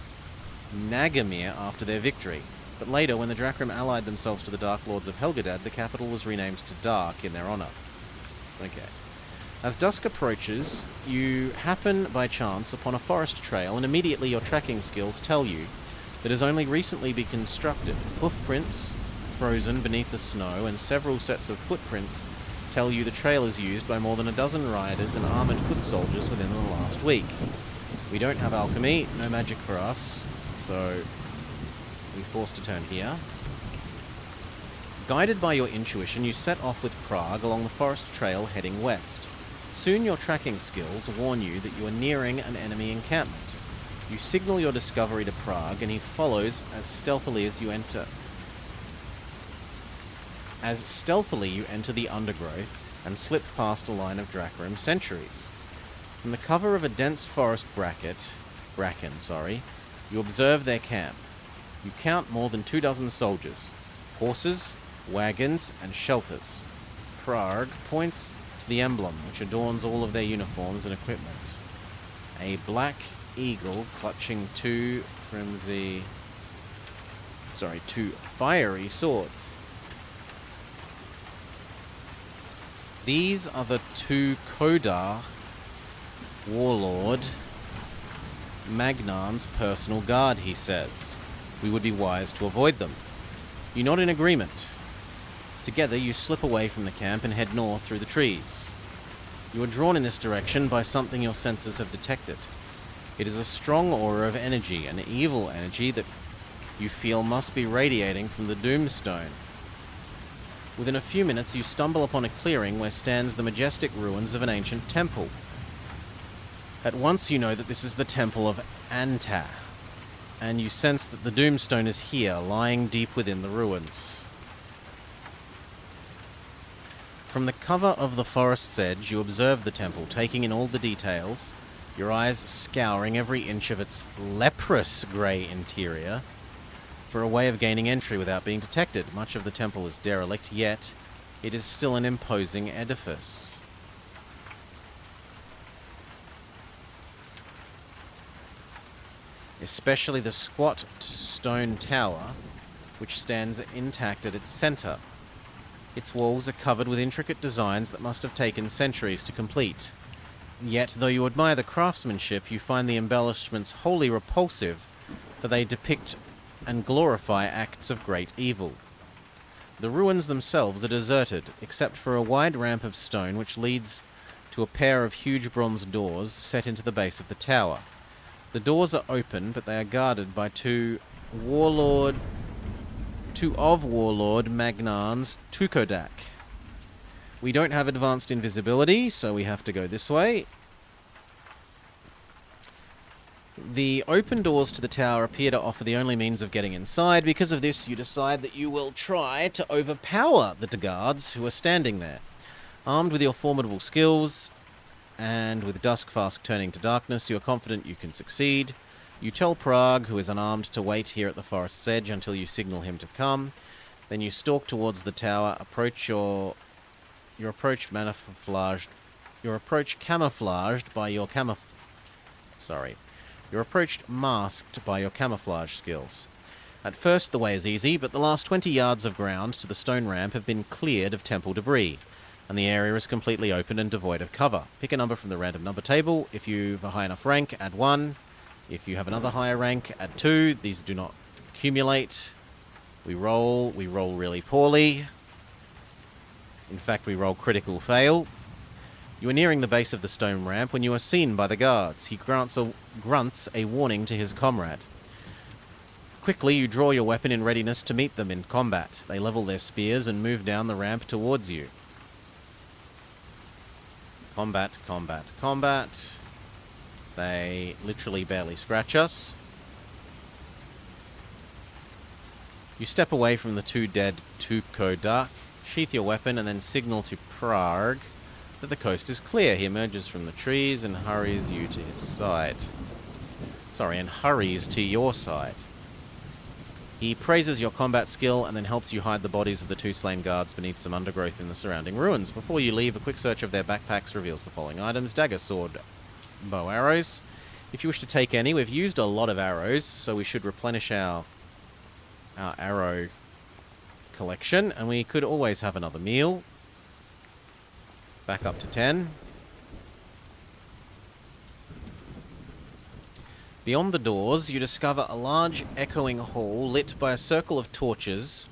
A: Nagamir after their victory. But later, when the Drakrim allied themselves to the Dark Lords of Helgedad, the capital was renamed to Dark in their honor. Okay. As dusk approaches, you happen by chance upon a forest trail, and immediately your tracking skills tell you that it has only recently been constructed. Hoofprints frozen beneath the snow and several sets of footprints tell you the trail is used by more than a dozen riders and armored foot soldiers within the last week. We don't have alchemy, no magic for us, so we're forced to turn here. Guided by your intuition, you set off with Prague along the forest trail heading west. Soon your tracking skills warn you that you are nearing an enemy encampment. You signal your discovery to Prague, and he follows as stealthily as you enter. As stealthily you enter the undergrowth and slip past a line of Drakrim sentries. From the cover of a dense forest bracken, you observe their camp. You count more than 24 soldiers, horses, wagons, and shelters. Prague points to the emblem which adorns all of their uniforms and equipment. A black eagle clutching two fiery swords. These are the two Kodar warlord Magnan's personal guard, he says. We would be wise to avoid them. You nod in agreement. Together you slip away from the camp and head north through the trees. You are drawn in this direction by something your senses have detected. It is a strong aura of energy, an evil energy that you feel must be radiating from the Doomstone. Within a few minutes, you stumble upon a clearing where stands the majestic ruins of an ancient temple. At once you know that this is the Temple of Antar, and you sense that the Doomstone is here, lying deep within the ruins. From the cover of the forest's edge, you observe the temple, taking in all the details, your eyes scouring every inch of its leprous grey interior for a way of gaining entry without being detected. Much of the temple is derelict, yet it is still an imposing edifice. Especially the squat stone tower, which stands intact at its center. Its walls are covered with intricate designs that must have taken centuries to complete. Yet, though you admire the craftsmanship, you find the embellishments wholly repulsive, for they depict and glorify acts of great evil. The ruins themselves are deserted, except for a wide ramp of stone which leads to a pair of huge bronze doors set into the base of the tower. The doors are open, but they are guarded by two of Warlord Magnan's Tukodak. We don't have advanced invisibility, so we have to go this way. The open doors to the tower appear to offer the only means of getting inside. Because of this, you decide that you will try to overpower the guards who are standing there. Armed with your formidable skills, and with dusk fast turning to darkness, you are confident you can succeed. You tell Prague, who is unarmed, to wait here at the forest's edge until you signal him to come. Then you stalk towards the tower, your approach camouflaged by your You're approached masked by your camouflage skills. At first the way is easy, but the last 20 yards of ground to the stone ramp have been cleared of temple debris, and the area is completely open and devoid of cover. Pick a number from the random number table. If you have a high enough rank, add 1. If you have another higher rank, add 2. These do not accumulate. We roll really poorly. In fact, we roll critical fail. You are nearing the base of the stone ramp when you are seen by the guards. He grunts a warning to his comrade. Quickly, you draw your weapon in readiness to meet them in combat. They level their spears and move down the ramp towards you. Combat, combat, combat. They literally barely scratch us. You step away from the two dead Tupko Dark, sheath your weapon, and then signal to Prague that the coast is clear. He emerges from the trees and hurries you to his side. And hurries to your side. He praises your combat skill and then helps you hide the bodies of the two slain guards beneath some undergrowth in the surrounding ruins. Before you leave, a quick search of their backpacks reveals the following items: dagger, sword, bow, arrows. If you wish to take any, we've used a lot of arrows, so we should replenish our arrow collection, and we could always have another meal. Back up to 10. Beyond the doors, you discover a large echoing hall lit by a circle of torches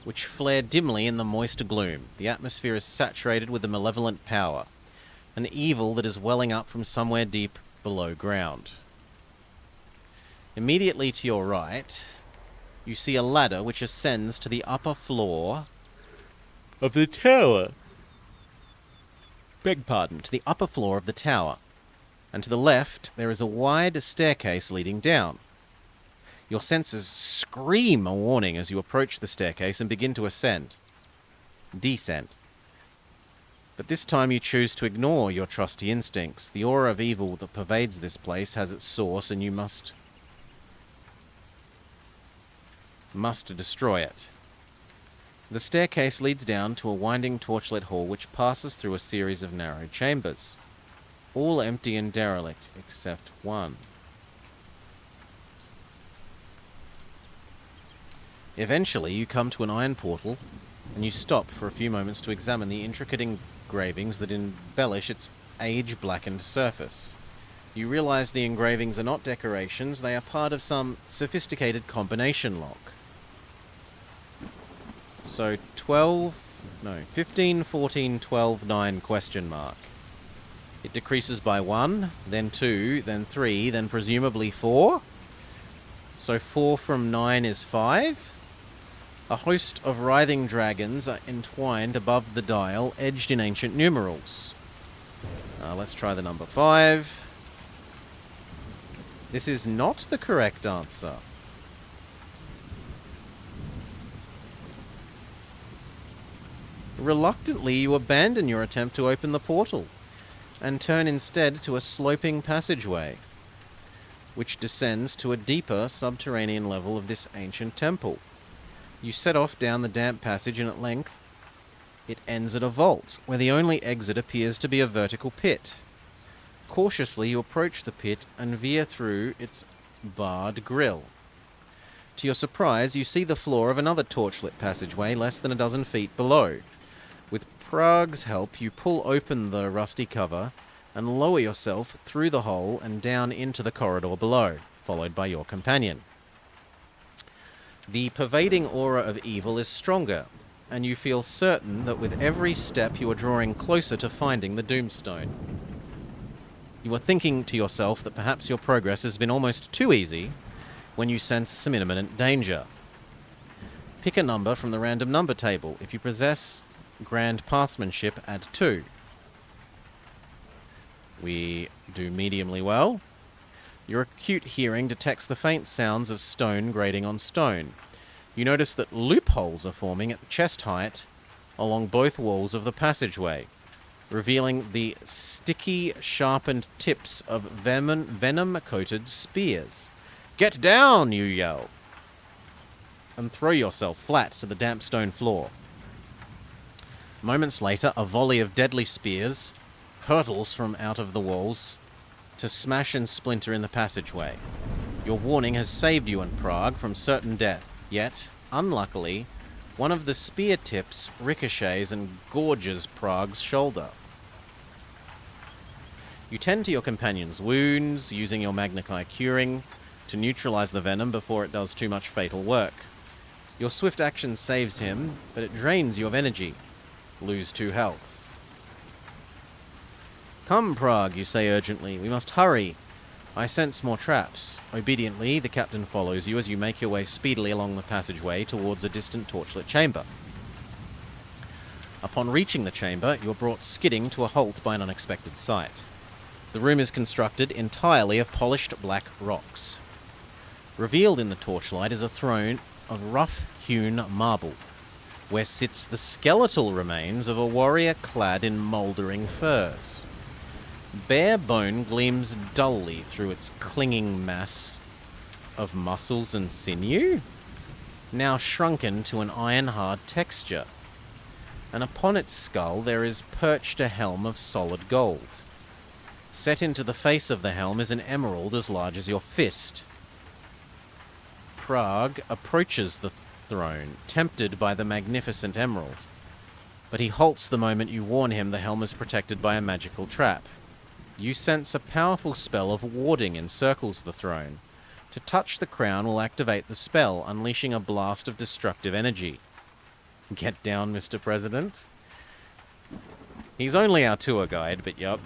A: which flare dimly in the moist gloom. The atmosphere is saturated with a malevolent power, an evil that is welling up from somewhere deep below ground. Immediately to your right, you see a ladder which ascends to the upper floor of the tower. To the upper floor of the tower. And to the left, there is a wide staircase leading down. Your senses scream a warning as you approach the staircase and begin to descend. But this time you choose to ignore your trusty instincts. The aura of evil that pervades this place has its source, and you must destroy it. The staircase leads down to a winding torchlit hall which passes through a series of narrow chambers. All empty and derelict, except one. Eventually, you come to an iron portal, and you stop for a few moments to examine the intricate engravings that embellish its age-blackened surface. You realize the engravings are not decorations, they are part of some sophisticated combination lock. So 15, 14, 12, 9, question mark. It decreases by 1, then 2, then 3, then presumably 4. So 4 from 9 is 5. A host of writhing dragons are entwined above the dial, edged in ancient numerals. Let's try the number 5. This is not the correct answer. Reluctantly, you abandon your attempt to open the portal and turn instead to a sloping passageway, which descends to a deeper subterranean level of this ancient temple. You set off down the damp passage, and at length it ends at a vault, where the only exit appears to be a vertical pit. Cautiously, you approach the pit and veer through its barred grille. To your surprise, you see the floor of another torchlit passageway less than a dozen feet below. With Prague's help, you pull open the rusty cover and lower yourself through the hole and down into the corridor below, followed by your companion. The pervading aura of evil is stronger, and you feel certain that with every step you are drawing closer to finding the Doomstone. You are thinking to yourself that perhaps your progress has been almost too easy when you sense some imminent danger. Pick a number from the random number table. If you possess Grand Pathmanship, add 2. We do mediumly well. Your acute hearing detects the faint sounds of stone grating on stone. You notice that loopholes are forming at chest height along both walls of the passageway, revealing the sticky, sharpened tips of venom-coated spears. "Get down!" you yell, and throw yourself flat to the damp stone floor. Moments later, a volley of deadly spears hurtles from out of the walls to smash and splinter in the passageway. Your warning has saved you and Prague from certain death, yet, unluckily, one of the spear tips ricochets and gorges Prague's shoulder. You tend to your companion's wounds, using your Magnakai curing to neutralize the venom before it does too much fatal work. Your swift action saves him, but it drains you of energy. Lose 2 health. "Come, Prague," you say urgently. "We must hurry. I sense more traps." Obediently, the captain follows you as you make your way speedily along the passageway towards a distant torchlit chamber. Upon reaching the chamber, you are brought skidding to a halt by an unexpected sight. The room is constructed entirely of polished black rocks. Revealed in the torchlight is a throne of rough-hewn marble, where sits the skeletal remains of a warrior clad in mouldering furs. Bare bone gleams dully through its clinging mass of muscles and sinew, now shrunken to an iron-hard texture, and upon its skull there is perched a helm of solid gold. Set into the face of the helm is an emerald as large as your fist. Prague approaches the throne, tempted by the magnificent emerald, but he halts the moment you warn him the helm is protected by a magical trap. You sense a powerful spell of warding encircles the throne. To touch the crown will activate the spell, unleashing a blast of destructive energy. Get down, Mr. President. He's only our tour guide, but yup.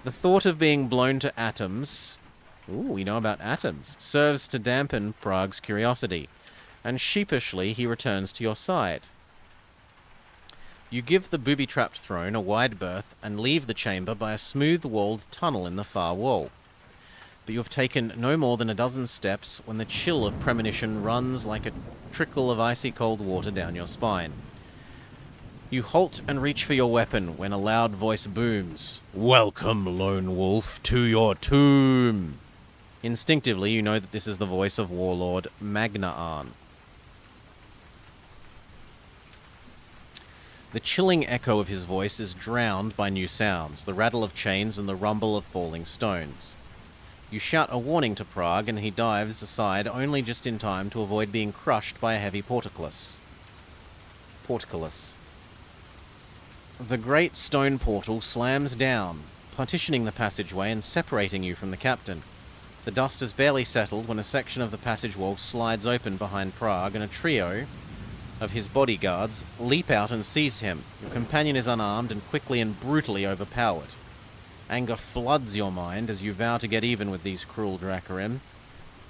A: The thought of being blown to atoms, we know about atoms, serves to dampen Prague's curiosity, and sheepishly he returns to your side. You give the booby-trapped throne a wide berth and leave the chamber by a smooth-walled tunnel in the far wall. But you have taken no more than a dozen steps when the chill of premonition runs like a trickle of icy cold water down your spine. You halt and reach for your weapon when a loud voice booms, "Welcome, Lone Wolf, to your tomb!" Instinctively, you know that this is the voice of Warlord Magnaan. The chilling echo of his voice is drowned by new sounds, the rattle of chains and the rumble of falling stones. You shout a warning to Prague, and he dives aside only just in time to avoid being crushed by a heavy portcullis. The great stone portal slams down, partitioning the passageway and separating you from the captain. The dust has barely settled when a section of the passage wall slides open behind Prague, and a trio of his bodyguards leap out and seize him. Your companion is unarmed and quickly and brutally overpowered. Anger floods your mind as you vow to get even with these cruel Dracarim,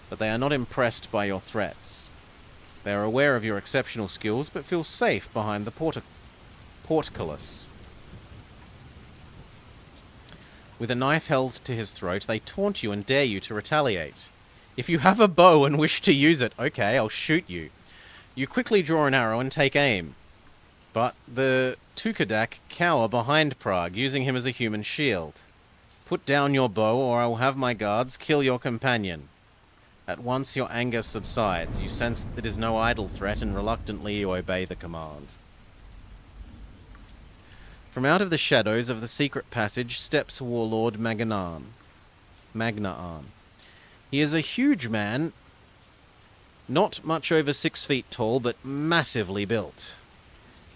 A: but they are not impressed by your threats. They are aware of your exceptional skills, but feel safe behind the portcullis. With a knife held to his throat, they taunt you and dare you to retaliate. If you have a bow and wish to use it, okay, I'll shoot you. You quickly draw an arrow and take aim. But the Tukadak cower behind Prague, using him as a human shield. Put down your bow, or I will have my guards kill your companion. At once your anger subsides. You sense that it is no idle threat, and reluctantly you obey the command. From out of the shadows of the secret passage steps Warlord Magnaan. He is a huge man, not much over 6 feet tall, but massively built.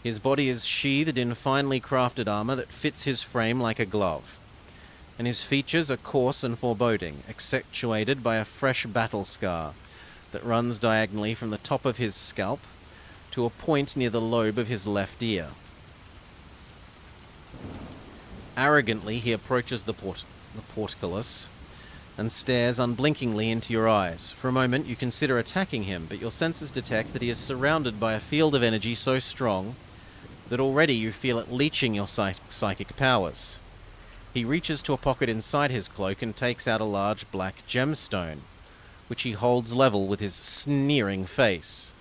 A: His body is sheathed in finely crafted armor that fits his frame like a glove, and his features are coarse and foreboding, accentuated by a fresh battle scar that runs diagonally from the top of his scalp to a point near the lobe of his left ear. Arrogantly, he approaches the portcullis and stares unblinkingly into your eyes. For a moment, you consider attacking him, but your senses detect that he is surrounded by a field of energy so strong that already you feel it leeching your psychic powers. He reaches to a pocket inside his cloak and takes out a large black gemstone, which he holds level with his sneering face.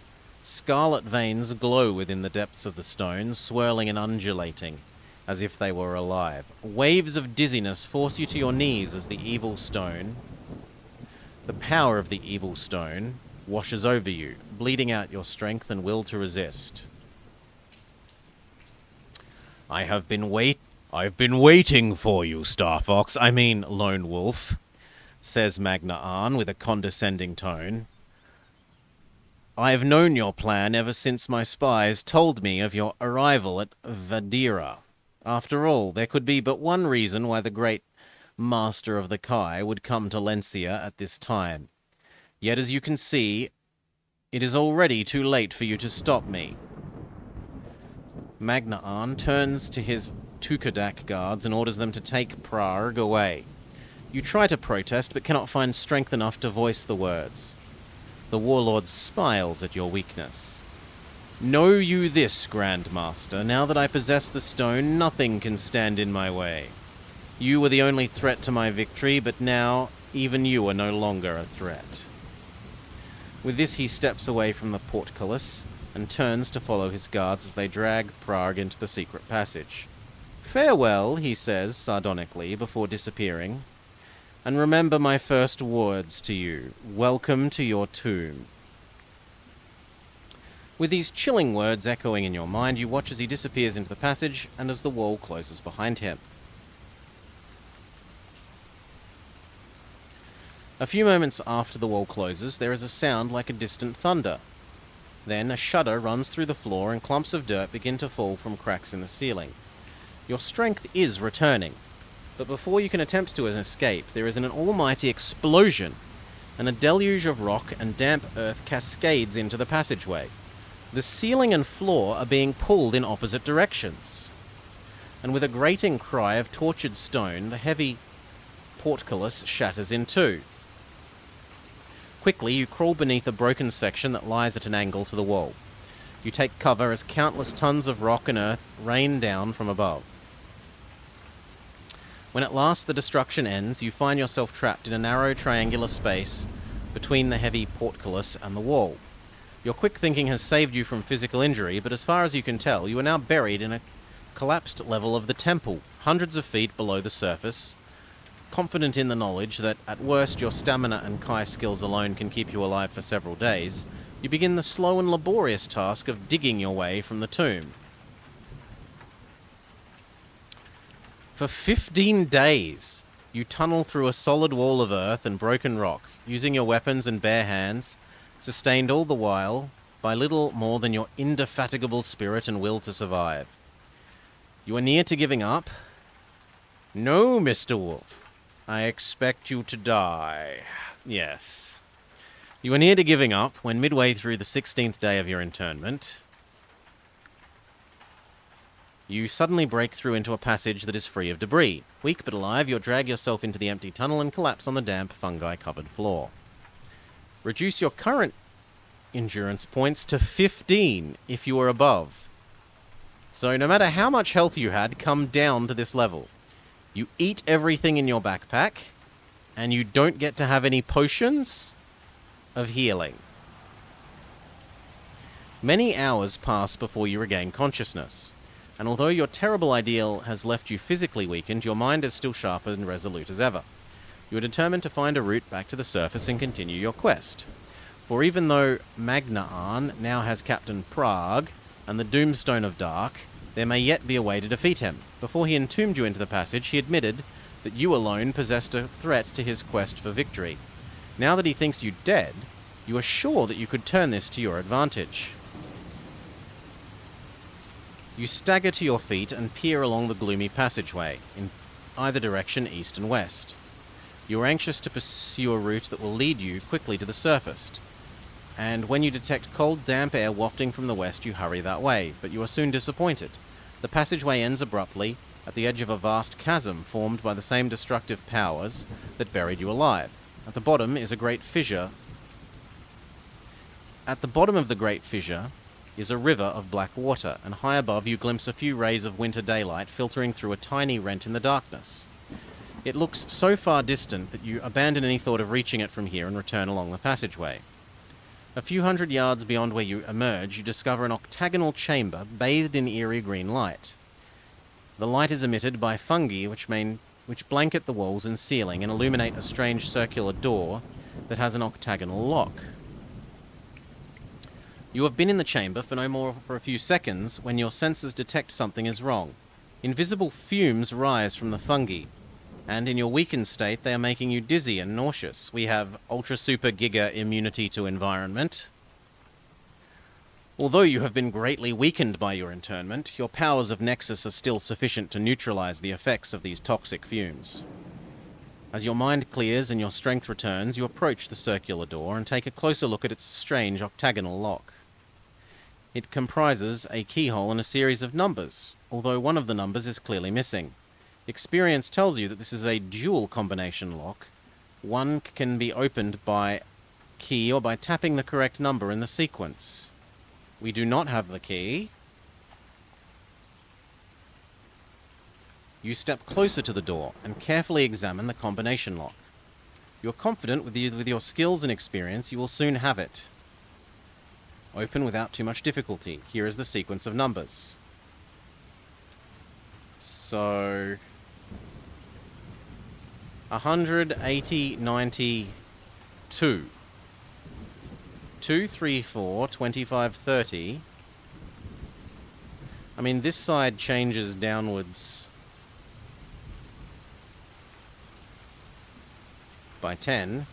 A: Scarlet veins glow within the depths of the stone, swirling and undulating, as if they were alive. Waves of dizziness force you to your knees as the power of the evil stone, washes over you, bleeding out your strength and will to resist. I've been waiting for you, Lone Wolf, says Magnaan with a condescending tone. I've known your plan ever since my spies told me of your arrival at Vadira. After all, there could be but one reason why the great master of the Kai would come to Lencia at this time. Yet, as you can see, it is already too late for you to stop me. Magnaan turns to his Tukadak guards and orders them to take Prague away. You try to protest, but cannot find strength enough to voice the words. The warlord smiles at your weakness. Know you this, Grandmaster, now that I possess the stone, nothing can stand in my way. You were the only threat to my victory, but now even you are no longer a threat. With this, he steps away from the portcullis and turns to follow his guards as they drag Prague into the secret passage. Farewell, he says sardonically before disappearing. And remember my first words to you. Welcome to your tomb. With these chilling words echoing in your mind, you watch as he disappears into the passage and as the wall closes behind him. A few moments after the wall closes, there is a sound like a distant thunder. Then a shudder runs through the floor and clumps of dirt begin to fall from cracks in the ceiling. Your strength is returning, but before you can attempt to escape, there is an almighty explosion, and a deluge of rock and damp earth cascades into the passageway. The ceiling and floor are being pulled in opposite directions. And with a grating cry of tortured stone, the heavy portcullis shatters in two. Quickly, you crawl beneath a broken section that lies at an angle to the wall. You take cover as countless tons of rock and earth rain down from above. When at last the destruction ends, you find yourself trapped in a narrow triangular space between the heavy portcullis and the wall. Your quick thinking has saved you from physical injury, but as far as you can tell, you are now buried in a collapsed level of the temple, hundreds of feet below the surface. Confident in the knowledge that, at worst, your stamina and Kai skills alone can keep you alive for several days, you begin the slow and laborious task of digging your way from the tomb. For 15 days, you tunnel through a solid wall of earth and broken rock, using your weapons and bare hands, sustained all the while by little more than your indefatigable spirit and will to survive. You are near to giving up. No, Mr. Wolf. I expect you to die. Yes. You are near to giving up when midway through the 16th day of your internment, you suddenly break through into a passage that is free of debris. Weak but alive, you drag yourself into the empty tunnel and collapse on the damp, fungi-covered floor. Reduce your current endurance points to 15 if you are above. So no matter how much health you had, come down to this level. You eat everything in your backpack, and you don't get to have any potions of healing. Many hours pass before you regain consciousness, and although your terrible ideal has left you physically weakened, your mind is still sharp and resolute as ever. You are determined to find a route back to the surface and continue your quest. For even though Magnaan now has Captain Prague and the Doomstone of Dark, there may yet be a way to defeat him. Before he entombed you into the passage, he admitted that you alone possessed a threat to his quest for victory. Now that he thinks you dead, you are sure that you could turn this to your advantage. You stagger to your feet and peer along the gloomy passageway, in either direction, east and west. You are anxious to pursue a route that will lead you quickly to the surface, and when you detect cold, damp air wafting from the west, you hurry that way, but you are soon disappointed. The passageway ends abruptly at the edge of a vast chasm formed by the same destructive powers that buried you alive. At the bottom is a great fissure. At the bottom of the great fissure is a river of black water, and high above you glimpse a few rays of winter daylight filtering through a tiny rent in the darkness. It looks so far distant that you abandon any thought of reaching it from here and return along the passageway. A few hundred yards beyond where you emerge, you discover an octagonal chamber bathed in eerie green light. The light is emitted by fungi which blanket the walls and ceiling and illuminate a strange circular door that has an octagonal lock. You have been in the chamber for no more for a few seconds when your senses detect something is wrong. Invisible fumes rise from the fungi, and in your weakened state, they are making you dizzy and nauseous. We have Ultra Super Giga immunity to environment. Although you have been greatly weakened by your internment, your powers of Nexus are still sufficient to neutralize the effects of these toxic fumes. As your mind clears and your strength returns, you approach the circular door and take a closer look at its strange octagonal lock. It comprises a keyhole and a series of numbers, although one of the numbers is clearly missing. Experience tells you that this is a dual combination lock. One can be opened by key or by tapping the correct number in the sequence. We do not have the key. You step closer to the door and carefully examine the combination lock. You're confident with your skills and experience you will soon have it. Open without too much difficulty. Here is the sequence of numbers. So 180, 92. 2, 3, 4, 25, 30. I mean, this side changes downwards by 10.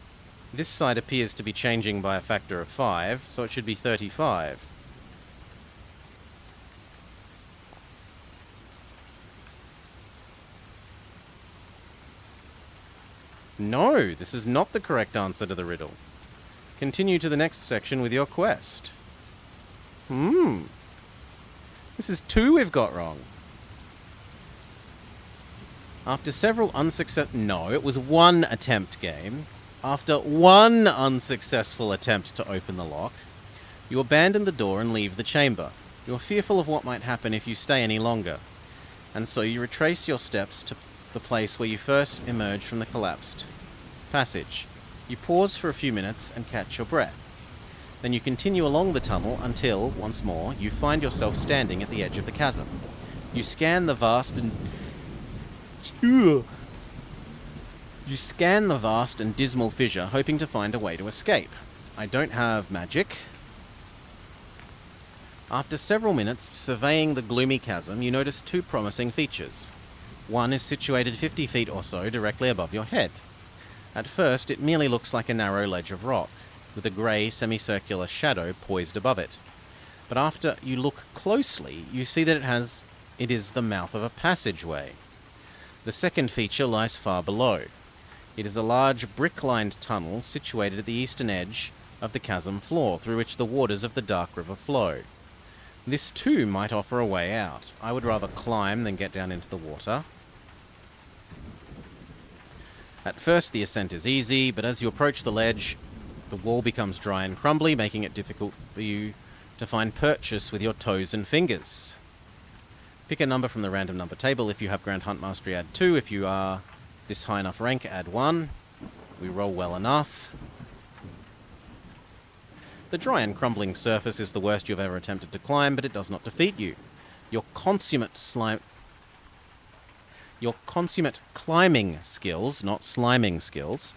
A: This side appears to be changing by a factor of 5, so it should be 35. No, this is not the correct answer to the riddle. Continue to the next section with your quest. This is 2 we've got wrong. After several No, it was 1 attempt game. After 1 unsuccessful attempt to open the lock, you abandon the door and leave the chamber. You're fearful of what might happen if you stay any longer, and so you retrace your steps to the place where you first emerged from the collapsed passage. You pause for a few minutes and catch your breath. Then you continue along the tunnel until, once more, you find yourself standing at the edge of the chasm. You scan the vast and dismal fissure, hoping to find a way to escape. I don't have magic. After several minutes surveying the gloomy chasm, you notice 2 promising features. One is situated 50 feet or so directly above your head. At first, it merely looks like a narrow ledge of rock, with a grey semicircular shadow poised above it. But after you look closely, you see that it is the mouth of a passageway. The second feature lies far below. It is a large brick-lined tunnel situated at the eastern edge of the chasm floor, through which the waters of the Dark River flow. This too might offer a way out. I would rather climb than get down into the water. At first the ascent is easy, but as you approach the ledge, the wall becomes dry and crumbly, making it difficult for you to find purchase with your toes and fingers. Pick a number from the random number table. If you have Grand Hunt Mastery, add 2. If you are this high enough rank, add 1. We roll well enough. The dry and crumbling surface is the worst you've ever attempted to climb, but it does not defeat you. Your consummate climbing skills, not sliming skills,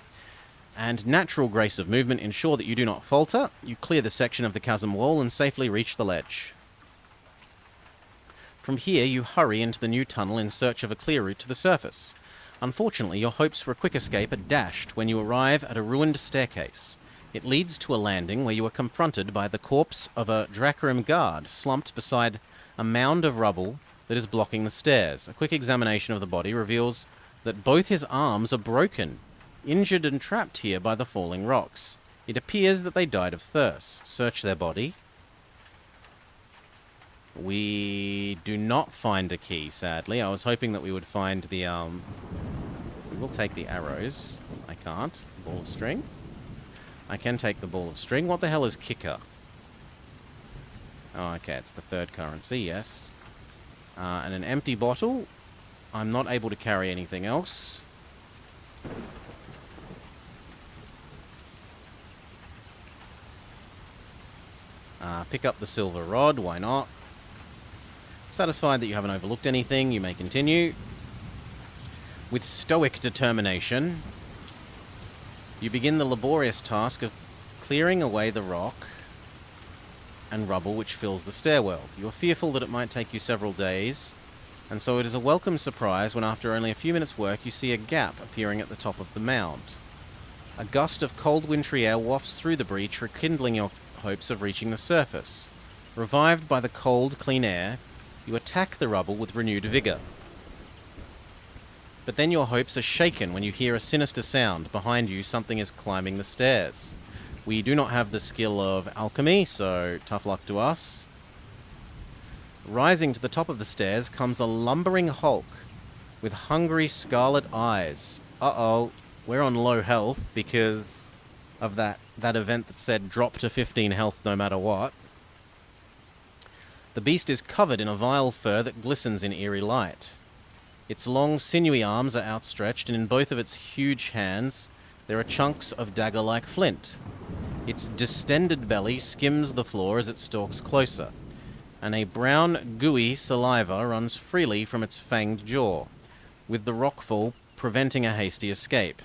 A: and natural grace of movement ensure that you do not falter. You clear the section of the chasm wall and safely reach the ledge. From here, you hurry into the new tunnel in search of a clear route to the surface. Unfortunately, your hopes for a quick escape are dashed when you arrive at a ruined staircase. It leads to a landing where you are confronted by the corpse of a Dracarim guard slumped beside a mound of rubble that is blocking the stairs. A quick examination of the body reveals that both his arms are broken, injured and trapped here by the falling rocks. It appears that they died of thirst. Search their body. We do not find a key, sadly. I was hoping that we would find the, we will take the arrows. I can't. Ball of string. I can take the ball of string. What the hell is kicker? Oh, okay, it's the third currency, yes. And an empty bottle. I'm not able to carry anything else. Pick up the silver rod, why not? Satisfied that you haven't overlooked anything, you may continue. With stoic determination, you begin the laborious task of clearing away the rock and rubble which fills the stairwell. You are fearful that it might take you several days, and so it is a welcome surprise when after only a few minutes' work you see a gap appearing at the top of the mound. A gust of cold wintry air wafts through the breach, rekindling your hopes of reaching the surface. Revived by the cold, clean air, you attack the rubble with renewed vigor. But then your hopes are shaken when you hear a sinister sound. Behind you, something is climbing the stairs. We do not have the skill of alchemy, so tough luck to us. Rising to the top of the stairs comes a lumbering hulk with hungry scarlet eyes. Uh-oh, we're on low health because of that event that said drop to 15 health no matter what. The beast is covered in a vile fur that glistens in eerie light. Its long, sinewy arms are outstretched, and in both of its huge hands there are chunks of dagger-like flint. Its distended belly skims the floor as it stalks closer, and a brown, gooey saliva runs freely from its fanged jaw, with the rockfall preventing a hasty escape.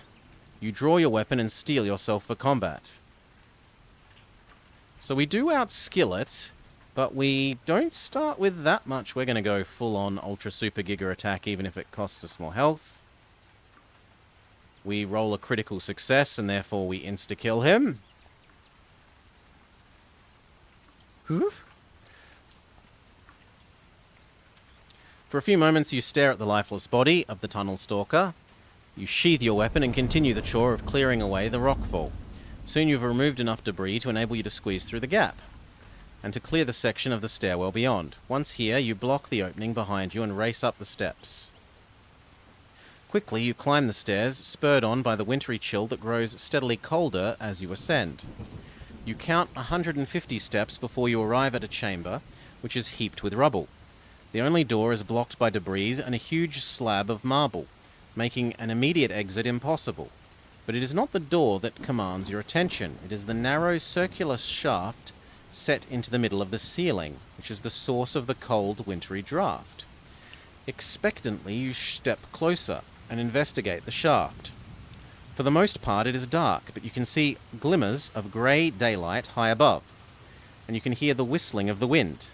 A: You draw your weapon and steel yourself for combat. So we do outskill it, but we don't start with that much. We're going to go full-on Ultra Super Giga attack, even if it costs us more health. We roll a critical success, and therefore we insta-kill him. Oof. For a few moments, you stare at the lifeless body of the Tunnel Stalker. You sheath your weapon and continue the chore of clearing away the rockfall. Soon you've removed enough debris to enable you to squeeze through the gap, and to clear the section of the stairwell beyond. Once here, you block the opening behind you and race up the steps. Quickly, you climb the stairs, spurred on by the wintry chill that grows steadily colder as you ascend. You count 150 steps before you arrive at a chamber, which is heaped with rubble. The only door is blocked by debris and a huge slab of marble, making an immediate exit impossible. But it is not the door that commands your attention. It is the narrow circular shaft set into the middle of the ceiling, which is the source of the cold, wintry draft. Expectantly, you step closer and investigate the shaft. For the most part, it is dark, but you can see glimmers of grey daylight high above, and you can hear the whistling of the wind.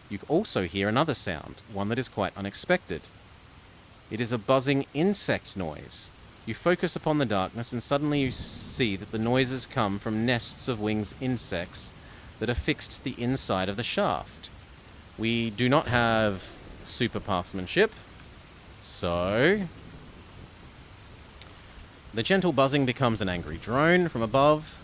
A: You also hear another sound, one that is quite unexpected. It is a buzzing insect noise. You focus upon the darkness, and suddenly you see that the noises come from nests of winged insects that are fixed to the inside of the shaft. We do not have super pathsmanship, so the gentle buzzing becomes an angry drone from above.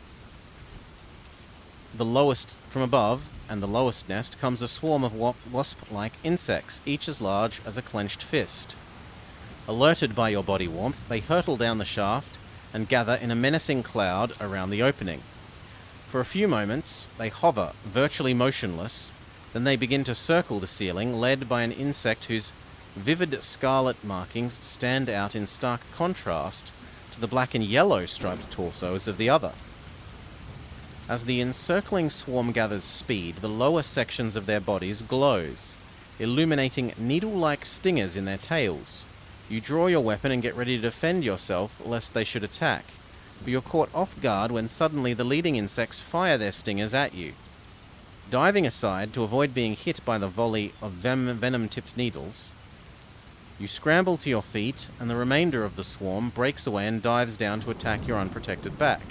A: From above and the lowest nest comes a swarm of wasp-like insects, each as large as a clenched fist. Alerted by your body warmth, they hurtle down the shaft and gather in a menacing cloud around the opening. For a few moments, they hover, virtually motionless, then they begin to circle the ceiling, led by an insect whose vivid scarlet markings stand out in stark contrast to the black and yellow striped torsos of the other. As the encircling swarm gathers speed, the lower sections of their bodies glows, illuminating needle-like stingers in their tails. You draw your weapon and get ready to defend yourself lest they should attack, but you're caught off guard when suddenly the leading insects fire their stingers at you. Diving aside to avoid being hit by the volley of venom-tipped needles, you scramble to your feet, and the remainder of the swarm breaks away and dives down to attack your unprotected back.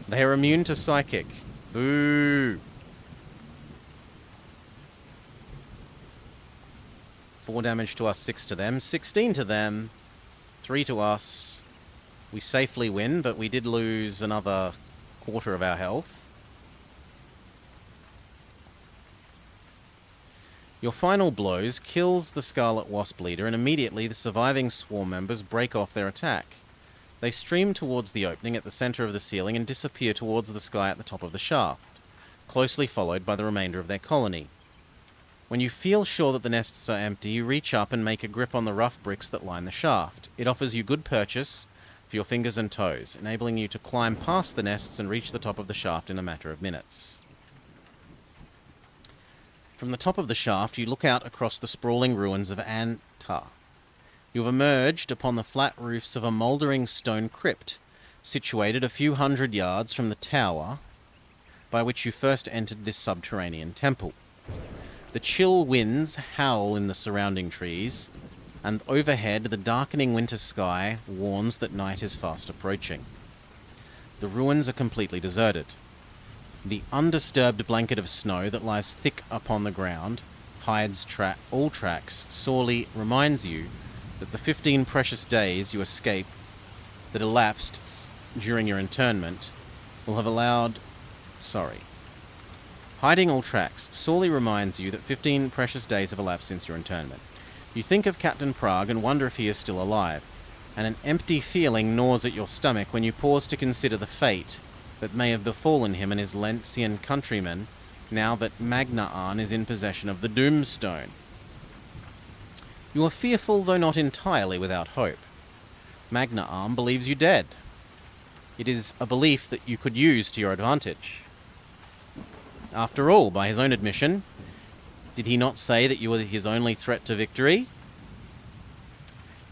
A: They are immune to psychic. Boo! 4 damage to us, 6 to them, 16 to them, 3 to us. We safely win, but we did lose another quarter of our health. Your final blows kills the Scarlet Wasp leader, and immediately the surviving swarm members break off their attack. They stream towards the opening at the center of the ceiling and disappear towards the sky at the top of the shaft, closely followed by the remainder of their colony. When you feel sure that the nests are empty, you reach up and make a grip on the rough bricks that line the shaft. It offers you good purchase for your fingers and toes, enabling you to climb past the nests and reach the top of the shaft in a matter of minutes. From the top of the shaft, you look out across the sprawling ruins of Antar. You have emerged upon the flat roofs of a mouldering stone crypt, situated a few hundred yards from the tower by which you first entered this subterranean temple. The chill winds howl in the surrounding trees, and overhead the darkening winter sky warns that night is fast approaching. The ruins are completely deserted. The undisturbed blanket of snow that lies thick upon the ground hides all tracks, sorely reminds you that the 15 precious days you escape that elapsed during your internment will have allowed... Hiding all tracks sorely reminds you that 15 precious days have elapsed since your internment. You think of Captain Prague and wonder if he is still alive, and an empty feeling gnaws at your stomach when you pause to consider the fate that may have befallen him and his Lentian countrymen now that Magnaan is in possession of the Doomstone. You are fearful, though not entirely without hope. Magnaan believes you dead. It is a belief that you could use to your advantage. After all, by his own admission, did he not say that you were his only threat to victory?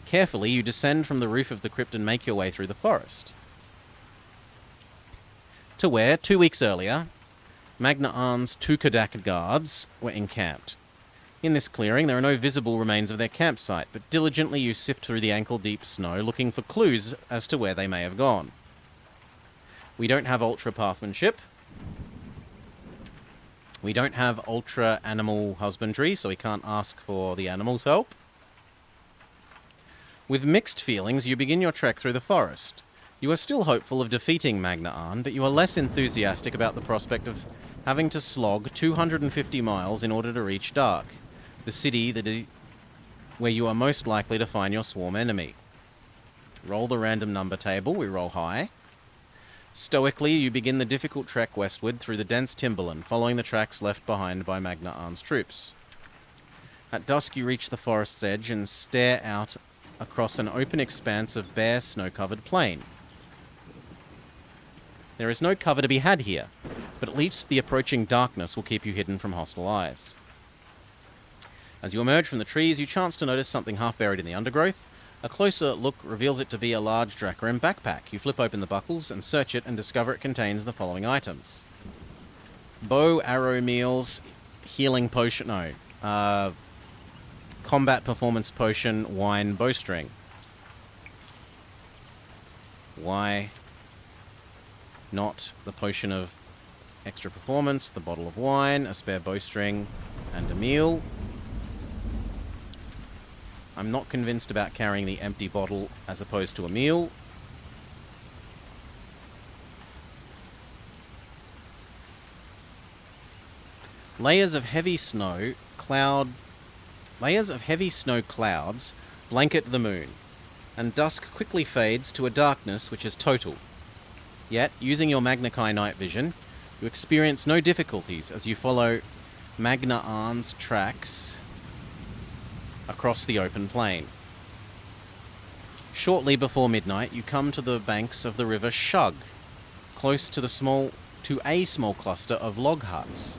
A: Carefully, you descend from the roof of the crypt and make your way through the forest, to where, 2 weeks earlier, Magnaan's Tukadak guards were encamped. In this clearing, there are no visible remains of their campsite, but diligently you sift through the ankle-deep snow looking for clues as to where they may have gone. We don't have ultra pathmanship. We don't have ultra animal husbandry, so we can't ask for the animals' help. With mixed feelings, you begin your trek through the forest. You are still hopeful of defeating Magnaan, but you are less enthusiastic about the prospect of having to slog 250 miles in order to reach Dark, the city where you are most likely to find your swarm enemy. Roll the random number table, we roll high. Stoically, you begin the difficult trek westward through the dense timberland, following the tracks left behind by Magnaan's troops. At dusk, you reach the forest's edge and stare out across an open expanse of bare, snow-covered plain. There is no cover to be had here, but at least the approaching darkness will keep you hidden from hostile eyes. As you emerge from the trees, you chance to notice something half buried in the undergrowth. A closer look reveals it to be a large Dracarim backpack. You flip open the buckles and search it and discover it contains the following items: bow, arrow, meals, healing potion, combat performance potion, wine, bowstring. Why not the potion of extra performance, the bottle of wine, a spare bowstring, and a meal? I'm not convinced about carrying the empty bottle as opposed to a meal. Layers of heavy snow clouds blanket the moon, and dusk quickly fades to a darkness which is total. Yet, using your Magnakai night vision, you experience no difficulties as you follow Magnaan's tracks across the open plain. Shortly before midnight, you come to the banks of the river Shug, close to a small cluster of log huts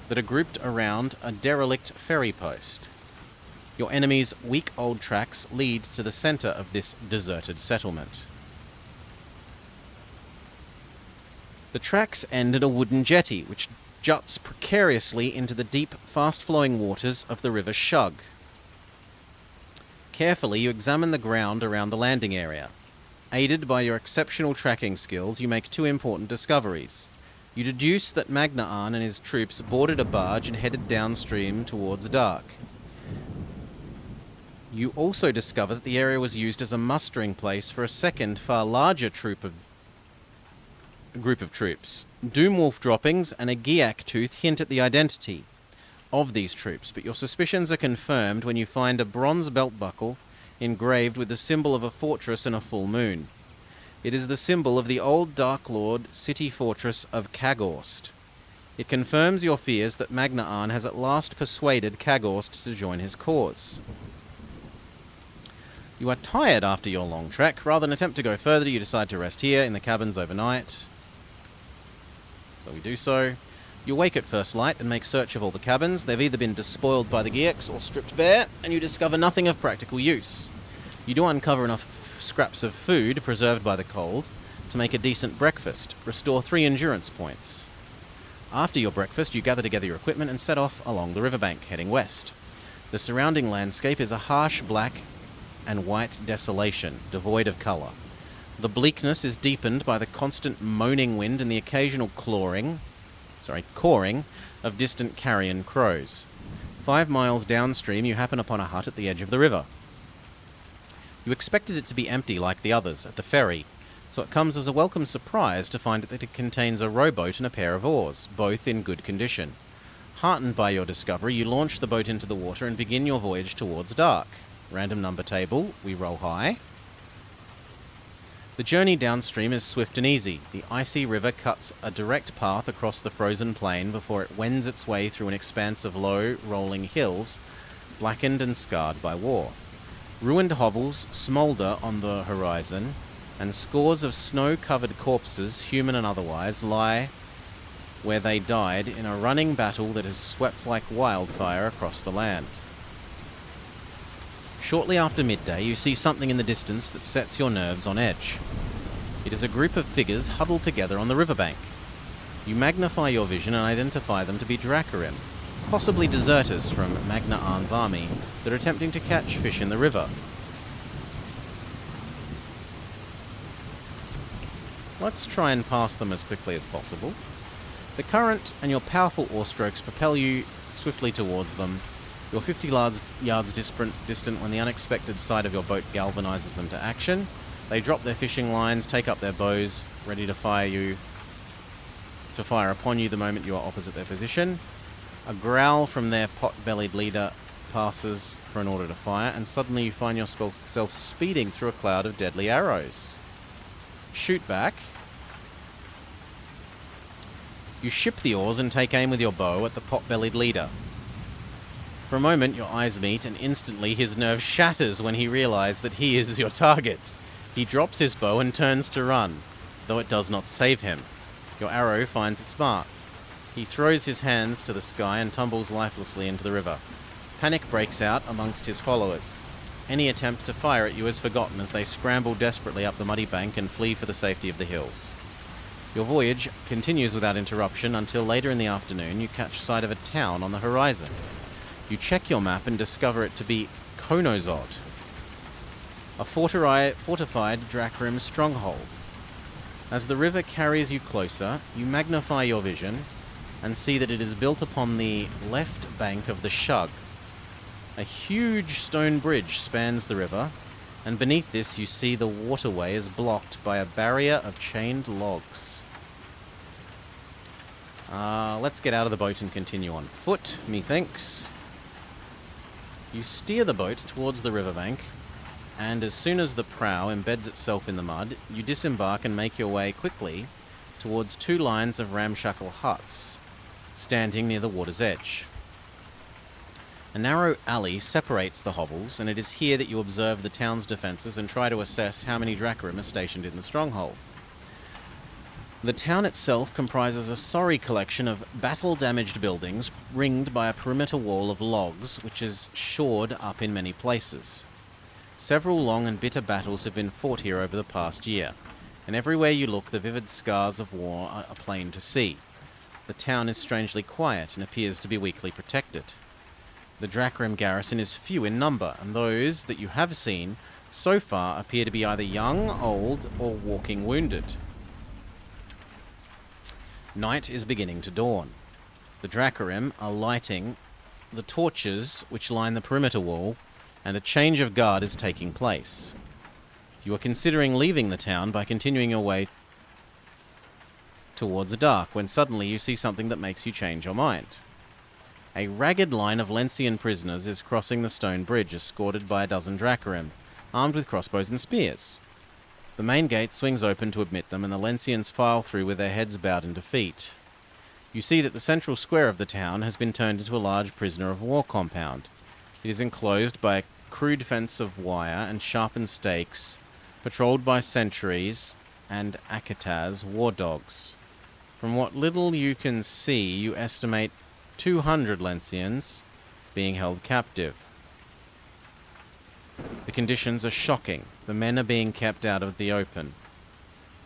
A: that are grouped around a derelict ferry post. Your enemy's week-old tracks lead to the center of this deserted settlement. The tracks end at a wooden jetty, which juts precariously into the deep, fast-flowing waters of the river Shug. Carefully, you examine the ground around the landing area. Aided by your exceptional tracking skills, you make two important discoveries. You deduce that Magnaan and his troops boarded a barge and headed downstream towards Dark. You also discover that the area was used as a mustering place for a second, far larger group of troops. Doomwolf droppings and a Giak tooth hint at the identity of these troops, but your suspicions are confirmed when you find a bronze belt buckle engraved with the symbol of a fortress and a full moon. It is the symbol of the old Dark Lord city fortress of Kagorst. It confirms your fears that Magnaan has at last persuaded Kagorst to join his cause. You are tired after your long trek. Rather than attempt to go further, you decide to rest here in the cabins overnight. So we do so. You wake at first light and make search of all the cabins. They've either been despoiled by the Gieks or stripped bare, and you discover nothing of practical use. You do uncover enough scraps of food preserved by the cold to make a decent breakfast, restore 3 endurance points. After your breakfast, you gather together your equipment and set off along the riverbank, heading west. The surrounding landscape is a harsh black and white desolation, devoid of colour. The bleakness is deepened by the constant moaning wind and the occasional cawing of distant carrion crows. 5 miles downstream, you happen upon a hut at the edge of the river. You expected it to be empty like the others at the ferry, so it comes as a welcome surprise to find that it contains a rowboat and a pair of oars, both in good condition. Heartened by your discovery, you launch the boat into the water and begin your voyage towards Dark. Random number table, we roll high. The journey downstream is swift and easy. The icy river cuts a direct path across the frozen plain before it wends its way through an expanse of low, rolling hills, blackened and scarred by war. Ruined hovels smoulder on the horizon, and scores of snow-covered corpses, human and otherwise, lie where they died in a running battle that has swept like wildfire across the land. Shortly after midday, you see something in the distance that sets your nerves on edge. It is a group of figures huddled together on the riverbank. You magnify your vision and identify them to be Dracarim, possibly deserters from Magna Arn's army that are attempting to catch fish in the river. Let's try and pass them as quickly as possible. The current and your powerful oar strokes propel you swiftly towards them. You're 50 yards distant when the unexpected sight of your boat galvanizes them to action. They drop their fishing lines, take up their bows, ready to fire upon you the moment you are opposite their position. A growl from their pot-bellied leader passes for an order to fire, and suddenly you find yourself speeding through a cloud of deadly arrows. Shoot back. You ship the oars and take aim with your bow at the pot-bellied leader. For a moment, your eyes meet, and instantly his nerve shatters when he realizes that he is your target. He drops his bow and turns to run, though it does not save him. Your arrow finds its mark. He throws his hands to the sky and tumbles lifelessly into the river. Panic breaks out amongst his followers. Any attempt to fire at you is forgotten as they scramble desperately up the muddy bank and flee for the safety of the hills. Your voyage continues without interruption until later in the afternoon you catch sight of a town on the horizon. You check your map and discover it to be Konozod, a fortified Dracarim stronghold. As the river carries you closer, you magnify your vision and see that it is built upon the left bank of the Shug. A huge stone bridge spans the river, and beneath this you see the waterway is blocked by a barrier of chained logs. Let's get out of the boat and continue on foot, methinks. You steer the boat towards the riverbank, and as soon as the prow embeds itself in the mud, you disembark and make your way quickly towards two lines of ramshackle huts, standing near the water's edge. A narrow alley separates the hovels, and it is here that you observe the town's defences and try to assess how many Dracarim are stationed in the stronghold. The town itself comprises a sorry collection of battle-damaged buildings ringed by a perimeter wall of logs, which is shored up in many places. Several long and bitter battles have been fought here over the past year, and everywhere you look the vivid scars of war are plain to see. The town is strangely quiet and appears to be weakly protected. The Dracarim garrison is few in number, and those that you have seen so far appear to be either young, old, or walking wounded. Night is beginning to dawn. The Dracarim are lighting the torches which line the perimeter wall, and a change of guard is taking place. You are considering leaving the town by continuing your way towards the dark, when suddenly you see something that makes you change your mind. A ragged line of Lencian prisoners is crossing the stone bridge, escorted by a dozen Dracarim, armed with crossbows and spears. The main gate swings open to admit them, and the Lencians file through with their heads bowed in defeat. You see that the central square of the town has been turned into a large prisoner of war compound. It is enclosed by a crude fence of wire and sharpened stakes, patrolled by sentries and Akataz war dogs. From what little you can see, you estimate 200 Lencians being held captive. The conditions are shocking. The men are being kept out of the open,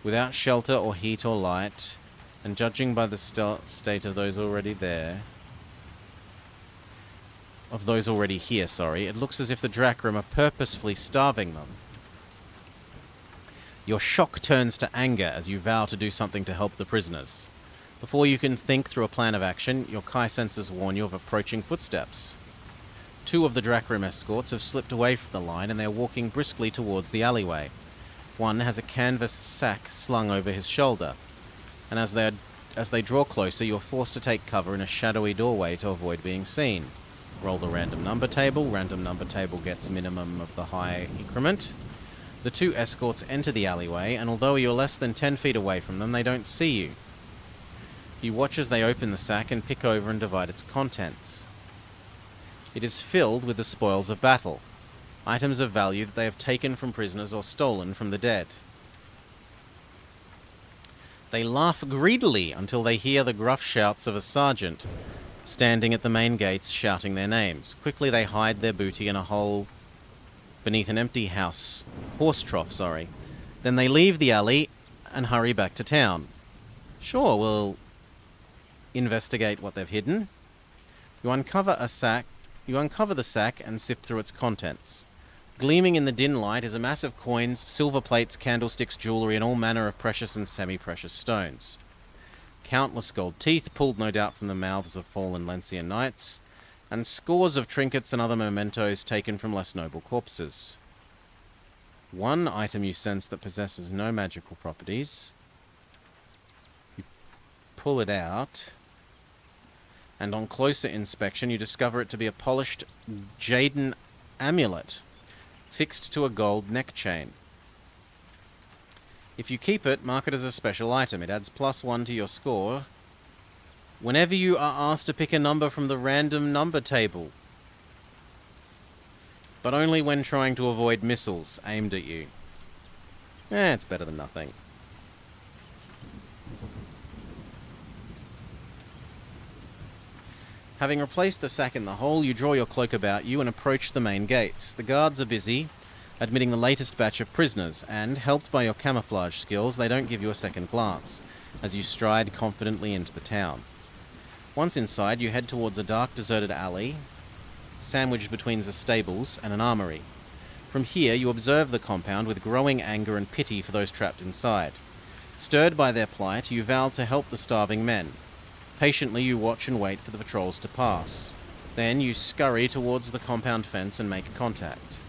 A: without shelter or heat or light, and judging by the state of those already here, it looks as if the Dracarim are purposefully starving them. Your shock turns to anger as you vow to do something to help the prisoners. Before you can think through a plan of action, your Kai senses warn you of approaching footsteps. Two of the Dracarim escorts have slipped away from the line, and they are walking briskly towards the alleyway. One has a canvas sack slung over his shoulder, and as they draw closer, you are forced to take cover in a shadowy doorway to avoid being seen. Roll the random number table. Random number table gets minimum of the high increment. The two escorts enter the alleyway, and although you're less than 10 feet away from them, they don't see you. You watch as they open the sack and pick over and divide its contents. It is filled with the spoils of battle, items of value that they have taken from prisoners or stolen from the dead. They laugh greedily until they hear the gruff shouts of a sergeant standing at the main gates shouting their names. Quickly they hide their booty in a hole beneath an empty horse trough. Then they leave the alley and hurry back to town. Sure, we'll investigate what they've hidden. You uncover the sack and sift through its contents. Gleaming in the dim light is a mass of coins, silver plates, candlesticks, jewellery, and all manner of precious and semi-precious stones. Countless gold teeth, pulled no doubt from the mouths of fallen Lencian knights, and scores of trinkets and other mementos taken from less noble corpses. One item you sense that possesses no magical properties. You pull it out, and on closer inspection you discover it to be a polished jaden amulet fixed to a gold neck chain. If you keep it, mark it as a special item. It adds +1 to your score whenever you are asked to pick a number from the random number table, but only when trying to avoid missiles aimed at you. It's better than nothing. Having replaced the sack in the hole, you draw your cloak about you and approach the main gates. The guards are busy admitting the latest batch of prisoners, and, helped by your camouflage skills, they don't give you a second glance as you stride confidently into the town. Once inside, you head towards a dark, deserted alley, sandwiched between the stables and an armory. From here, you observe the compound with growing anger and pity for those trapped inside. Stirred by their plight, you vow to help the starving men. Patiently, you watch and wait for the patrols to pass. Then you scurry towards the compound fence and make contact.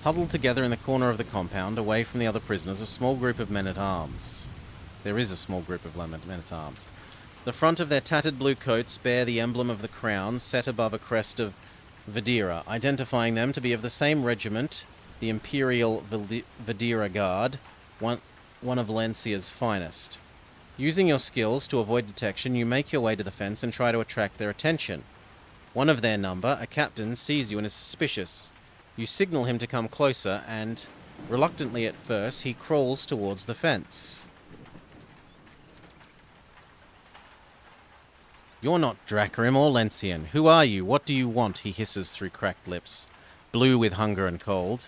A: Huddled together in the corner of the compound, away from the other prisoners, a small group of men-at-arms. There is a small group of men-at-arms. The front of their tattered blue coats bear the emblem of the crown set above a crest of Vidira, identifying them to be of the same regiment, the Imperial Vidira Guard, one of Lencia's finest. Using your skills to avoid detection, you make your way to the fence and try to attract their attention. One of their number, a captain, sees you and is suspicious. You signal him to come closer, and, reluctantly at first, he crawls towards the fence. You're not Dracarim or Lencian. Who are you? What do you want? He hisses through cracked lips, blue with hunger and cold.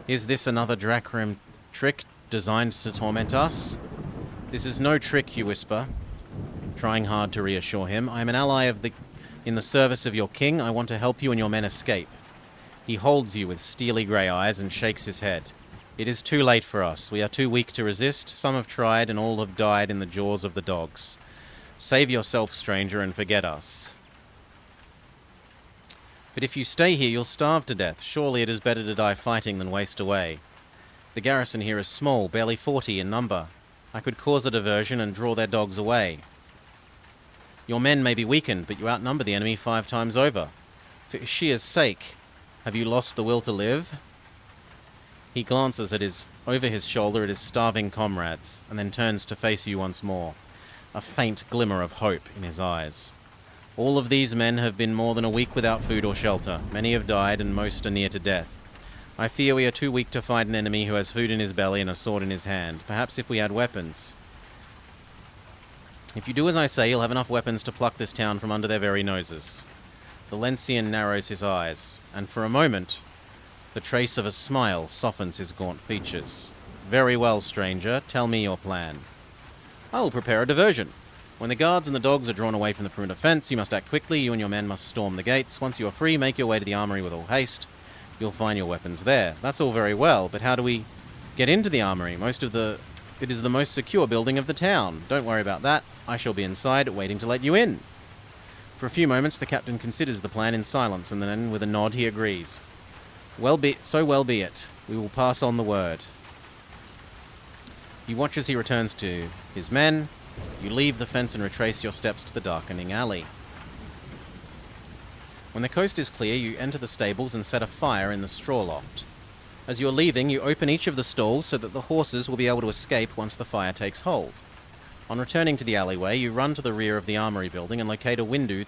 A: Is this another Dracarim trick designed to torment us? This is no trick, you whisper, trying hard to reassure him. I am an ally in the service of your king. I want to help you and your men escape. He holds you with steely grey eyes and shakes his head. It is too late for us. We are too weak to resist. Some have tried and all have died in the jaws of the dogs. Save yourself, stranger, and forget us. But if you stay here, you'll starve to death. Surely it is better to die fighting than waste away. The garrison here is small, barely 40 in number. I could cause a diversion and draw their dogs away. Your men may be weakened, but you outnumber the enemy 5 times over. For Shia's sake, have you lost the will to live? He glances over his shoulder at his starving comrades, and then turns to face you once more, a faint glimmer of hope in his eyes. All of these men have been more than a week without food or shelter. Many have died, and most are near to death. I fear we are too weak to fight an enemy who has food in his belly and a sword in his hand. Perhaps if we had weapons. If you do as I say, you'll have enough weapons to pluck this town from under their very noses. The Lencian narrows his eyes, and for a moment, the trace of a smile softens his gaunt features. Very well, stranger, tell me your plan. I will prepare a diversion. When the guards and the dogs are drawn away from the perimeter fence, you must act quickly. You and your men must storm the gates. Once you are free, make your way to the armory with all haste. You'll find your weapons there. That's all very well, but how do we get into the armory? It is the most secure building of the town. Don't worry about that. I shall be inside, waiting to let you in. For a few moments, the captain considers the plan in silence, and then, with a nod, he agrees. Well be it. We will pass on the word. You watch as he returns to his men. You leave the fence and retrace your steps to the darkening alley. When the coast is clear, you enter the stables and set a fire in the straw loft. As you're leaving, you open each of the stalls so that the horses will be able to escape once the fire takes hold. On returning to the alleyway, you run to the rear of the armory building and locate a window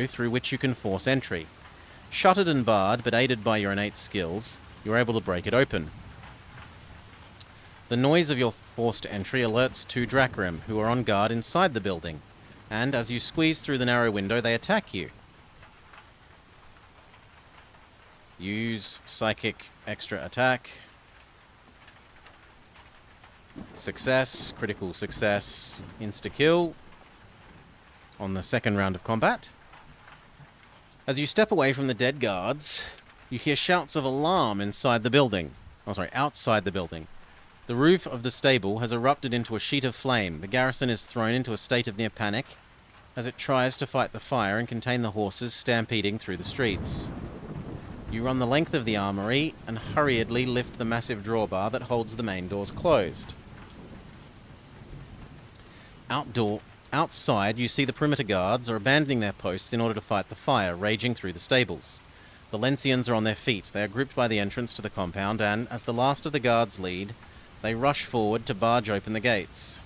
A: through which you can force entry. Shuttered and barred, but aided by your innate skills, you're able to break it open. The noise of your forced entry alerts two Dracarim, who are on guard inside the building, and as you squeeze through the narrow window, they attack you. Use Psychic Extra Attack. Success, critical success, insta-kill on the second round of combat. As you step away from the dead guards, you hear shouts of alarm outside the building. The roof of the stable has erupted into a sheet of flame. The garrison is thrown into a state of near panic as it tries to fight the fire and contain the horses stampeding through the streets. You run the length of the armory and hurriedly lift the massive drawbar that holds the main doors closed. Outside, you see the perimeter guards are abandoning their posts in order to fight the fire raging through the stables. The Lencians are on their feet. They are grouped by the entrance to the compound, and, as the last of the guards lead, they rush forward to barge open the gates.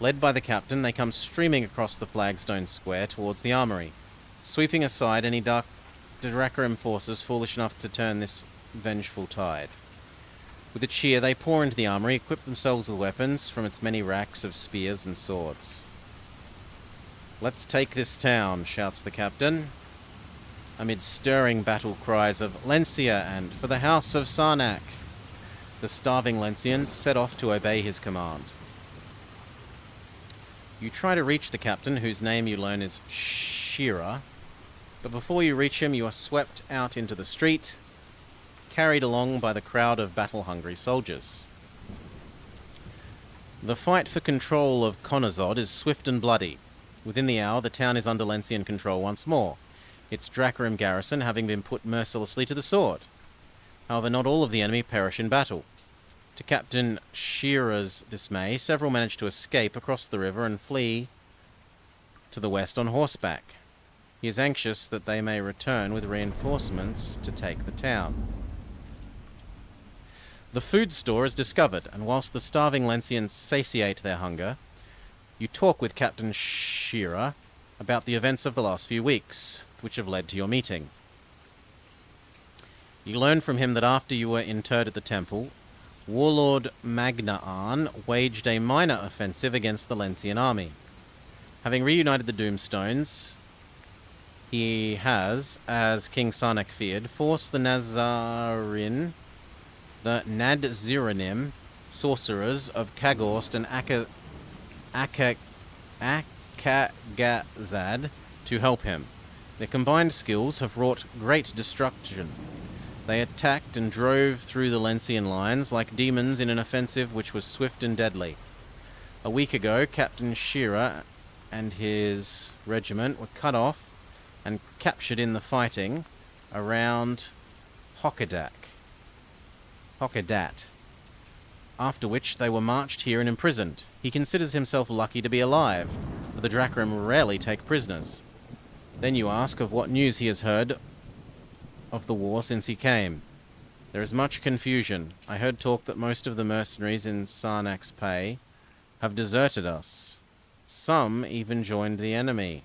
A: Led by the captain, they come streaming across the flagstone square towards the armory, sweeping aside any Dracarim forces foolish enough to turn this vengeful tide. With a cheer, they pour into the armory, equip themselves with weapons from its many racks of spears and swords. "Let's take this town," shouts the captain, amid stirring battle cries of "Lencia" and "For the House of Sarnak." The starving Lencians set off to obey his command. You try to reach the captain, whose name you learn is Shira, but before you reach him, you are swept out into the street, carried along by the crowd of battle-hungry soldiers. The fight for control of Konazod is swift and bloody. Within the hour, the town is under Lencian control once more, its Dracarim garrison having been put mercilessly to the sword. However, not all of the enemy perish in battle. To Captain Shira's dismay, several manage to escape across the river and flee to the west on horseback. He is anxious that they may return with reinforcements to take the town. The food store is discovered, and whilst the starving Lencians satiate their hunger, you talk with Captain Shira about the events of the last few weeks, which have led to your meeting. You learn from him that after you were interred at the temple, Warlord Magnaan waged a minor offensive against the Lencian army. Having reunited the Doomstones, he has, as King Sarnak feared, forced the Nadziranim, sorcerers of Kagorst and Akagazad, to help him. Their combined skills have wrought great destruction. They attacked and drove through the Lencian lines like demons in an offensive which was swift and deadly. A week ago, Captain Shira and his regiment were cut off and captured in the fighting around Hokadat, after which they were marched here and imprisoned. He considers himself lucky to be alive, for the Dracarim rarely take prisoners. Then you ask of what news he has heard of the war since he came. There is much confusion. I heard talk that most of the mercenaries in Sarnak's pay have deserted us. Some even joined the enemy.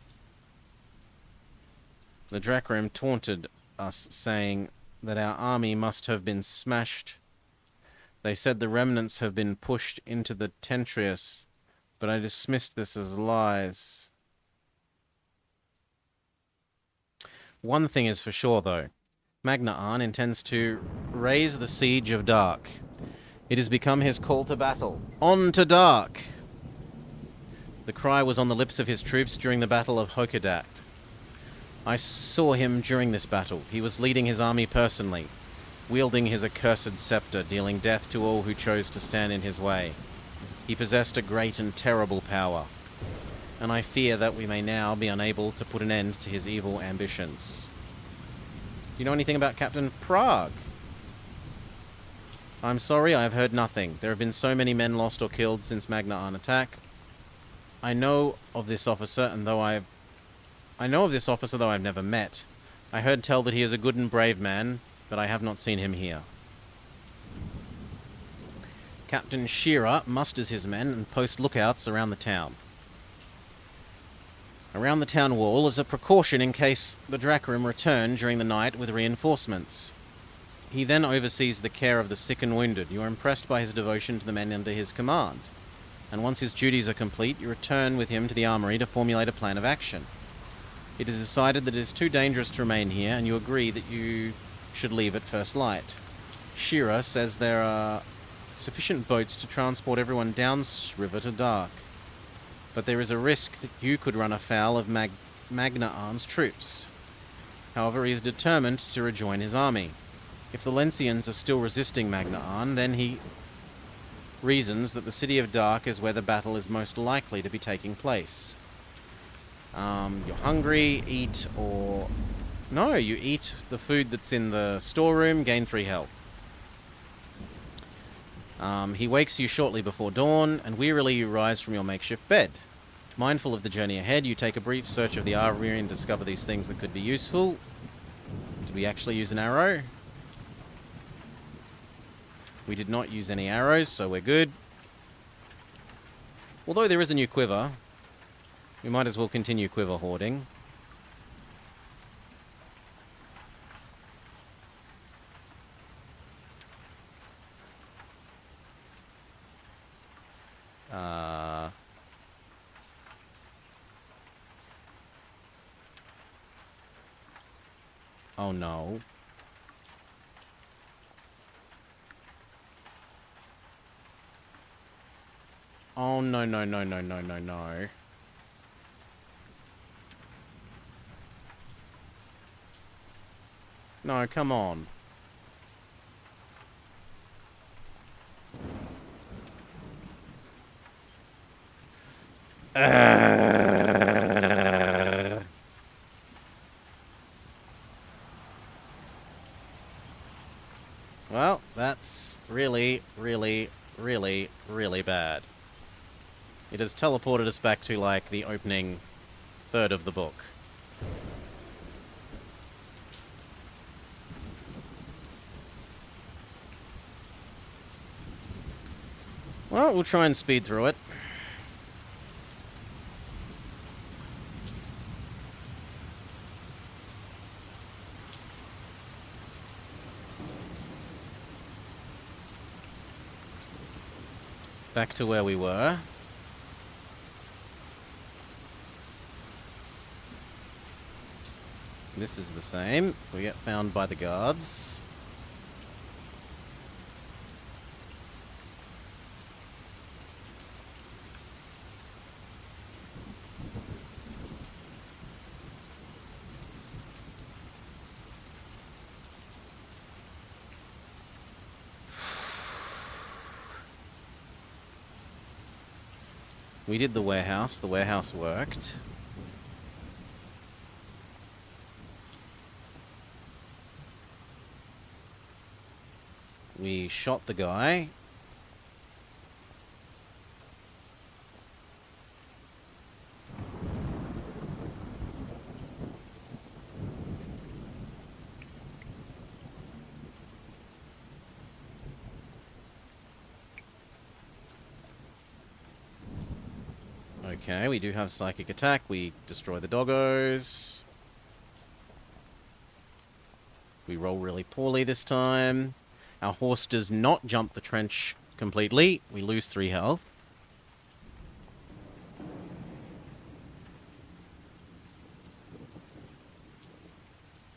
A: The Dracarim taunted us, saying that our army must have been smashed. They said the remnants have been pushed into the Tentrius, but I dismissed this as lies. One thing is for sure, though. Magnaan intends to raise the siege of Dark. It has become his call to battle. On to Dark! The cry was on the lips of his troops during the Battle of Hokadat. I saw him during this battle. He was leading his army personally, wielding his accursed scepter, dealing death to all who chose to stand in his way. He possessed a great and terrible power, and I fear that we may now be unable to put an end to his evil ambitions. Do you know anything about Captain Prague? I'm sorry, I have heard nothing. There have been so many men lost or killed since Magnaan attack. I know of this officer, and though I I know of this officer, though I've never met. I heard tell that he is a good and brave man, but I have not seen him here. Captain Shearer musters his men and posts lookouts around the town. Around the town wall as a precaution in case the Dracarim return during the night with reinforcements. He then oversees the care of the sick and wounded. You are impressed by his devotion to the men under his command. And once his duties are complete, you return with him to the armory to formulate a plan of action. It is decided that it is too dangerous to remain here, and you agree that you should leave at first light. Shearer says there are sufficient boats to transport everyone downriver to Dark, but there is a risk that you could run afoul of Magna'an's troops. However, he is determined to rejoin his army. If the Lencians are still resisting Magna'an, then he reasons that the City of Dark is where the battle is most likely to be taking place. You're hungry, eat, or... No, you eat the food that's in the storeroom, gain 3 health. He wakes you shortly before dawn, and wearily you rise from your makeshift bed. Mindful of the journey ahead, you take a brief search of the armory and discover these things that could be useful. Did we actually use an arrow? We did not use any arrows, so we're good. Although there is a new quiver, we might as well continue quiver hoarding. Oh no. Oh no no no no no no no. No, come on. Well, that's really, really, really, really bad. It has teleported us back to, like, the opening third of the book. Well, we'll try and speed through it. Back to where we were. This is the same. We get found by the guards. We did the warehouse. The warehouse worked. We shot the guy. Okay, we do have psychic attack. We destroy the doggos. We roll really poorly this time. Our horse does not jump the trench completely. We lose 3 health.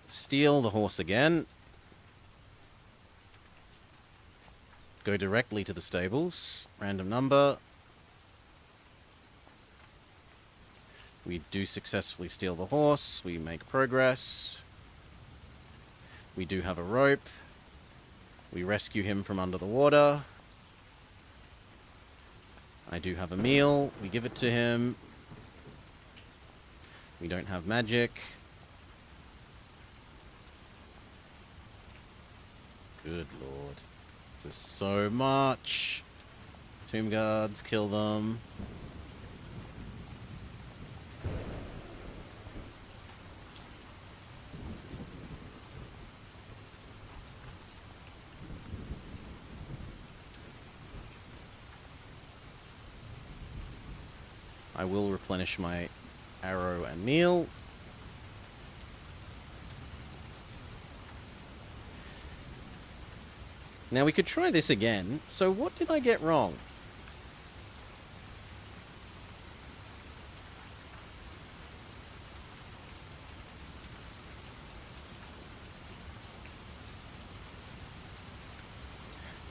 A: Steal the horse again. Go directly to the stables. Random number. We do successfully steal the horse. We make progress. We do have a rope. We rescue him from under the water. I do have a meal. We give it to him. We don't have magic. Good lord. This is so much. Tomb guards, kill them. I will replenish my arrow and meal. Now we could try this again. So what did I get wrong?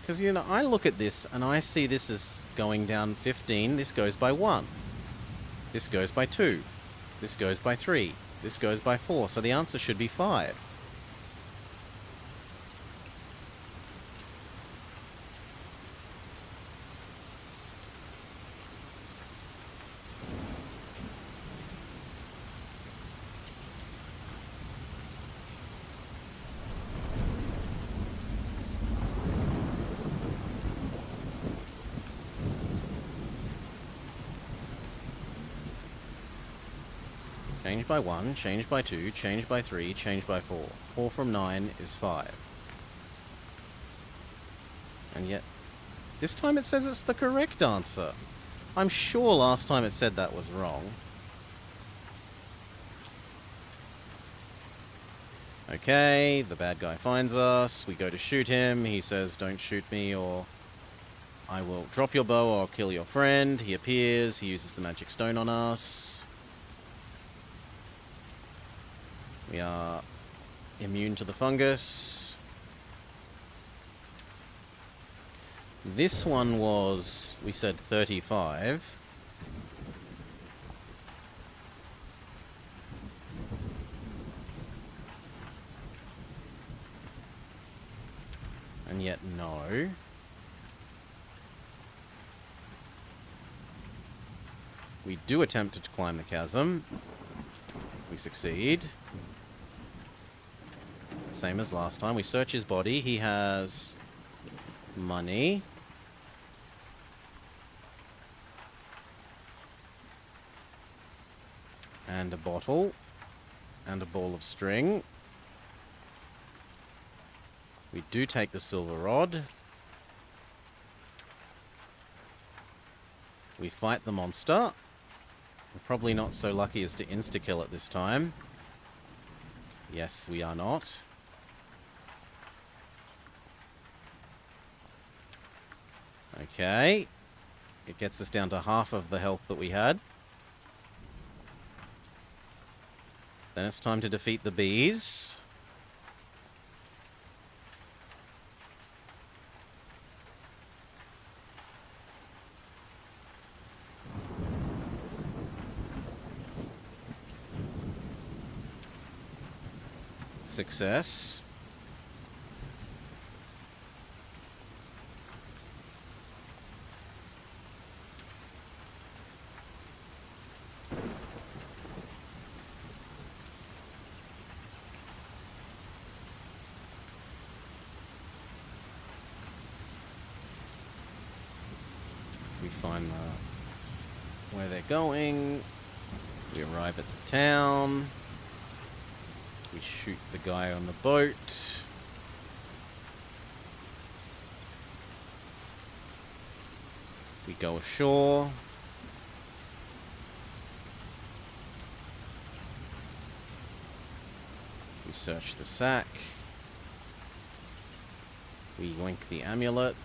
A: Because, you know, I look at this and I see this as going down 15. This goes by 1. This goes by 2. This goes by 3. This goes by 4. So the answer should be 5. Change by 1, change by 2, change by 3, change by 4. 4 from 9 is 5. And yet, this time it says it's the correct answer. I'm sure last time it said that was wrong. Okay, the bad guy finds us. We go to shoot him. He says, don't shoot me or I will drop your bow or I'll kill your friend. He appears. He uses the magic stone on us. We are immune to the fungus. This one was, we said 35. And yet no. We do attempt to climb the chasm. We succeed. Same as last time. We search his body. He has money. And a bottle. And a ball of string. We do take the silver rod. We fight the monster. We're probably not so lucky as to insta-kill it this time. Yes, we are not. Okay. It gets us down to half of the health that we had. Then it's time to defeat the bees. Success. We find where they're going. We arrive at the town. We shoot the guy on the boat. We go ashore. We search the sack. We yoink the amulet.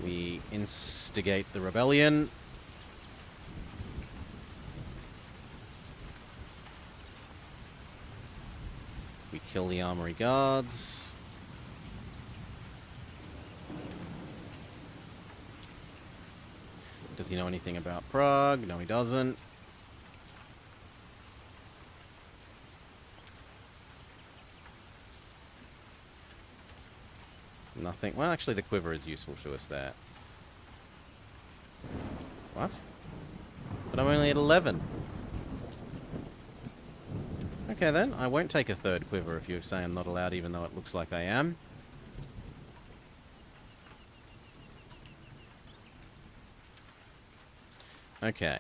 A: We instigate the rebellion. We kill the armory guards. Does he know anything about Prague? No, he doesn't. Nothing. Well, actually, the quiver is useful to us there. What? But I'm only at 11. Okay, then. I won't take a third quiver if you say I'm not allowed, even though it looks like I am. Okay.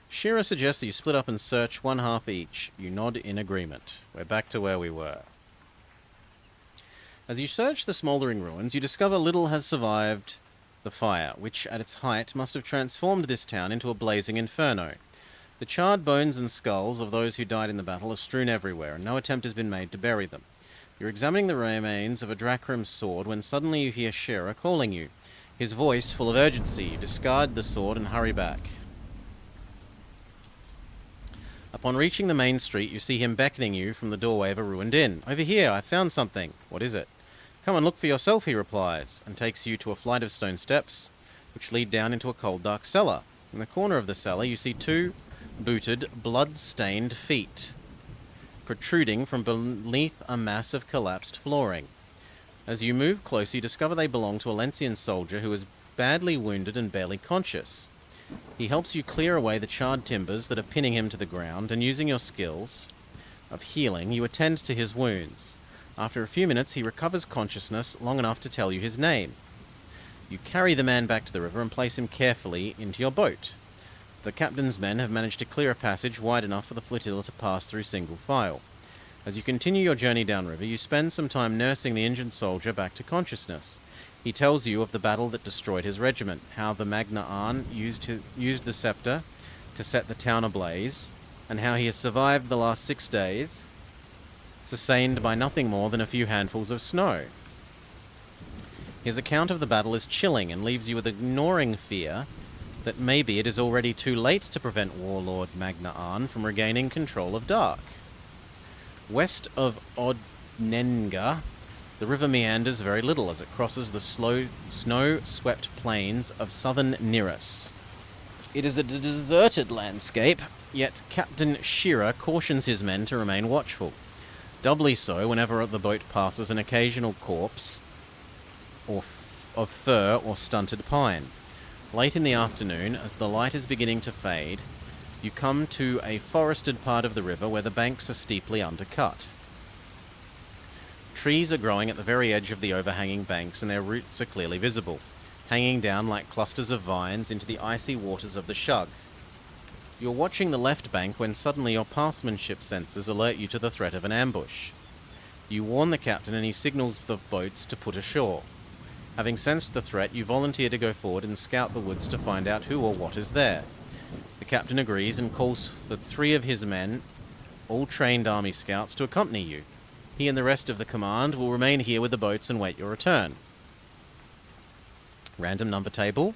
A: Shira suggests that you split up and search one half each. You nod in agreement. We're back to where we were. As you search the smouldering ruins, you discover little has survived the fire, which at its height must have transformed this town into a blazing inferno. The charred bones and skulls of those who died in the battle are strewn everywhere, and no attempt has been made to bury them. You're examining the remains of a Drakrim's sword when suddenly you hear Shira calling you. His voice full of urgency. You discard the sword and hurry back. Upon reaching the main street, you see him beckoning you from the doorway of a ruined inn. "Over here, I found something." "What is it?" "Come and look for yourself," he replies, and takes you to a flight of stone steps, which lead down into a cold, dark cellar. In the corner of the cellar, you see two booted, blood-stained feet protruding from beneath a mass of collapsed flooring. As you move closer, you discover they belong to a Lencian soldier who is badly wounded and barely conscious. He helps you clear away the charred timbers that are pinning him to the ground, and using your skills of healing, you attend to his wounds. After a few minutes, he recovers consciousness long enough to tell you his name. You carry the man back to the river and place him carefully into your boat. The captain's men have managed to clear a passage wide enough for the flotilla to pass through single file. As you continue your journey downriver, you spend some time nursing the injured soldier back to consciousness. He tells you of the battle that destroyed his regiment, how the Magna Arn used the scepter to set the town ablaze, and how he has survived the last 6 days, sustained by nothing more than a few handfuls of snow. His account of the battle is chilling and leaves you with a gnawing fear that maybe it is already too late to prevent Warlord Magna Arn from regaining control of Dark. West of Odnenga, the river meanders very little as it crosses the snow-swept plains of southern Nirus. It is a deserted landscape, yet Captain Shira cautions his men to remain watchful. Doubly so whenever the boat passes an occasional corpse of fir or stunted pine. Late in the afternoon, as the light is beginning to fade, you come to a forested part of the river where the banks are steeply undercut. Trees are growing at the very edge of the overhanging banks, and their roots are clearly visible, hanging down like clusters of vines into the icy waters of the Shug. You're watching the left bank when suddenly your pathsmanship sensors alert you to the threat of an ambush. You warn the captain and he signals the boats to put ashore. Having sensed the threat, you volunteer to go forward and scout the woods to find out who or what is there. The captain agrees and calls for 3 of his men, all trained army scouts, to accompany you. He and the rest of the command will remain here with the boats and wait your return. Random number table.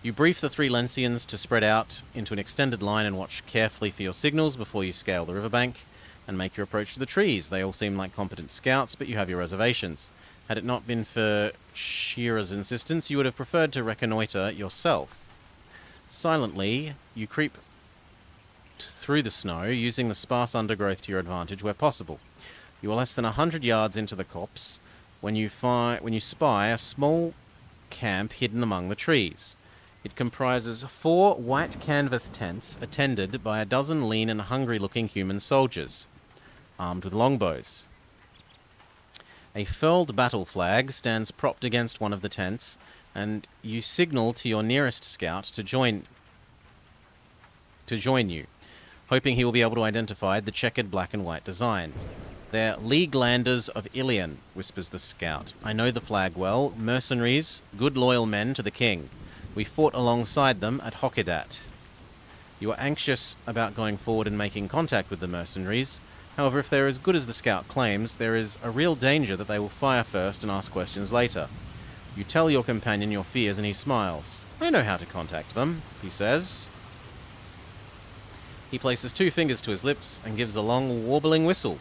A: You brief the 3 Lencians to spread out into an extended line and watch carefully for your signals before you scale the riverbank and make your approach to the trees. They all seem like competent scouts, but you have your reservations. Had it not been for Shira's insistence, you would have preferred to reconnoiter yourself. Silently, you creep through the snow, using the sparse undergrowth to your advantage where possible. You are less than 100 yards into the copse when you spy a small camp hidden among the trees. It comprises 4 white canvas tents attended by a dozen lean and hungry-looking human soldiers, armed with longbows. A furled battle flag stands propped against one of the tents, and you signal to your nearest scout to join you, hoping he will be able to identify the checkered black and white design. "They're Leaguelanders of Ilion," whispers the scout. "I know the flag well. Mercenaries, good loyal men to the king. We fought alongside them at Hokedat." You are anxious about going forward and making contact with the mercenaries. However, if they're as good as the scout claims, there is a real danger that they will fire first and ask questions later. You tell your companion your fears and he smiles. "I know how to contact them," he says. He places 2 fingers to his lips and gives a long, warbling whistle.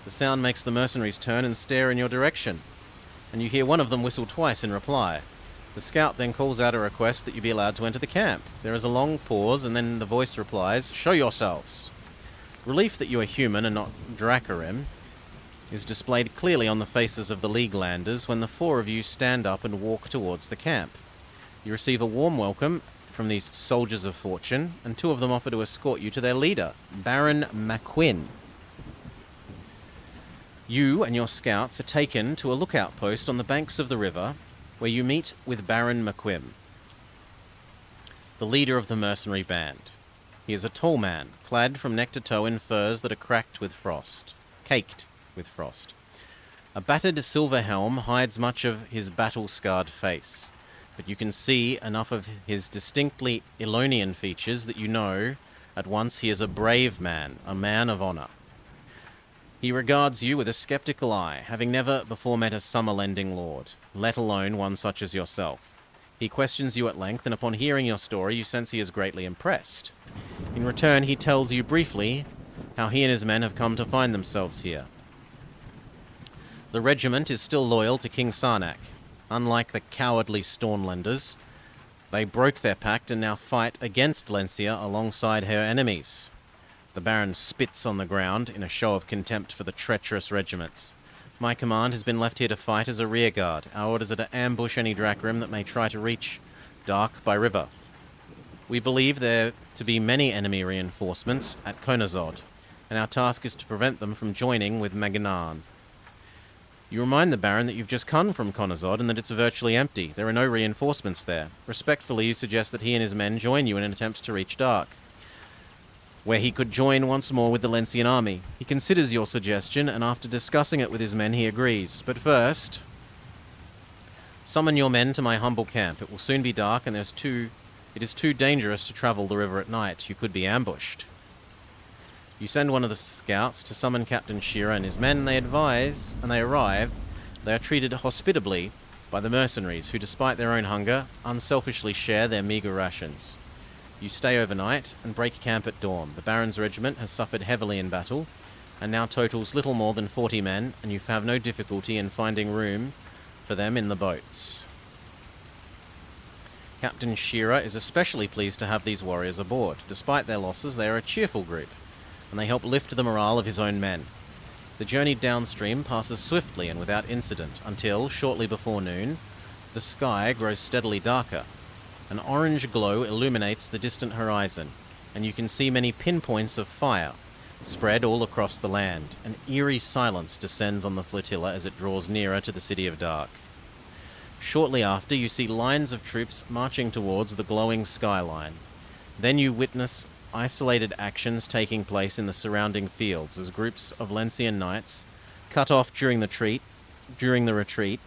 A: The sound makes the mercenaries turn and stare in your direction, and you hear one of them whistle twice in reply. The scout then calls out a request that you be allowed to enter the camp. There is a long pause, and then the voice replies, "Show yourselves." Relief that you are human and not Drakarim is displayed clearly on the faces of the Leaguelanders when the 4 of you stand up and walk towards the camp. You receive a warm welcome from these soldiers of fortune, and 2 of them offer to escort you to their leader, Baron Maquin. You and your scouts are taken to a lookout post on the banks of the river, where you meet with Baron Maquin, the leader of the mercenary band. He is a tall man, clad from neck to toe in furs that are caked with frost. A battered silver helm hides much of his battle-scarred face. but you can see enough of his distinctly Elonian features that you know at once he is a brave man, a man of honor. He regards you with a skeptical eye, having never before met a summer-lending lord, let alone one such as yourself. He questions you at length, and upon hearing your story, you sense he is greatly impressed. In return, he tells you briefly how he and his men have come to find themselves here. The regiment is still loyal to King Sarnak. Unlike the cowardly Stornlenders, they broke their pact and now fight against Lencia alongside her enemies. The Baron spits on the ground in a show of contempt for the treacherous regiments. My command has been left here to fight as a rearguard. Our orders are to ambush any Dracarim that may try to reach Dark by river. We believe there to be many enemy reinforcements at Konazod, and our task is to prevent them from joining with Maganan. You remind the Baron that you've just come from Konazod and that it's virtually empty. There are no reinforcements there. Respectfully, you suggest that he and his men join you in an attempt to reach Dark, where he could join once more with the Lencian army. He considers your suggestion, and after discussing it with his men, he agrees. But first, summon your men to my humble camp. It will soon be dark, and it is too dangerous to travel the river at night. You could be ambushed. You send one of the scouts to summon Captain Shira and his men. They advise, and they arrive. They are treated hospitably by the mercenaries, who, despite their own hunger, unselfishly share their meager rations. You stay overnight and break camp at dawn. The Baron's regiment has suffered heavily in battle, and now totals little more than 40 men, and you have no difficulty in finding room for them in the boats. Captain Shira is especially pleased to have these warriors aboard. Despite their losses, they are a cheerful group, and they help lift the morale of his own men. The journey downstream passes swiftly and without incident, until, shortly before noon, the sky grows steadily darker. An orange glow illuminates the distant horizon, and you can see many pinpoints of fire spread all across the land. An eerie silence descends on the flotilla as it draws nearer to the city of Dark. Shortly after, you see lines of troops marching towards the glowing skyline. Then you witness isolated actions taking place in the surrounding fields as groups of Lencian knights, cut off during the retreat,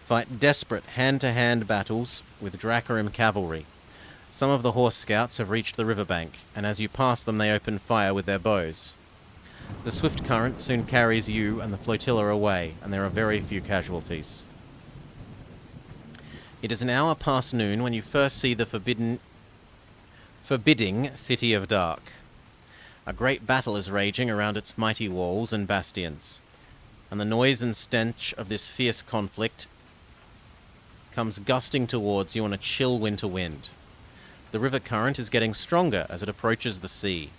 A: fight desperate hand-to-hand battles with Dracarim cavalry. Some of the horse scouts have reached the riverbank, and as you pass them they open fire with their bows. The swift current soon carries you and the flotilla away, and there are very few casualties. It is an hour past noon when you first see the forbidding city of Dark. A great battle is raging around its mighty walls and bastions, and the noise and stench of this fierce conflict comes gusting towards you on a chill winter wind. The river current is getting stronger as it approaches the sea,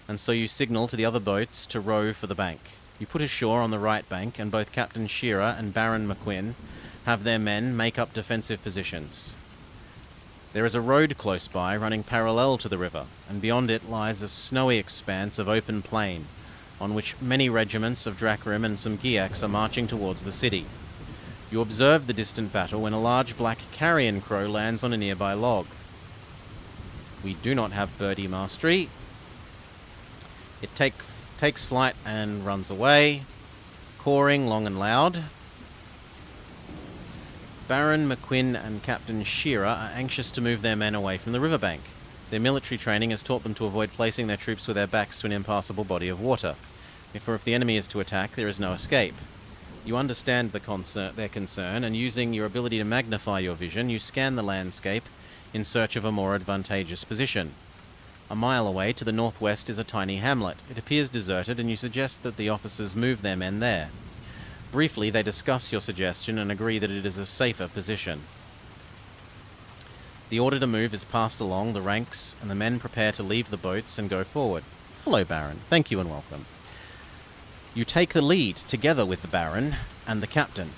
A: and so you signal to the other boats to row for the bank. You put ashore on the right bank, and both Captain Shira and Baron McQuinn have their men make up defensive positions. There is a road close by running parallel to the river, and beyond it lies a snowy expanse of open plain, on which many regiments of Dracarim and some Giaks are marching towards the city. You observe the distant battle when a large black carrion crow lands on a nearby log. We do not have birdie mastery. It takes flight and runs away, cawing long and loud. Baron McQuinn and Captain Shira are anxious to move their men away from the riverbank. Their military training has taught them to avoid placing their troops with their backs to an impassable body of water. If the enemy is to attack, there is no escape. You understand their concern, and using your ability to magnify your vision, you scan the landscape in search of a more advantageous position. A mile away to the northwest is a tiny hamlet. It appears deserted, and you suggest that the officers move their men there. Briefly, they discuss your suggestion and agree that it is a safer position. The order to move is passed along the ranks, and the men prepare to leave the boats and go forward. Hello, Baron. Thank you and welcome. You take the lead together with the Baron and the Captain,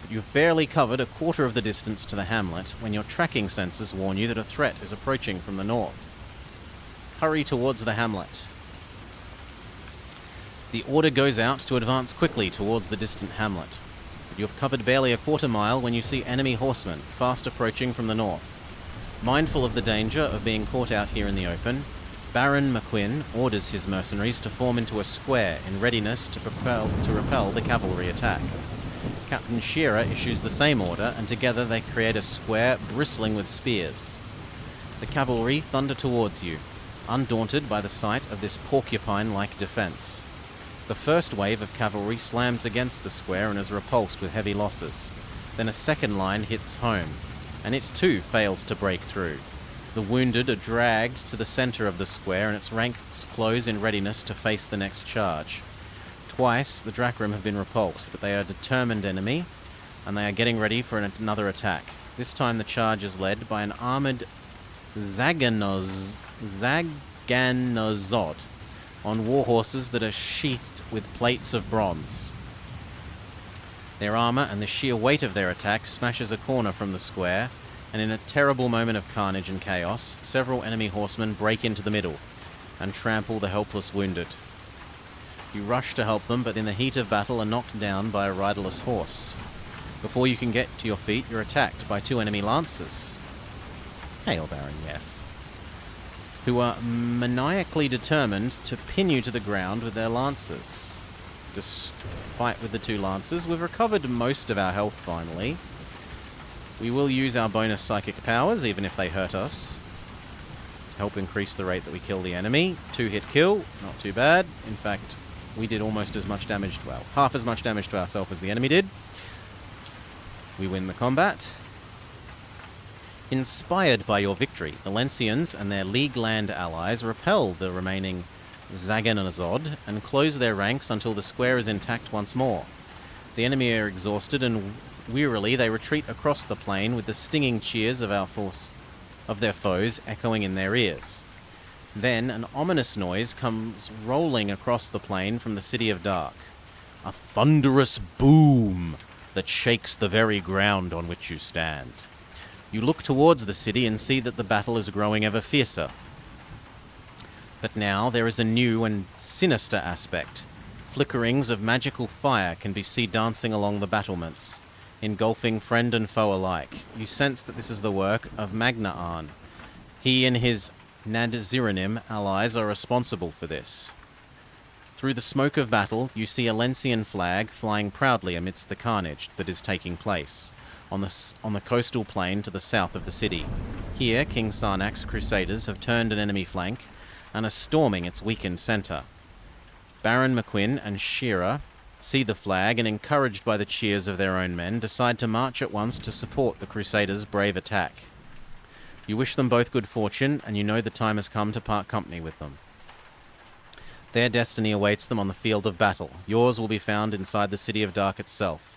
A: but you've barely covered a quarter of the distance to the hamlet when your tracking sensors warn you that a threat is approaching from the north. Hurry towards the hamlet. The order goes out to advance quickly towards the distant hamlet, but you have covered barely a quarter mile when you see enemy horsemen fast approaching from the north. Mindful of the danger of being caught out here in the open, Baron McQuinn orders his mercenaries to form into a square in readiness to repel the cavalry attack. Captain Shearer issues the same order, and together they create a square bristling with spears. The cavalry thunder towards you, undaunted by the sight of this porcupine-like defense. The first wave of cavalry slams against the square and is repulsed with heavy losses. Then a second line hits home, and it too fails to break through. The wounded are dragged to the center of the square, and its ranks close in readiness to face the next charge. Twice the Drakrim have been repulsed, but they are a determined enemy, and they are getting ready for another attack. This time the charge is led by an armored Zaganozod on war horses that are sheathed with plates of bronze. Their armor and the sheer weight of their attack smashes a corner from the square, and in a terrible moment of carnage and chaos, several enemy horsemen break into the middle and trample the helpless wounded. You rush to help them, but in the heat of battle are knocked down by a riderless horse. Before you can get to your feet, you're attacked by 2 enemy lancers. Hail, Baron, yes. Who are maniacally determined to pin you to the ground with their lancers. Despite with the 2 lancers, we've recovered most of our health finally. We will use our bonus psychic powers, even if they hurt us, to help increase the rate that we kill the enemy. 2-hit kill, not too bad. In fact, we did almost as much damage, well, half as much damage to ourselves as the enemy did. We win the combat. Inspired by your victory, the Lencians and their League land allies repel the remaining Zaganozod and close their ranks until the square is intact once more. The enemy are exhausted, and wearily they retreat across the plain with the stinging cheers of their foes echoing in their ears. Then an ominous noise comes rolling across the plain from the City of Dark. A thunderous boom that shakes the very ground on which you stand. You look towards the city and see that the battle is growing ever fiercer. But now there is a new and sinister aspect. Flickerings of magical fire can be seen dancing along the battlements, engulfing friend and foe alike. You sense that this is the work of Magna'an. He and his Nadziranim allies are responsible for this. Through the smoke of battle, you see a Lencian flag flying proudly amidst the carnage that is taking place on the coastal plain to the south of the city. Here, King Sarnak's crusaders have turned an enemy flank and are storming its weakened center. Baron McQuinn and Shearer see the flag and, encouraged by the cheers of their own men, decide to march at once to support the crusaders' brave attack. You wish them both good fortune, and you know the time has come to part company with them. Their destiny awaits them on the field of battle. Yours will be found inside the City of Dark itself.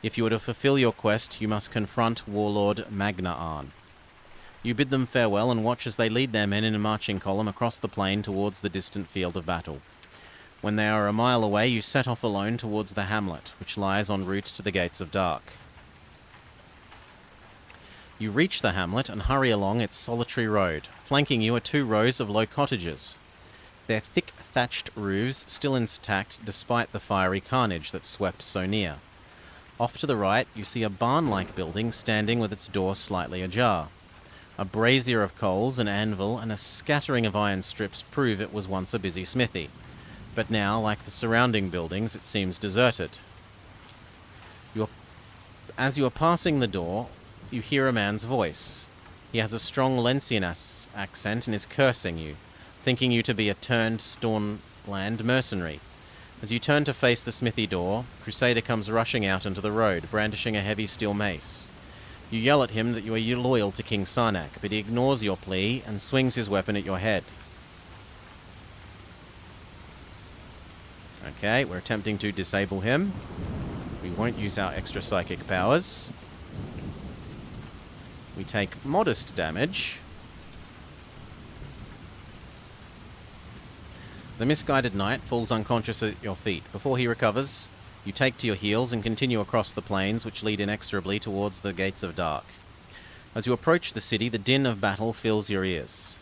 A: If you are to fulfill your quest, you must confront Warlord Magna'an. You bid them farewell and watch as they lead their men in a marching column across the plain towards the distant field of battle. When they are a mile away, you set off alone towards the hamlet, which lies en route to the Gates of Dark. You reach the hamlet and hurry along its solitary road. Flanking you are 2 rows of low cottages, their thick thatched roofs still intact despite the fiery carnage that swept so near. Off to the right, you see a barn-like building standing with its door slightly ajar. A brazier of coals, an anvil, and a scattering of iron strips prove it was once a busy smithy. But now, like the surrounding buildings, it seems deserted. As you are passing the door, you hear a man's voice. He has a strong Lencian accent and is cursing you, thinking you to be a turned Stormland mercenary. As you turn to face the smithy door, Crusader comes rushing out into the road, brandishing a heavy steel mace. You yell at him that you are loyal to King Sarnak, but he ignores your plea and swings his weapon at your head. Okay, we're attempting to disable him. We won't use our extra psychic powers. We take modest damage. The misguided knight falls unconscious at your feet. Before he recovers, you take to your heels and continue across the plains which lead inexorably towards the Gates of Dark. As you approach the city, the din of battle fills your ears.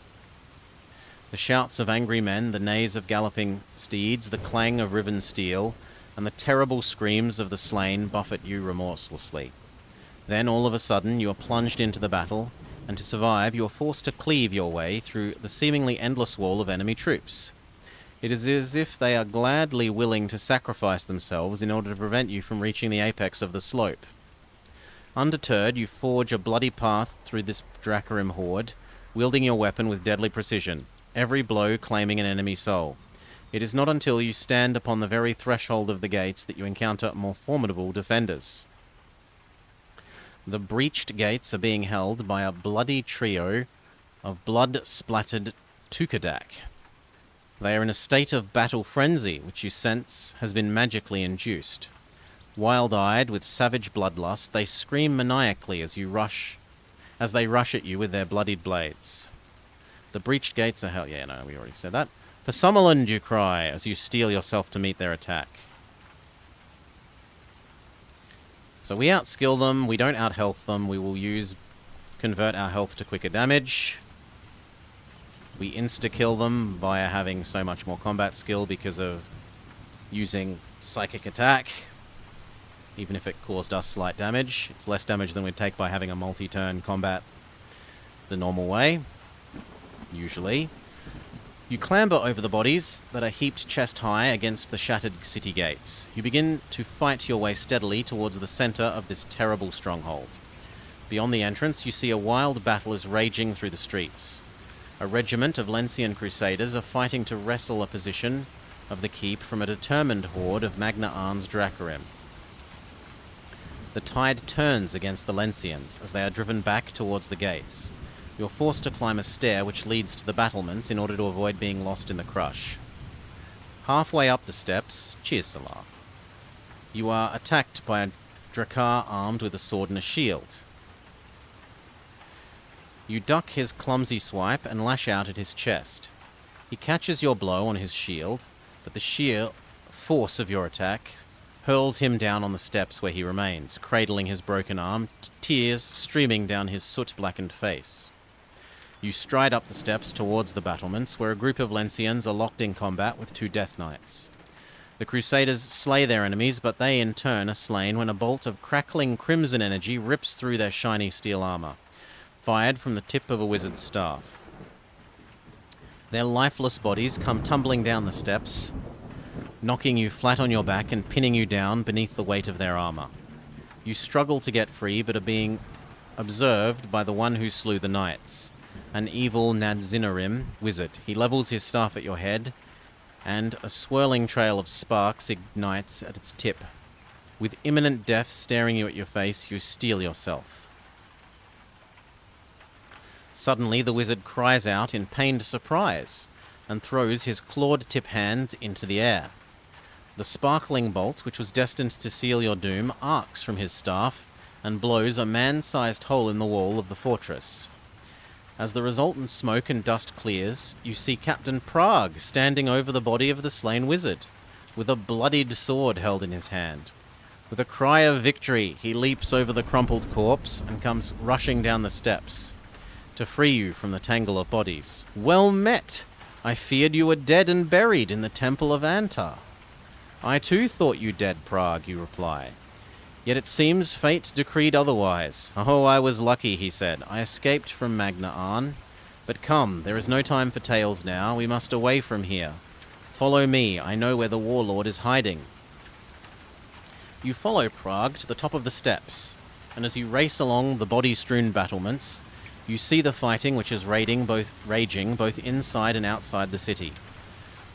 A: The shouts of angry men, the neighs of galloping steeds, the clang of riven steel, and the terrible screams of the slain buffet you remorselessly. Then, all of a sudden, you are plunged into the battle, and to survive, you are forced to cleave your way through the seemingly endless wall of enemy troops. It is as if they are gladly willing to sacrifice themselves in order to prevent you from reaching the apex of the slope. Undeterred, you forge a bloody path through this Dracarim horde, wielding your weapon with deadly precision, every blow claiming an enemy soul. It is not until you stand upon the very threshold of the gates that you encounter more formidable defenders. The breached gates are being held by a bloody trio of blood-splattered Tukadak. They are in a state of battle frenzy, which you sense has been magically induced. Wild-eyed with savage bloodlust, they scream maniacally as they rush at you with their bloodied blades. The breached gates are held. Yeah, no, we already said that. For Summerland, you cry as you steel yourself to meet their attack. So we outskill them, we don't out-health them, we will convert our health to quicker damage. We insta-kill them via having so much more combat skill because of using psychic attack. Even if it caused us slight damage, it's less damage than we'd take by having a multi-turn combat the normal way, usually. You clamber over the bodies that are heaped chest-high against the shattered city gates. You begin to fight your way steadily towards the center of this terrible stronghold. Beyond the entrance, you see a wild battle is raging through the streets. A regiment of Lencian crusaders are fighting to wrestle a position of the keep from a determined horde of Magna Arn's Dracarim. The tide turns against the Lencians as they are driven back towards the gates. You're forced to climb a stair which leads to the battlements in order to avoid being lost in the crush. Halfway up the steps, cheers, Salah, you are attacked by a Drakkar armed with a sword and a shield. You duck his clumsy swipe and lash out at his chest. He catches your blow on his shield, but the sheer force of your attack hurls him down on the steps where he remains, cradling his broken arm, tears streaming down his soot-blackened face. You stride up the steps towards the battlements, where a group of Lencians are locked in combat with two Death Knights. The Crusaders slay their enemies, but they in turn are slain when a bolt of crackling crimson energy rips through their shiny steel armor, fired from the tip of a wizard's staff. Their lifeless bodies come tumbling down the steps, knocking you flat on your back and pinning you down beneath the weight of their armor. You struggle to get free, but are being observed by the one who slew the knights, an evil Nadzinarim wizard. He levels his staff at your head, and a swirling trail of sparks ignites at its tip. With imminent death staring you at your face, you steel yourself. Suddenly, the wizard cries out in pained surprise and throws his clawed-tip hand into the air. The sparkling bolt, which was destined to seal your doom, arcs from his staff and blows a man-sized hole in the wall of the fortress. As the resultant smoke and dust clears, you see Captain Prague standing over the body of the slain wizard, with a bloodied sword held in his hand. With a cry of victory, he leaps over the crumpled corpse and comes rushing down the steps to free you from the tangle of bodies. "Well met! I feared you were dead and buried in the Temple of Antar." "I too thought you dead, Prague," you reply. "Yet it seems fate decreed otherwise." "Oh, I was lucky," he said. "I escaped from Magna Arn. But come, there is no time for tales now. We must away from here. Follow me. I know where the warlord is hiding." You follow Prague to the top of the steps, and as you race along the body-strewn battlements, you see the fighting which is raging both inside and outside the city.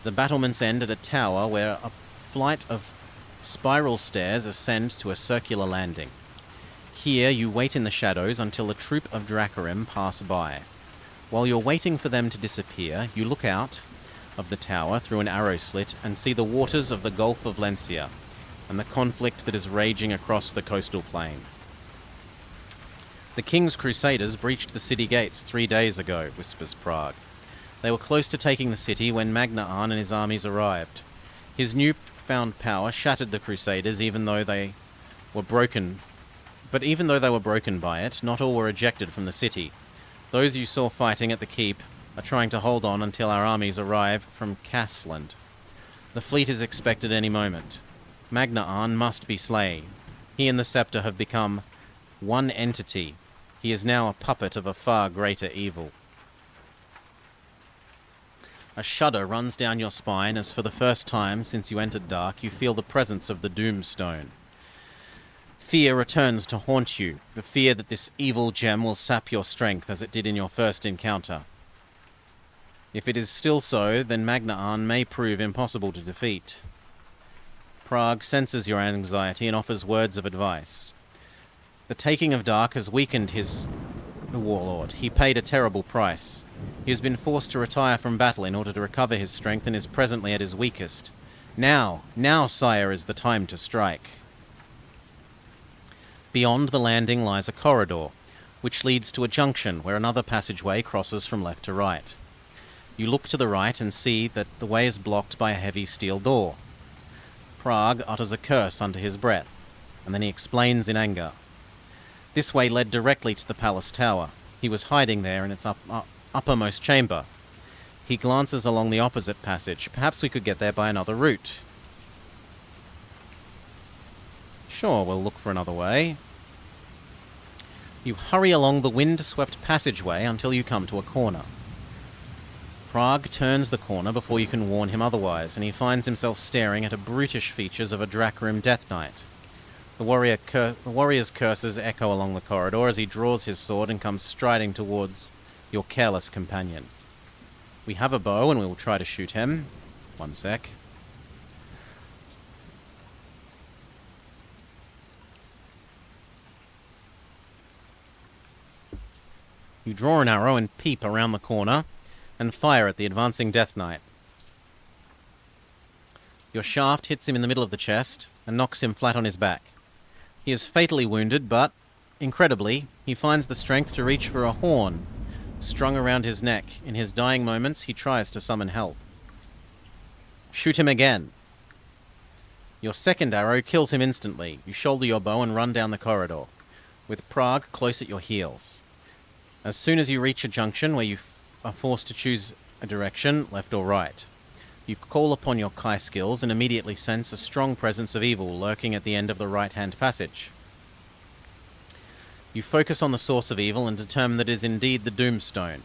A: The battlements end at a tower where a flight of spiral stairs ascend to a circular landing. Here you wait in the shadows until a troop of Dracarim pass by. While you're waiting for them to disappear, you look out of the tower through an arrow slit and see the waters of the Gulf of Lencia and the conflict that is raging across the coastal plain. "The King's Crusaders breached the city gates 3 days ago," whispers Prague. "They were close to taking the city when Magna Arn and his armies arrived. His newfound power shattered the Crusaders even though they were broken by it, not all were ejected from the city. Those you saw fighting at the keep are trying to hold on until our armies arrive from Cassland. The fleet is expected any moment. Magna Arn must be slain. He and the scepter have become one entity. He is now a puppet of a far greater evil." A shudder runs down your spine as for the first time since you entered Dark, you feel the presence of the Doomstone. Fear returns to haunt you, the fear that this evil gem will sap your strength as it did in your first encounter. If it is still so, then Magnaan may prove impossible to defeat. Prague senses your anxiety and offers words of advice. The taking of Dark has weakened the warlord. He paid a terrible price. He has been forced to retire from battle in order to recover his strength and is presently at his weakest. Now, sire, is the time to strike. Beyond the landing lies a corridor, which leads to a junction where another passageway crosses from left to right. You look to the right and see that the way is blocked by a heavy steel door. Prague utters a curse under his breath, and then he explains in anger. This way led directly to the palace tower. He was hiding there in its uppermost chamber. He glances along the opposite passage. Perhaps we could get there by another route. Sure, we'll look for another way. You hurry along the wind-swept passageway until you come to a corner. Prague turns the corner before you can warn him otherwise, and he finds himself staring at the brutish features of a Drakrim Death Knight. The warrior's curses echo along the corridor as he draws his sword and comes striding towards your careless companion. We have a bow and we will try to shoot him. One sec. You draw an arrow and peep around the corner and fire at the advancing Death Knight. Your shaft hits him in the middle of the chest and knocks him flat on his back. He is fatally wounded, but, incredibly, he finds the strength to reach for a horn strung around his neck. In his dying moments, he tries to summon help. Shoot him again. Your second arrow kills him instantly. You shoulder your bow and run down the corridor, with Prague close at your heels. As soon as you reach a junction where you are forced to choose a direction, left or right, you call upon your Kai skills and immediately sense a strong presence of evil lurking at the end of the right-hand passage. You focus on the source of evil and determine that it is indeed the Doomstone.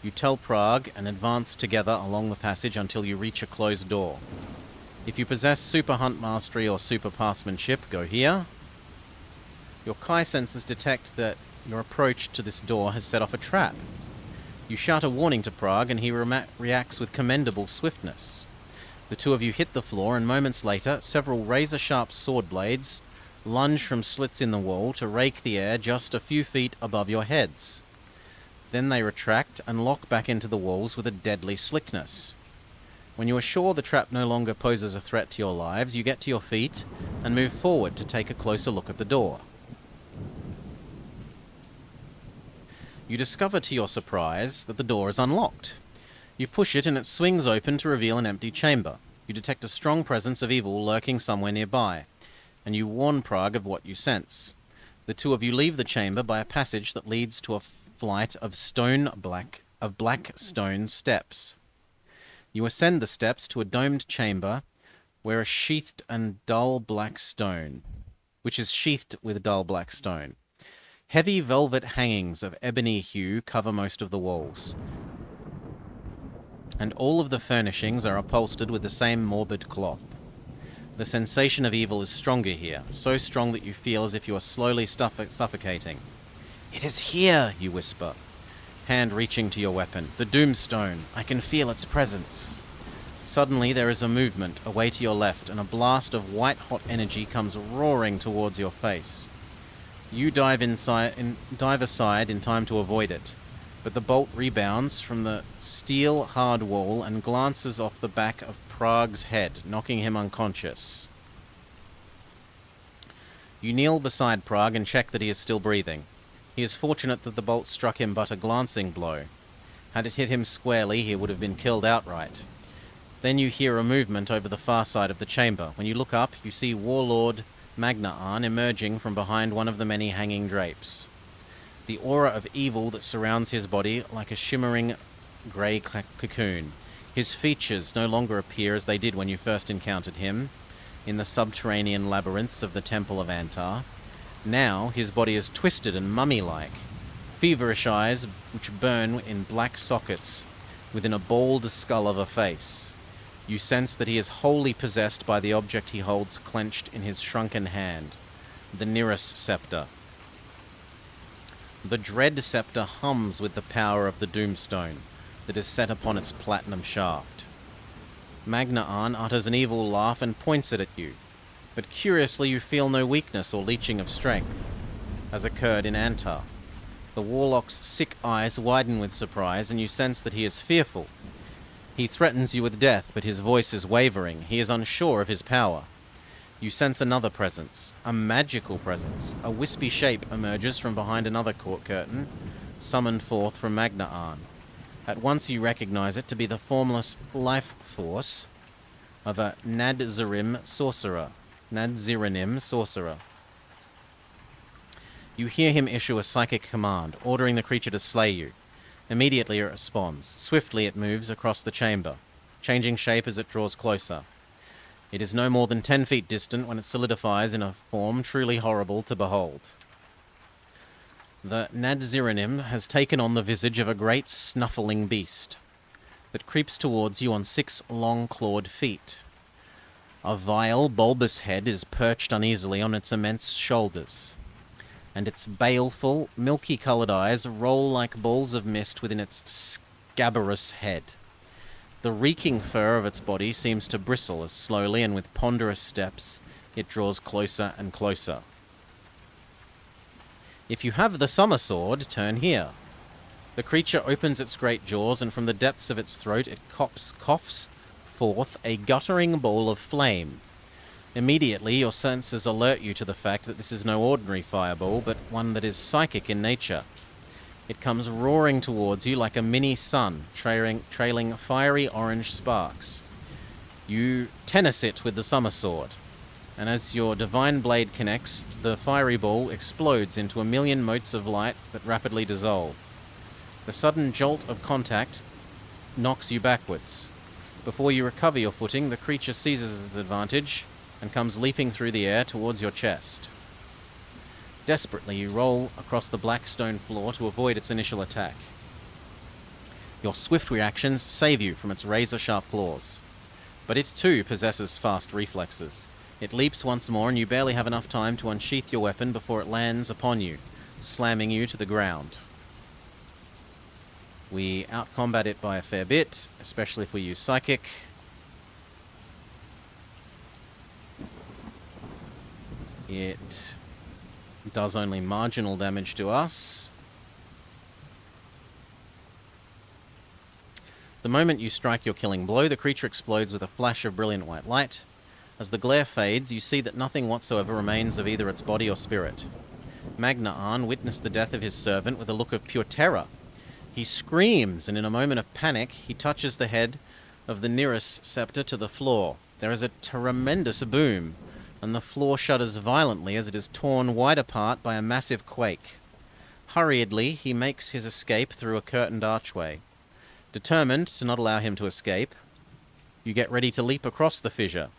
A: You tell Prague and advance together along the passage until you reach a closed door. If you possess Super Hunt Mastery or Super Pathmanship, go here. Your Kai senses detect that your approach to this door has set off a trap. You shout a warning to Prague and he reacts with commendable swiftness. The two of you hit the floor and moments later, several razor-sharp sword blades lunge from slits in the wall to rake the air just a few feet above your heads. Then they retract and lock back into the walls with a deadly slickness. When you are sure the trap no longer poses a threat to your lives, you get to your feet and move forward to take a closer look at the door. You discover to your surprise that the door is unlocked. You push it and it swings open to reveal an empty chamber. You detect a strong presence of evil lurking somewhere nearby, and you warn Prague of what you sense. The two of you leave the chamber by a passage that leads to a flight of black stone steps. You ascend the steps to a domed chamber where a sheathed and dull black stone, which is sheathed with dull black stone. Heavy velvet hangings of ebony hue cover most of the walls, and all of the furnishings are upholstered with the same morbid cloth. The sensation of evil is stronger here, so strong that you feel as if you are slowly suffocating. "It is here," you whisper, hand reaching to your weapon. "The Doomstone. I can feel its presence." Suddenly there is a movement away to your left, and a blast of white-hot energy comes roaring towards your face. You dive aside in time to avoid it, but the bolt rebounds from the steel hard wall and glances off the back of Prague's head, knocking him unconscious. You kneel beside Prague and check that he is still breathing. He is fortunate that the bolt struck him but a glancing blow. Had it hit him squarely, he would have been killed outright. Then you hear a movement over the far side of the chamber. When you look up, you see Warlord Magnaan emerging from behind one of the many hanging drapes. The aura of evil that surrounds his body like a shimmering grey cocoon. His features no longer appear as they did when you first encountered him in the subterranean labyrinths of the Temple of Antar. Now his body is twisted and mummy-like. Feverish eyes which burn in black sockets within a bald skull of a face. You sense that he is wholly possessed by the object he holds clenched in his shrunken hand, the Nirus scepter. The dread scepter hums with the power of the Doomstone that is set upon its platinum shaft. Magnaan utters an evil laugh and points it at you, but curiously you feel no weakness or leeching of strength, as occurred in Antar. The warlock's sick eyes widen with surprise, and you sense that he is fearful. He threatens you with death, but his voice is wavering. He is unsure of his power. You sense another presence, a magical presence. A wispy shape emerges from behind another court curtain, summoned forth from Magnaan. At once you recognize it to be the formless life force of a Nadziranim sorcerer. You hear him issue a psychic command, ordering the creature to slay you. Immediately it responds. Swiftly it moves across the chamber, changing shape as it draws closer. It is no more than 10 feet distant when it solidifies in a form truly horrible to behold. The Nadziranim has taken on the visage of a great snuffling beast that creeps towards you on 6 long-clawed feet. A vile, bulbous head is perched uneasily on its immense shoulders, and its baleful, milky-coloured eyes roll like balls of mist within its scabrous head. The reeking fur of its body seems to bristle as slowly and with ponderous steps it draws closer and closer. If you have the summer sword, turn here. The creature opens its great jaws, and from the depths of its throat it coughs forth a guttering ball of flame. Immediately, your senses alert you to the fact that this is no ordinary fireball, but one that is psychic in nature. It comes roaring towards you like a mini sun, trailing fiery orange sparks. You tennis it with the summer sword, and as your divine blade connects, the fiery ball explodes into a million motes of light that rapidly dissolve. The sudden jolt of contact knocks you backwards. Before you recover your footing, the creature seizes its advantage and comes leaping through the air towards your chest. Desperately, you roll across the black stone floor to avoid its initial attack. Your swift reactions save you from its razor-sharp claws. But it too possesses fast reflexes. It leaps once more, and you barely have enough time to unsheath your weapon before it lands upon you, slamming you to the ground. We outcombat it by a fair bit, especially if we use Psychic. It does only marginal damage to us. The moment you strike your killing blow, the creature explodes with a flash of brilliant white light. As the glare fades, you see that nothing whatsoever remains of either its body or spirit. Magnaan witnessed the death of his servant with a look of pure terror. He screams, and in a moment of panic, he touches the head of the Nirus scepter to the floor. There is a tremendous boom, and the floor shudders violently as it is torn wide apart by a massive quake. Hurriedly, he makes his escape through a curtained archway. Determined to not allow him to escape, you get ready to leap across the fissure.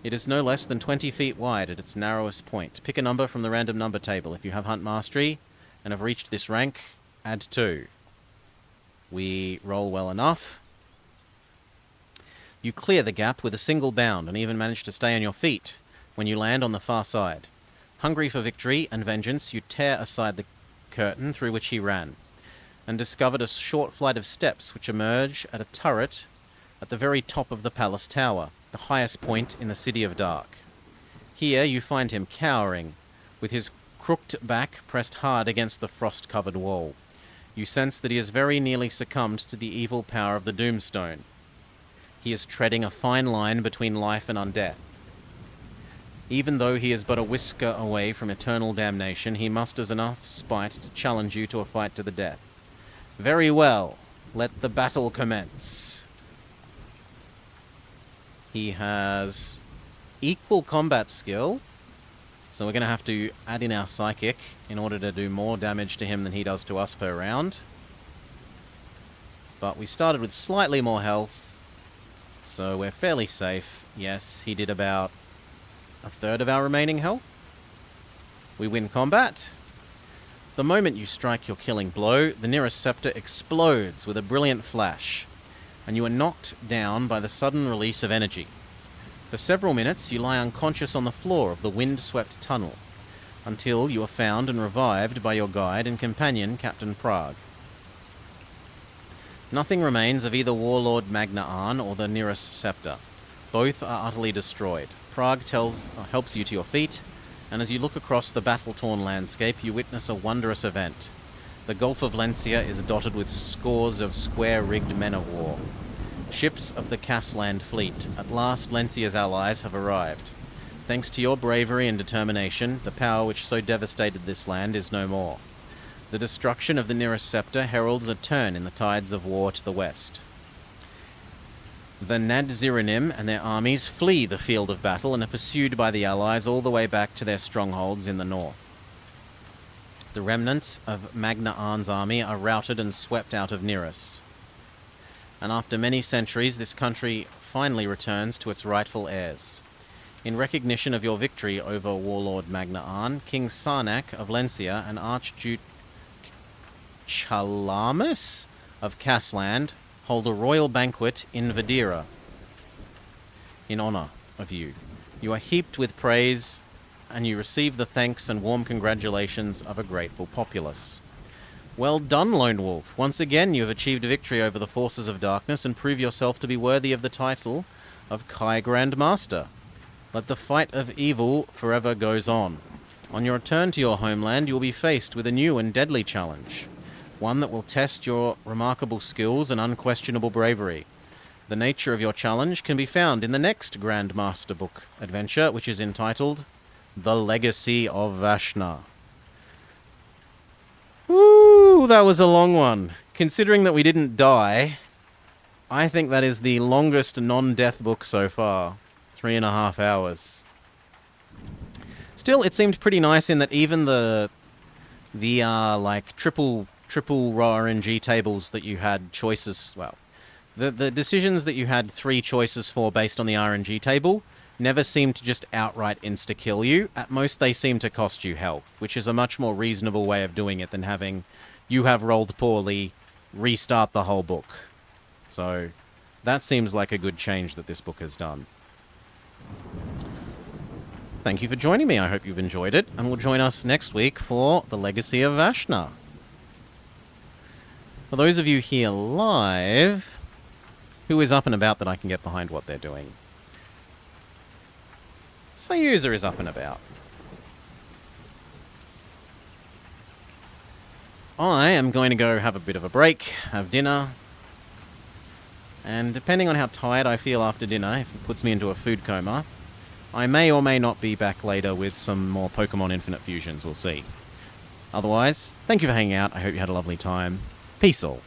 A: It is no less than 20 feet wide at its narrowest point. Pick a number from the random number table. If you have Hunt Mastery and have reached this rank, add 2. We roll well enough. You clear the gap with a single bound and even manage to stay on your feet when you land on the far side. Hungry for victory and vengeance, you tear aside the curtain through which he ran and discovered a short flight of steps which emerge at a turret at the very top of the palace tower, the highest point in the City of Dark. Here you find him cowering, with his crooked back pressed hard against the frost-covered wall. You sense that he has very nearly succumbed to the evil power of the Doomstone. He is treading a fine line between life and undeath. Even though he is but a whisker away from eternal damnation, he musters enough spite to challenge you to a fight to the death. Very well, let the battle commence. He has equal combat skill, so we're going to have to add in our Psychic in order to do more damage to him than he does to us per round. But we started with slightly more health, so we're fairly safe. Yes, he did about a third of our remaining health. We win combat. The moment you strike your killing blow, the nearest scepter explodes with a brilliant flash, and you are knocked down by the sudden release of energy. For several minutes, you lie unconscious on the floor of the wind-swept tunnel, until you are found and revived by your guide and companion, Captain Prague. Nothing remains of either Warlord Magna Arn or the nearest scepter. Both are utterly destroyed. Prague helps you to your feet, and as you look across the battle-torn landscape, you witness a wondrous event. The Gulf of Lencia is dotted with scores of square-rigged men of war. Ships of the Cassland fleet. At last, Lencia's allies have arrived. Thanks to your bravery and determination, the power which so devastated this land is no more. The destruction of the nearest scepter heralds a turn in the tides of war to the west. The Nadziranim and their armies flee the field of battle and are pursued by the allies all the way back to their strongholds in the north. The remnants of Magna Arn's army are routed and swept out of Nearus. And after many centuries, this country finally returns to its rightful heirs. In recognition of your victory over Warlord Magna Arn, King Sarnak of Lencia and Archduke Chalamus of Cassland hold a royal banquet in Vadira in honor of you. You are heaped with praise, and you receive the thanks and warm congratulations of a grateful populace. Well done, Lone Wolf. Once again, you have achieved a victory over the forces of darkness and prove yourself to be worthy of the title of Kai Grand Master. Let the fight of evil forever goes on. On your return to your homeland, you will be faced with a new and deadly challenge, one that will test your remarkable skills and unquestionable bravery. The nature of your challenge can be found in the next Grand Master book adventure, which is entitled The Legacy of Vashna. Woo, that was a long one. Considering that we didn't die, I think that is the longest non-death book so far. 3.5 hours. Still, it seemed pretty nice in that even the like triple raw RNG tables that you had choices, well, the decisions that you had 3 choices for based on the RNG table never seemed to just outright insta-kill you. At most, they seem to cost you health, which is a much more reasonable way of doing it than having you have rolled poorly, restart the whole book. So that seems like a good change that this book has done. Thank you for joining me. I hope you've enjoyed it, and will join us next week for The Legacy of Vashna. For those of you here live, who is up and about that I can get behind what they're doing? Sayuza is up and about. I am going to go have a bit of a break, have dinner, and depending on how tired I feel after dinner, if it puts me into a food coma, I may or may not be back later with some more Pokemon Infinite Fusions, we'll see. Otherwise, thank you for hanging out, I hope you had a lovely time. Peace all.